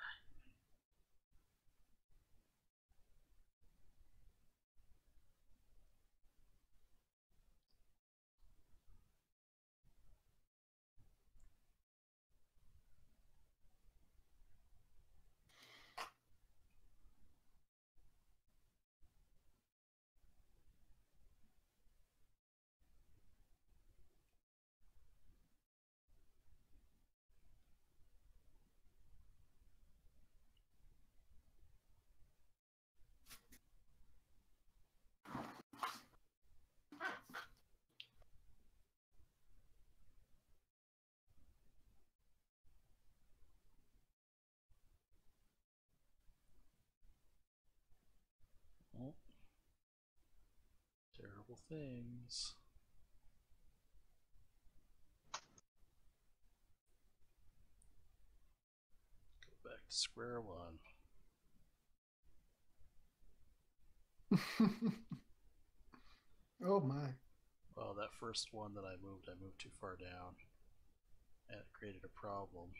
Oh. Terrible things. Go back to square one. Oh my. Well, that first one that I moved too far down, and it created a problem.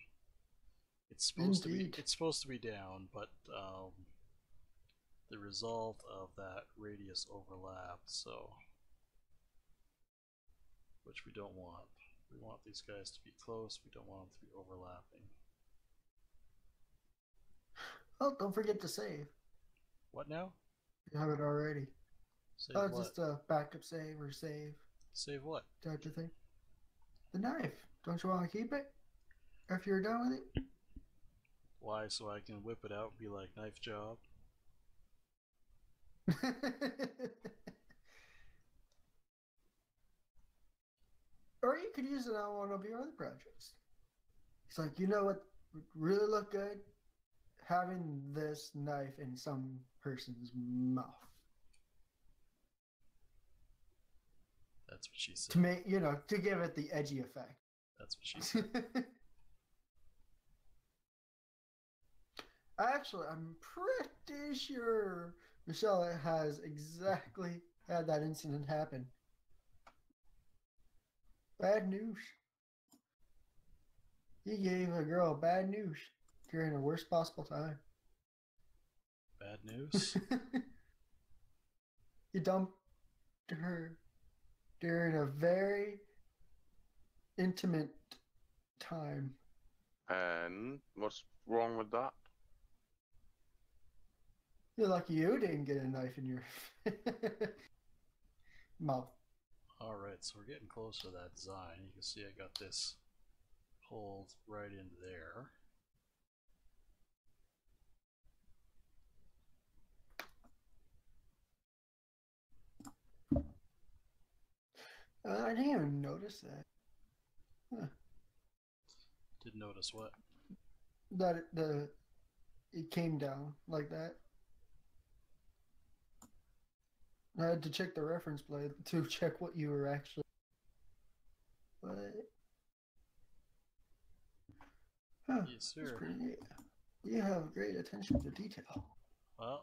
It's supposed Indeed. to be down, but the result of that radius overlapped, so which we don't want. We want these guys to be close. We don't want them to be overlapping. Oh, don't forget to save. What now? You have it already. Save Oh, what? just a backup save or save Save what? type of thing. The knife. Don't you want to keep it? If you're done with it? Why? So I can whip it out and be like, knife job? Or you could use it on one of your other projects. It's like, you know what would really look good? Having this knife in some person's mouth. That's what she said. To make, to give it the edgy effect. That's what she said. Actually, I'm pretty sure Michelle has exactly had that incident happen. Bad news. He gave a girl bad news during the worst possible time. Bad news? He dumped her during a very intimate time. And what's wrong with that? You're lucky you didn't get a knife in your mouth. Alright, so we're getting closer to that design. You can see I got this pulled right into there. I didn't even notice that. Huh. Didn't notice what? That it came down like that. I had to check the reference blade to check what you were actually. What? Huh. Yes, That's sir. pretty neat. You have great attention to detail. Well,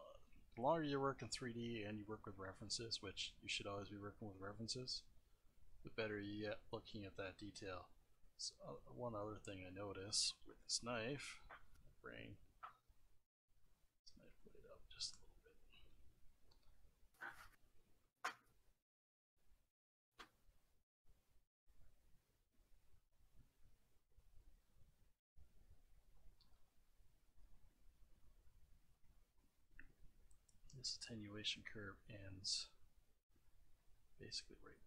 the longer you work in 3D and you work with references, which you should always be working with references, the better you get looking at that detail. So, one other thing I notice with this knife, bring this knife blade up just a little bit. This attenuation curve ends basically right there.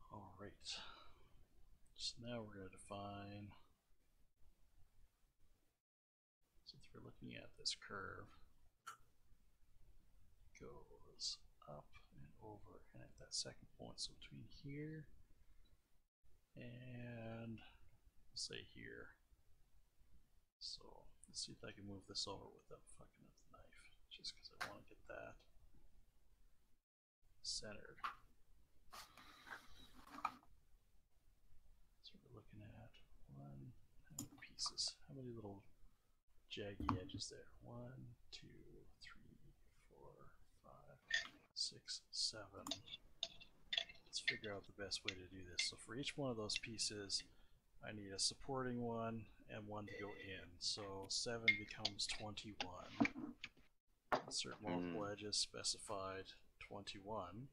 Alright, so now we're going to define, since we're looking at this curve, goes up and over, and at that second point, so between here and say here. So let's see if I can move this over without fucking up the knife, just because I want to get that centered. So we're looking at how many pieces, how many little jaggy edges there? 1, 2, 3, 4, 5, 6, 7. Let's figure out the best way to do this. So for each one of those pieces, I need a supporting one and one to go in. So 7 becomes 21. Insert multiple edges specified 21.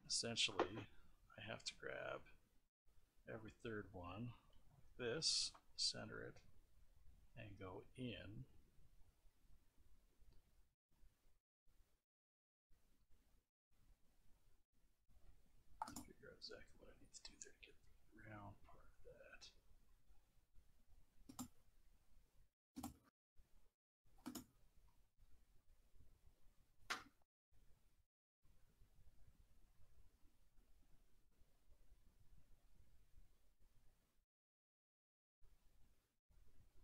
Essentially, I have to grab every third one like this, center it, and go in. Figure out exactly what I need to do there to get the round part of that.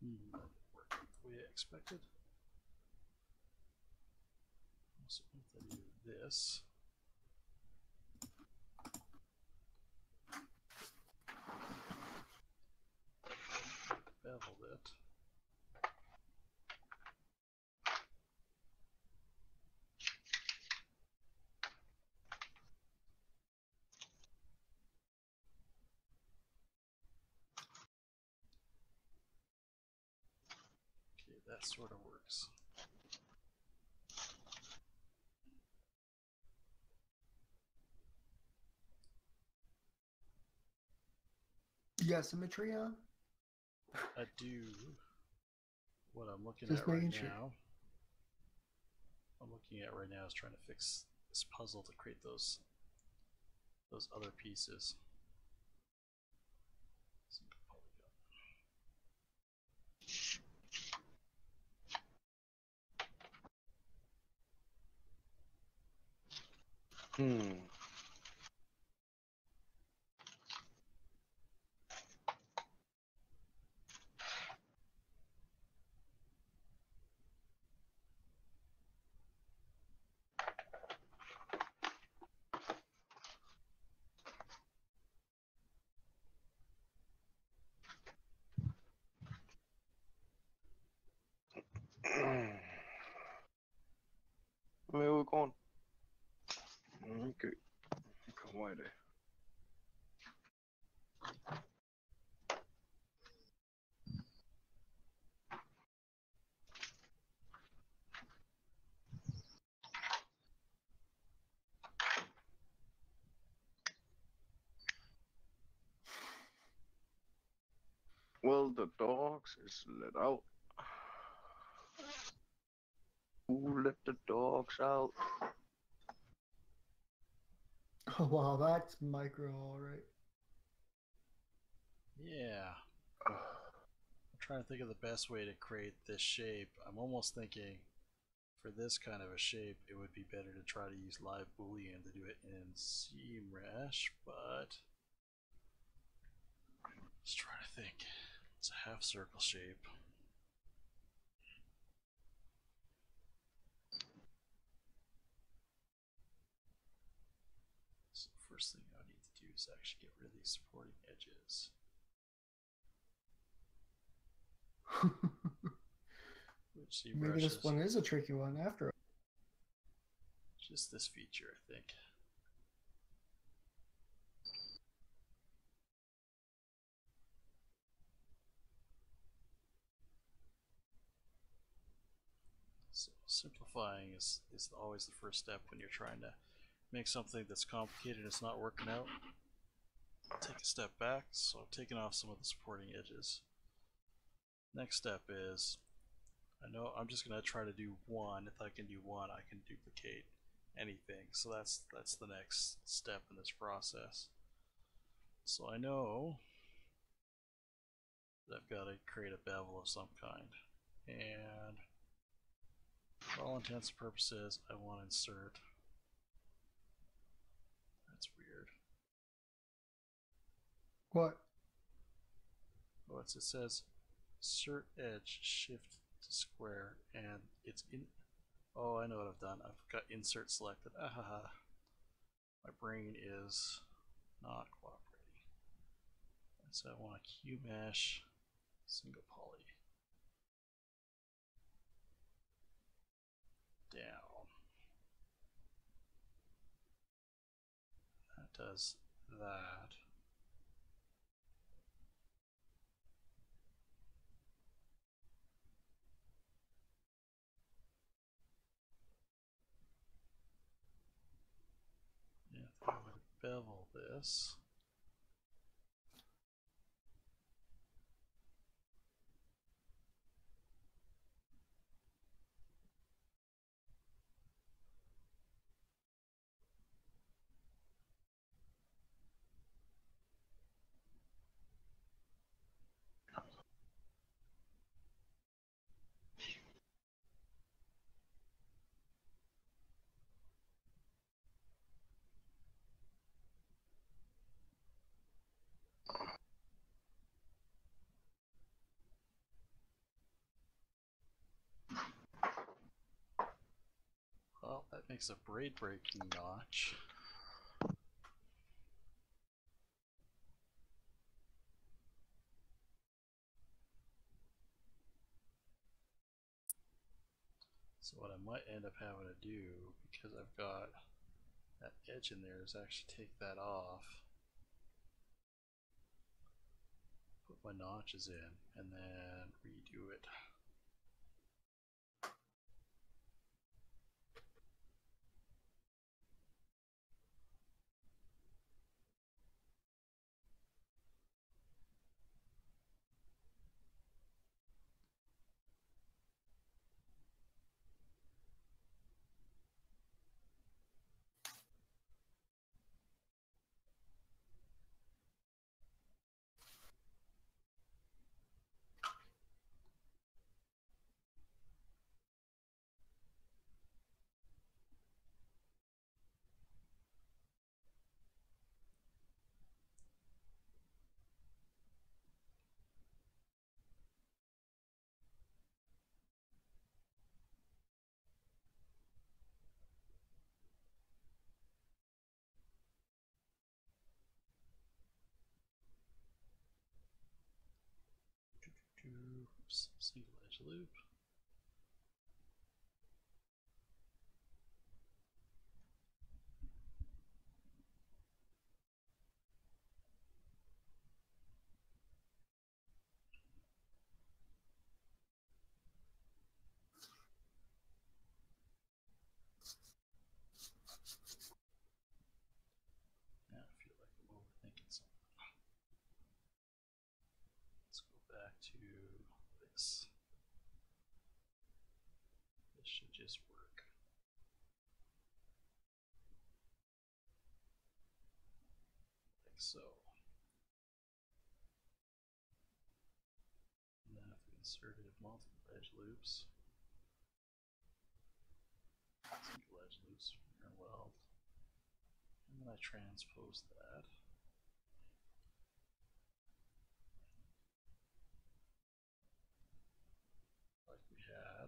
That didn't work the way I expected. So if I do this, beveled it. Okay, that sort of works. You got symmetry on? I do. What I'm looking Just at right making sure. now, is trying to fix this puzzle to create those other pieces. Where are we going? Okay. Come right there. Well, the dogs is let out. Who let the dogs out? Oh wow, that's micro, all right. Yeah. I'm trying to think of the best way to create this shape. I'm almost thinking for this kind of a shape, it would be better to try to use live boolean to do it in CMrush, but let's try to think. It's a half circle shape. So first thing I need to do is actually get rid of these supporting edges. Which Maybe ZBrush this one is a tricky one after all. Just this feature, I think. So simplifying is always the first step when you're trying to make something that's complicated and it's not working out. Take a step back, so I'm taking off some of the supporting edges. Next step is, I know I'm just going to try to do one. If I can do one, I can duplicate anything. So that's the next step in this process. So I know that I've got to create a bevel of some kind. And for all intents and purposes, I want to insert. That's weird. What? Oh, it says insert edge, shift to square, and it's in. Oh, I know what I've done. I've got insert selected. Ahaha. My brain is not cooperating. And so I want a Q mesh single poly. Down. That does that. Yeah, I would bevel this. Well, that makes a braid breaking notch. So what I might end up having to do, because I've got that edge in there, is actually take that off, put my notches in, and then redo it. Oops, single edge loop. Now I feel like I'm overthinking something. Let's go back to this. This should just work. Like so. And then if we inserted multiple edge loops, And I transpose that. Like we had.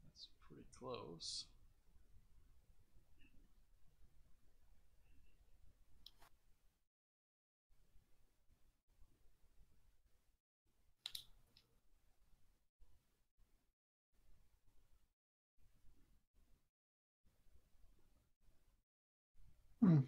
That's pretty close. Hmm.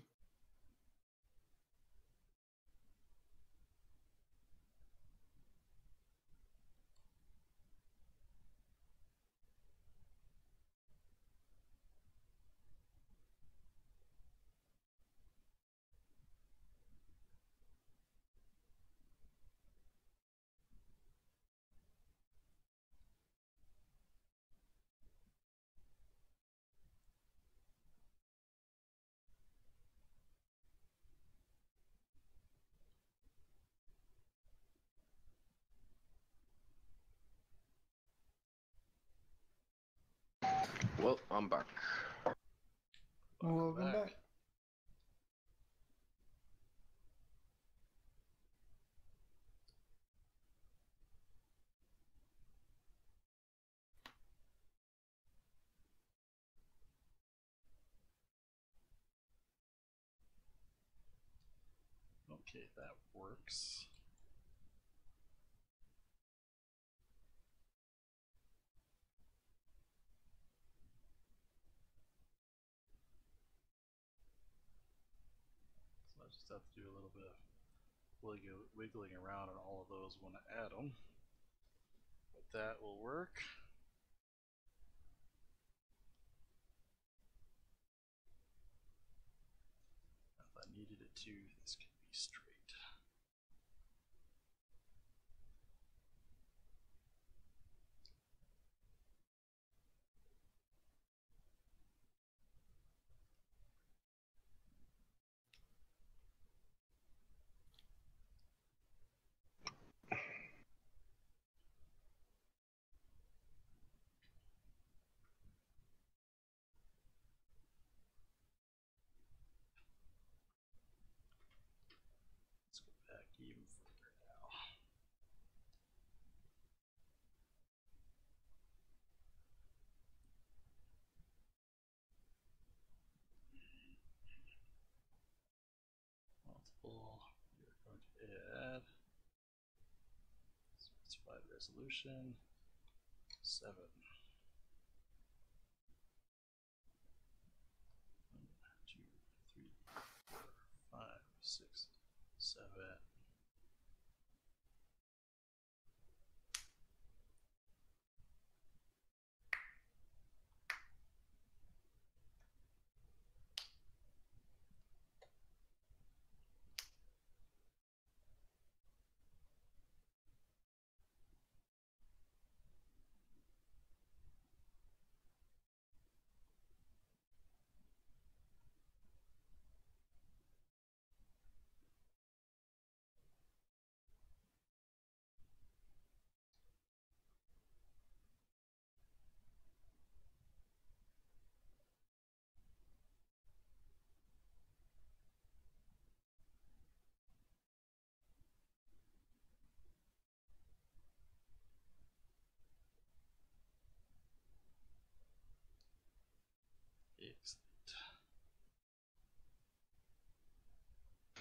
Well, I'm back. Welcome back. Okay, that works. So I just have to do a little bit of wiggling around on all of those when I add them. But that will work. If I needed it to, this could be straight. Let's go back even further now. Multiple. We are going to add. Specified resolution 7. 1, 2, 3, 4, 5, 6, 7.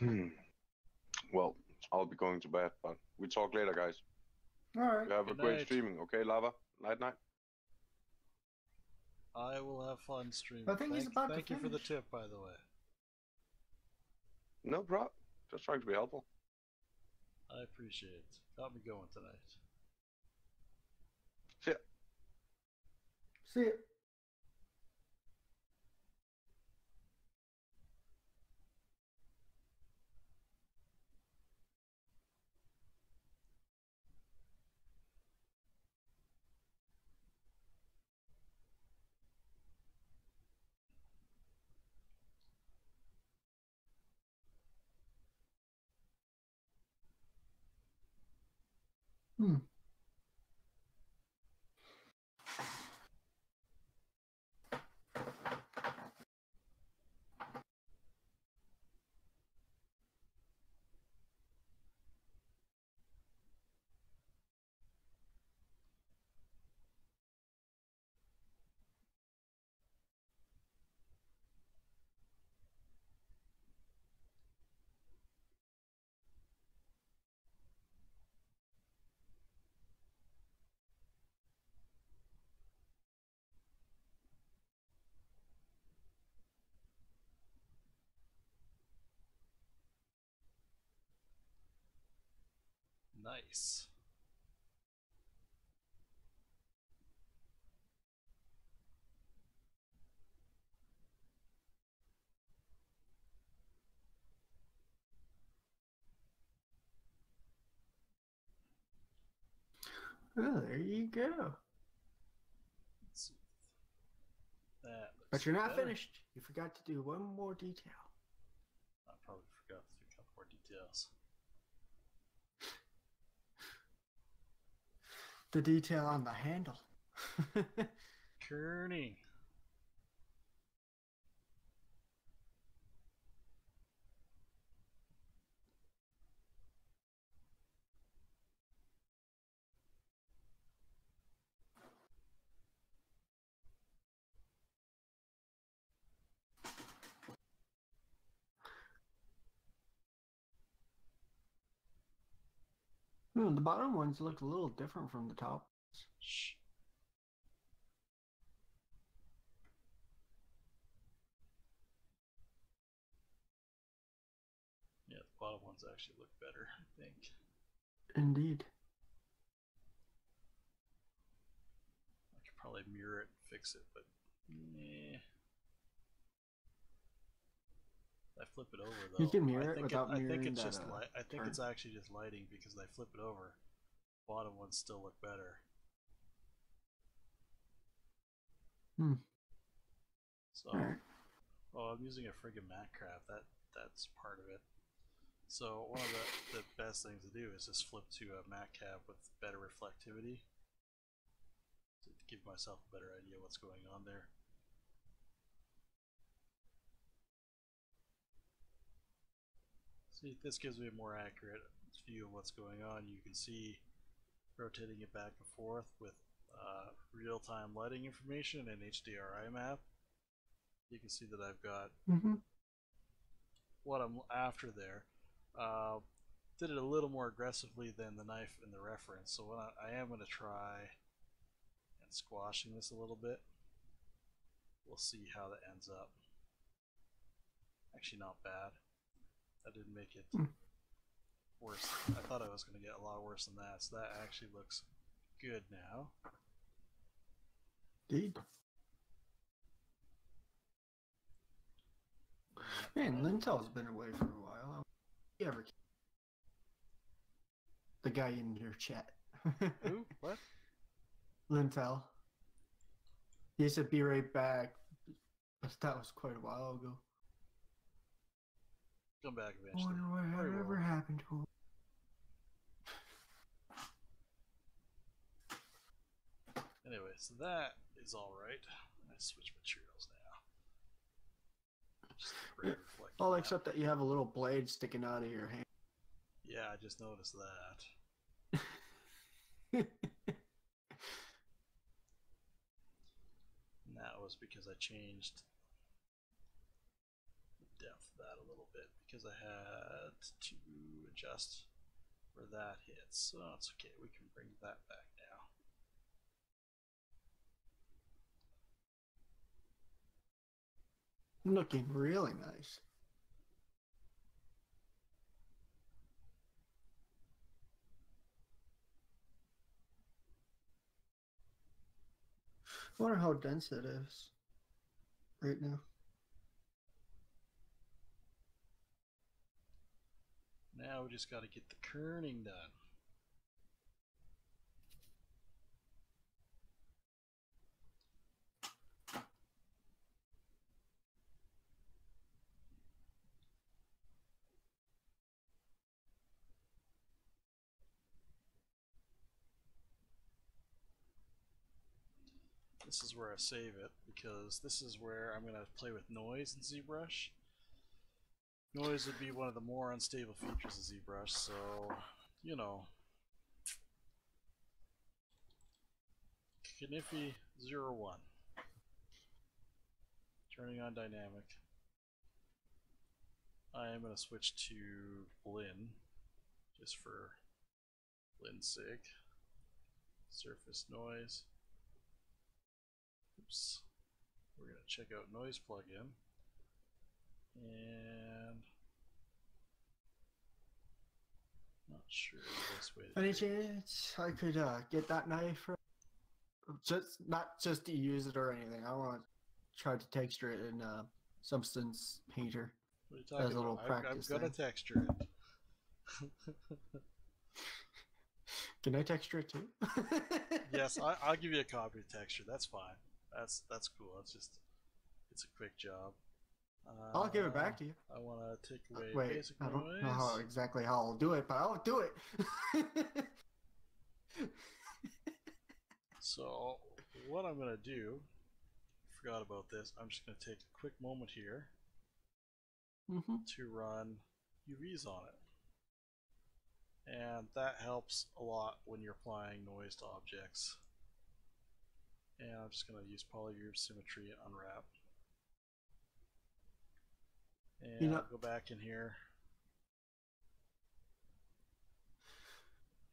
Excellent. Well, I'll be going to bed, but we talk later, guys. All right. You have a Good great night. streaming, okay, Lava? Night, night. I will have fun streaming. I think he's about to thank you for the finish. tip, by the way. No problem. Just trying to be helpful. I appreciate it. Got me going tonight. See ya. See it. Hmm. Nice. Oh, there you go. Let's see. That But you're not better. finished. You forgot to do one more detail. I probably forgot to do a couple more details. The detail on the handle. Kerning. The bottom ones look a little different from the top. Shh. Yeah, the bottom ones actually look better, I think. Indeed. I could probably mirror it and fix it, but nah. I flip it over though. You can mirror I it think without I think mirroring it's that, just light. I think turn. it's actually just lighting because I flip it over. Bottom ones still look better. So, Alright. oh, I'm using a friggin' mat crap. That's part of it. So one of the best things to do is just flip to a mat cap with better reflectivity to give myself a better idea what's going on there. See, this gives me a more accurate view of what's going on. You can see rotating it back and forth with real-time lighting information and HDRI map. You can see that I've got what I'm after there. Did it a little more aggressively than the knife in the reference, so what I am going to try and squashing this a little bit. We'll see how that ends up. Actually not bad. That didn't make it worse. I thought I was going to get a lot worse than that, so that actually looks good now. Indeed. Man, Lintel's been away for a while. You ever? The guy in your chat. Who? What? Lintel. He said be right back. But that was quite a while ago. Come back I eventually. wonder what ever happened to him. Anyway, so that is alright. I switch materials now. Just great reflecting All map. except that you have a little blade sticking out of your hand. Yeah, I just noticed that. And that was because I changed the depth of that a little bit because I had to adjust where that hits. So it's okay, we can bring that back now. Looking really nice. I wonder how dense it is right now. Now we just got to get the kerning done. This is where I save it because this is where I'm going to play with noise in ZBrush. Noise would be one of the more unstable features of ZBrush, so, you know. Kniffy 01. Turning on dynamic. I am going to switch to Blinn, just for Blinn's sake. Surface noise. Oops. We're going to check out noise plugin. And Not sure the best way to Any do it. chance I could get that knife? Just not just to use it or anything. I want to try to texture it in Substance Painter. What are you talking As a little about? I'm practice gonna thing. texture it. Can I texture it too? Yes, I'll give you a copy of texture. That's fine. That's cool. It's a quick job. I'll give it back to you. I want to take away Wait, basic I don't know noise. exactly how I'll do it, but I'll do it. So what I'm gonna do, forgot about this. I'm just gonna take a quick moment here to run UVs on it, and that helps a lot when you're applying noise to objects. And I'm just gonna use polygroove symmetry and unwrap, and I'll go back in here.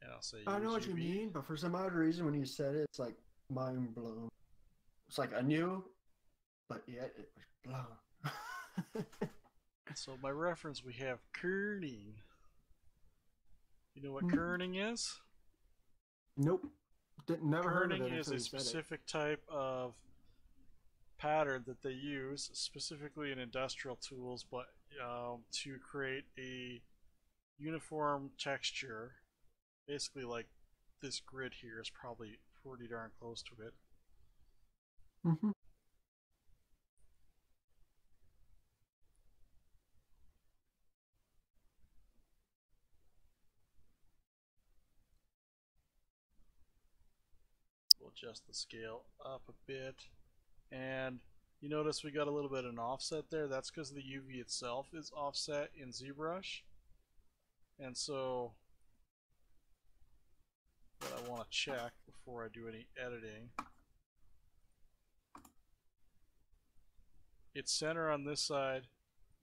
And I'll say I know use what you UV. mean, but for some odd reason, when you said it, it's like mind blown. It's like I knew, but yet it was blown. So by reference, we have kerning. You know what kerning is? Nope. Never heard of it Kerning is until a you said it. specific type of pattern that they use, specifically in industrial tools, but to create a uniform texture. Basically, like this grid here is probably pretty darn close to it. We'll adjust the scale up a bit, and you notice we got a little bit of an offset there. That's because the UV itself is offset in ZBrush. And so what I want to check before I do any editing, it's center on this side,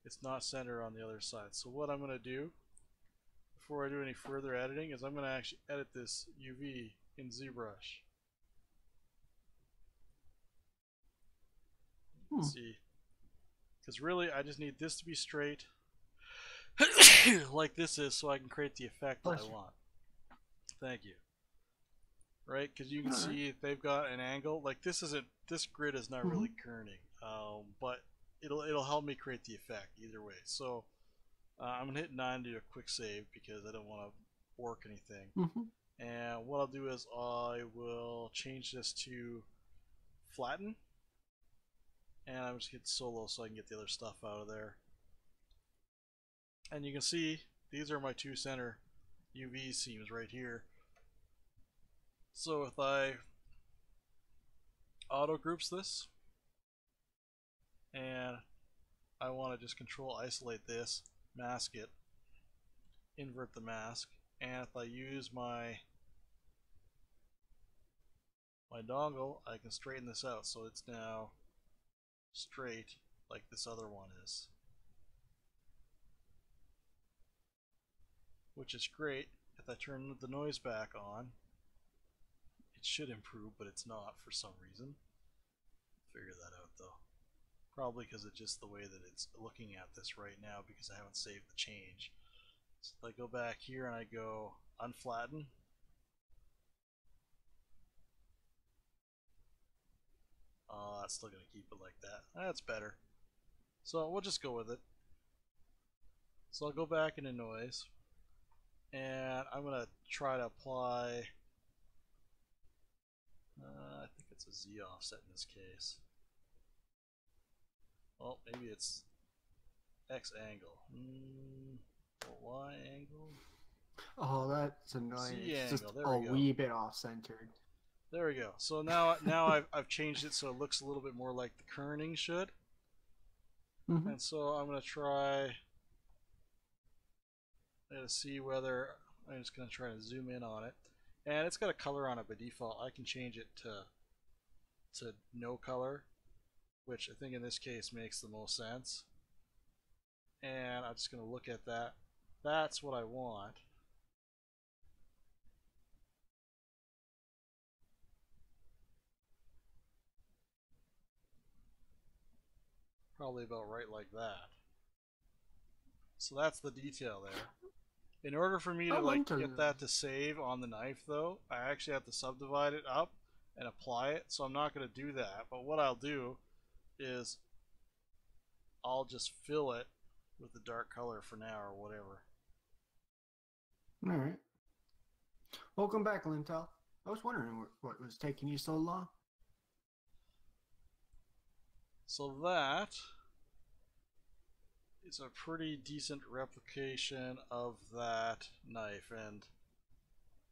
it's not center on the other side. So what I'm going to do before I do any further editing is I'm going to actually edit this UV in ZBrush. See, because really I just need this to be straight like this is, so I can create the effect that I want. Thank you. Right, because you can see they've got an angle. Like this grid is not really kerning, but it'll help me create the effect either way. So I'm gonna hit 9 to do a quick save because I don't want to work anything. And what I'll do is I will change this to flatten, and I'm just hit solo so I can get the other stuff out of there. And you can see these are my two center UV seams right here. So if I auto groups this and I want to just control isolate this, mask it, invert the mask, and if I use my dongle, I can straighten this out so it's now straight like this other one is, which is great. If I turn the noise back on, it should improve, but it's not for some reason. Figure that out though. Probably because it's just the way that it's looking at this right now because I haven't saved the change. So if I go back here and I go unflatten, that's still going to keep it like that. That's better. So we'll just go with it. So I'll go back into noise and I'm going to try to apply, I think it's a Z offset in this case. Well, maybe it's X angle. Or Y angle? Oh, that's annoying. Z it's angle. just There a we go. wee bit off-centered. There we go. So now I've changed it so it looks a little bit more like the kerning should. And so I'm going to try to see whether I'm just going to try to zoom in on it. And it's got a color on it by default. I can change it to no color, which I think in this case makes the most sense. And I'm just going to look at that. That's what I want. Probably about right like that. So that's the detail there. In order for me to like get that to save on the knife though, I actually have to subdivide it up and apply it, so I'm not going to do that. But what I'll do is I'll just fill it with the dark color for now or whatever. Alright. Welcome back, Lintel. I was wondering what was taking you so long. So that is a pretty decent replication of that knife, and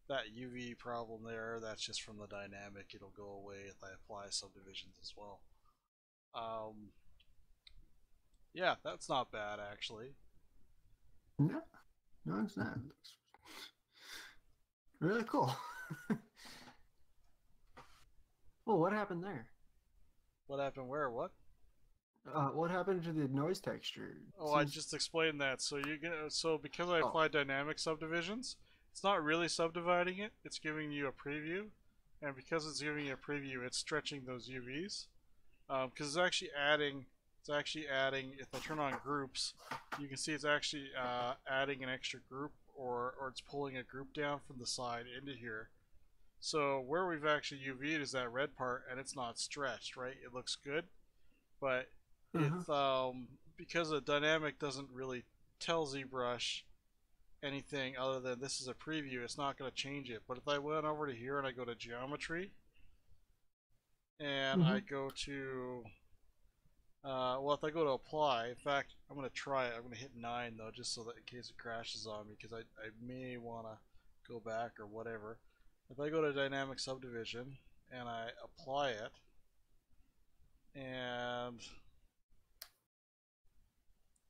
that UV problem there, that's just from the dynamic. It'll go away if I apply subdivisions as well. Yeah, that's not bad actually. No, no, it's not. It's really cool. Well, what happened there? What happened where? What? What happened to the noise texture? Oh, I just explained that. So because I applied dynamic subdivisions, it's not really subdividing it. It's giving you a preview, and because it's giving you a preview, it's stretching those UVs. Because it's actually adding. It's actually adding. If I turn on groups, you can see it's actually adding an extra group, or it's pulling a group down from the side into here. So where we've actually UV'd is that red part, and it's not stretched, right? It looks good, but it's because the dynamic doesn't really tell ZBrush anything other than this is a preview, it's not going to change it. But if I went over to here and I go to geometry and I go to well, if I go to apply, in fact, I'm going to try it. I'm going to hit 9 though, just so that in case it crashes on me, because I may want to go back or whatever. If I go to dynamic subdivision and I apply it, and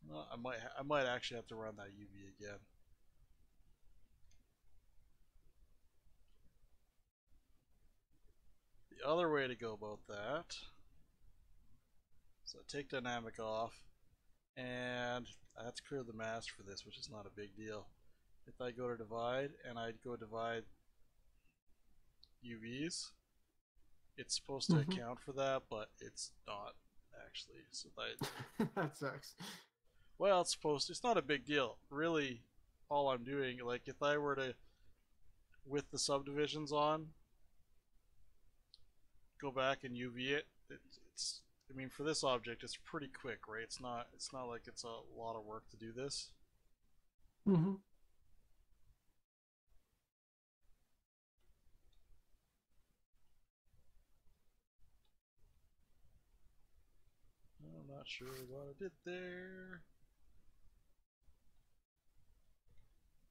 well, I might actually have to run that UV again. The other way to go about that, so take dynamic off, and I have to clear the mask for this, which is not a big deal. If I go to divide and I go divide UVs, it's supposed to account for that, but it's not actually. So that sucks. Well, it's supposed to. It's not a big deal. Really, all I'm doing, like if I were to, with the subdivisions on, go back and UV it, it's I mean, for this object, it's pretty quick, right? It's not like it's a lot of work to do this. I'm not sure what I did there.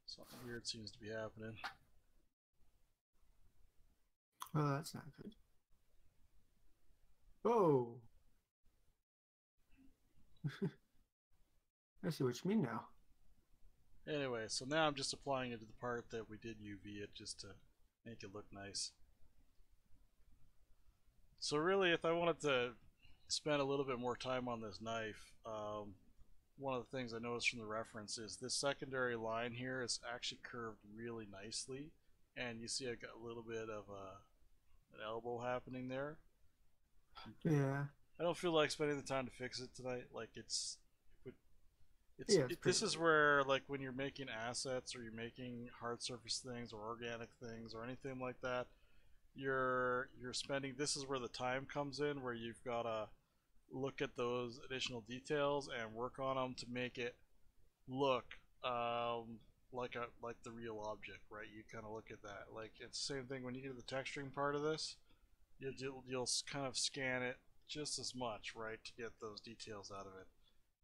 Something weird seems to be happening. Oh, that's not good. Oh. I see what you mean now. Anyway, so now I'm just applying it to the part that we did UV it just to make it look nice. So really, if I wanted to spend a little bit more time on this knife, one of the things I noticed from the reference is this secondary line here is actually curved really nicely, and you see I got a little bit of an elbow happening there. Yeah. I don't feel like spending the time to fix it tonight. Like this is where, like, when you're making assets or you're making hard surface things or organic things or anything like that, you're spending. This is where the time comes in, where you've got to look at those additional details and work on them to make it look like the real object, right? You kind of look at that. Like, it's the same thing when you get to the texturing part of this. You'll kind of scan it just as much, right, to get those details out of it.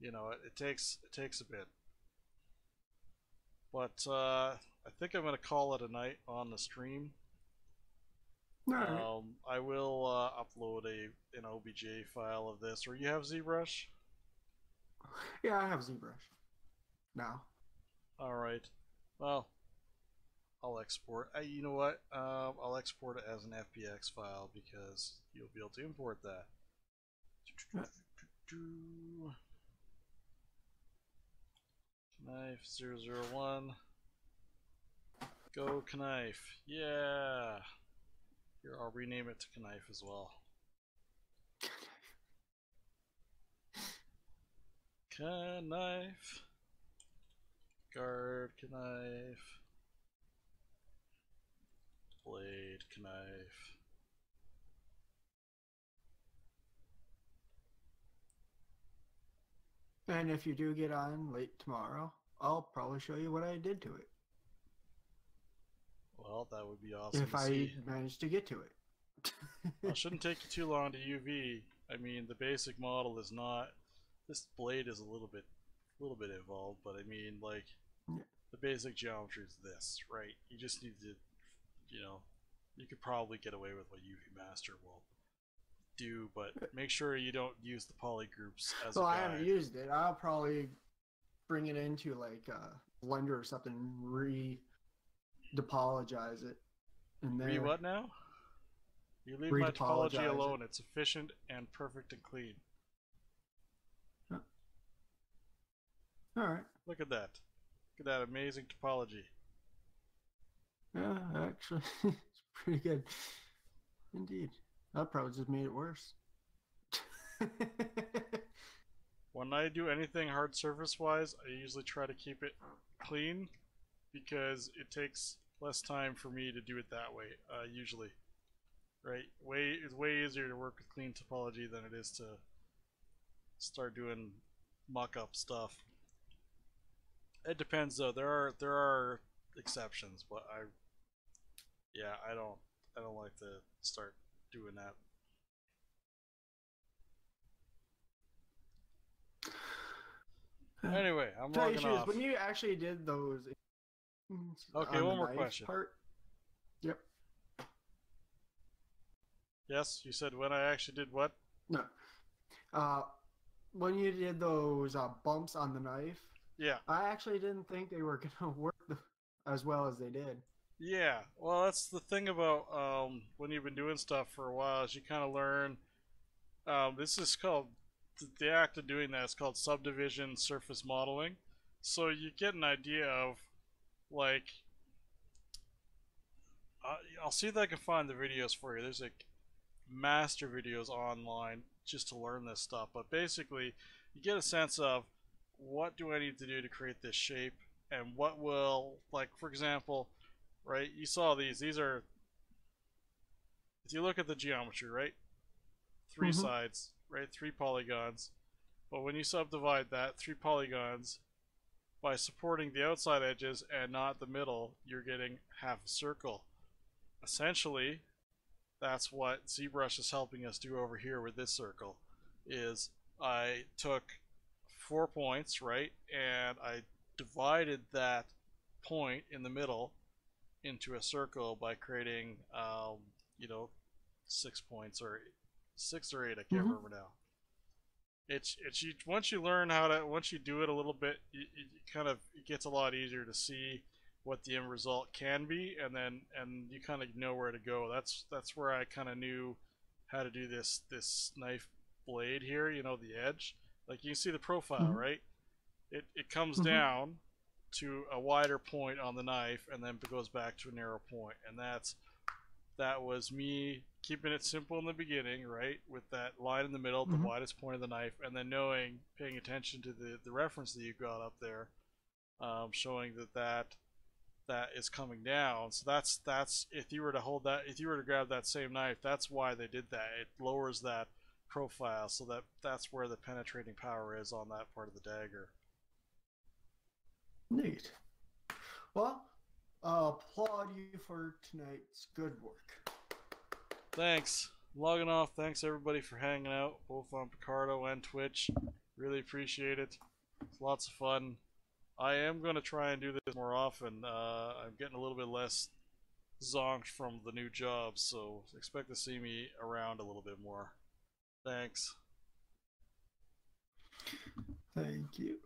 You know, it takes a bit. But I think I'm going to call it a night on the stream. Right. I will upload an OBJ file of this. Or you have ZBrush? Yeah, I have ZBrush now. All right. Well, I'll export. You know what? I'll export it as an FBX file because you'll be able to import that. Knife 001. Go Knife. Yeah. Here, I'll rename it to Knife as well. Knife. Guard knife. Blade knife. And if you do get on late tomorrow, I'll probably show you what I did to it. Well, that would be awesome If to I see. managed to get to it. Well, it shouldn't take you too long to UV. I mean, the basic model is not. This blade is a little bit involved, but I mean, like, Yeah. the basic geometry is this, right? You just need to, you know, you could probably get away with what UV Master will do, but make sure you don't use the poly groups as a So I guide. haven't used it. I'll probably bring it into like a blender or something, depologize it. And then What now? You leave my Retopologize topology it. alone. It's efficient and perfect and clean. all right. Look at that. Look at that amazing topology. Yeah, actually, it's pretty good. Indeed. That probably just made it worse. When I do anything hard surface wise, I usually try to keep it clean because it takes less time for me to do it that way, usually. Right? It's way easier to work with clean topology than it is to start doing mock-up stuff. It depends though. There are exceptions, but I don't like to start doing that. Anyway, I'm Tell you logging the truth, off. when you actually did those. Okay, on one the more knife question. Part, yep. Yes, you said when I actually did what? No. When you did those bumps on the knife, Yeah. I actually didn't think they were gonna work as well as they did. Yeah, well, that's the thing about when you've been doing stuff for a while is you kind of learn. This is called the act of doing that is called subdivision surface modeling. So you get an idea of like I'll see if I can find the videos for you. There's like master videos online just to learn this stuff, but basically you get a sense of what do I need to do to create this shape and what will, like, for example, right, you saw these are, if you look at the geometry, right, three sides, right, 3 polygons, but when you subdivide that 3 polygons by supporting the outside edges and not the middle, you're getting half a circle. Essentially, that's what ZBrush is helping us do over here with this circle. Is I took 4 points, right, and I divided that point in the middle into a circle by creating, 6 points or 6 or 8. I can't remember now. It's once you learn how to, once you do it a little bit, it gets a lot easier to see what the end result can be, and you kind of know where to go. That's where I kind of knew how to do this knife blade here. You know, the edge. Like you can see the profile, right? It comes down to a wider point on the knife, and then it goes back to a narrow point, and that was me keeping it simple in the beginning, right? With that line in the middle, the widest point of the knife, and then paying attention to the reference that you got up there, showing that is coming down. So that's if you were to hold that, if you were to grab that same knife, that's why they did that. It lowers that profile, so that's where the penetrating power is on that part of the dagger. Neat. Well, applaud you for tonight's good work. Thanks. I'm logging off. Thanks everybody for hanging out, both on Picardo and Twitch. Really appreciate it. It's lots of fun. I am going to try and do this more often. I'm getting a little bit less zonked from the new job, so expect to see me around a little bit more. Thanks. Thank you.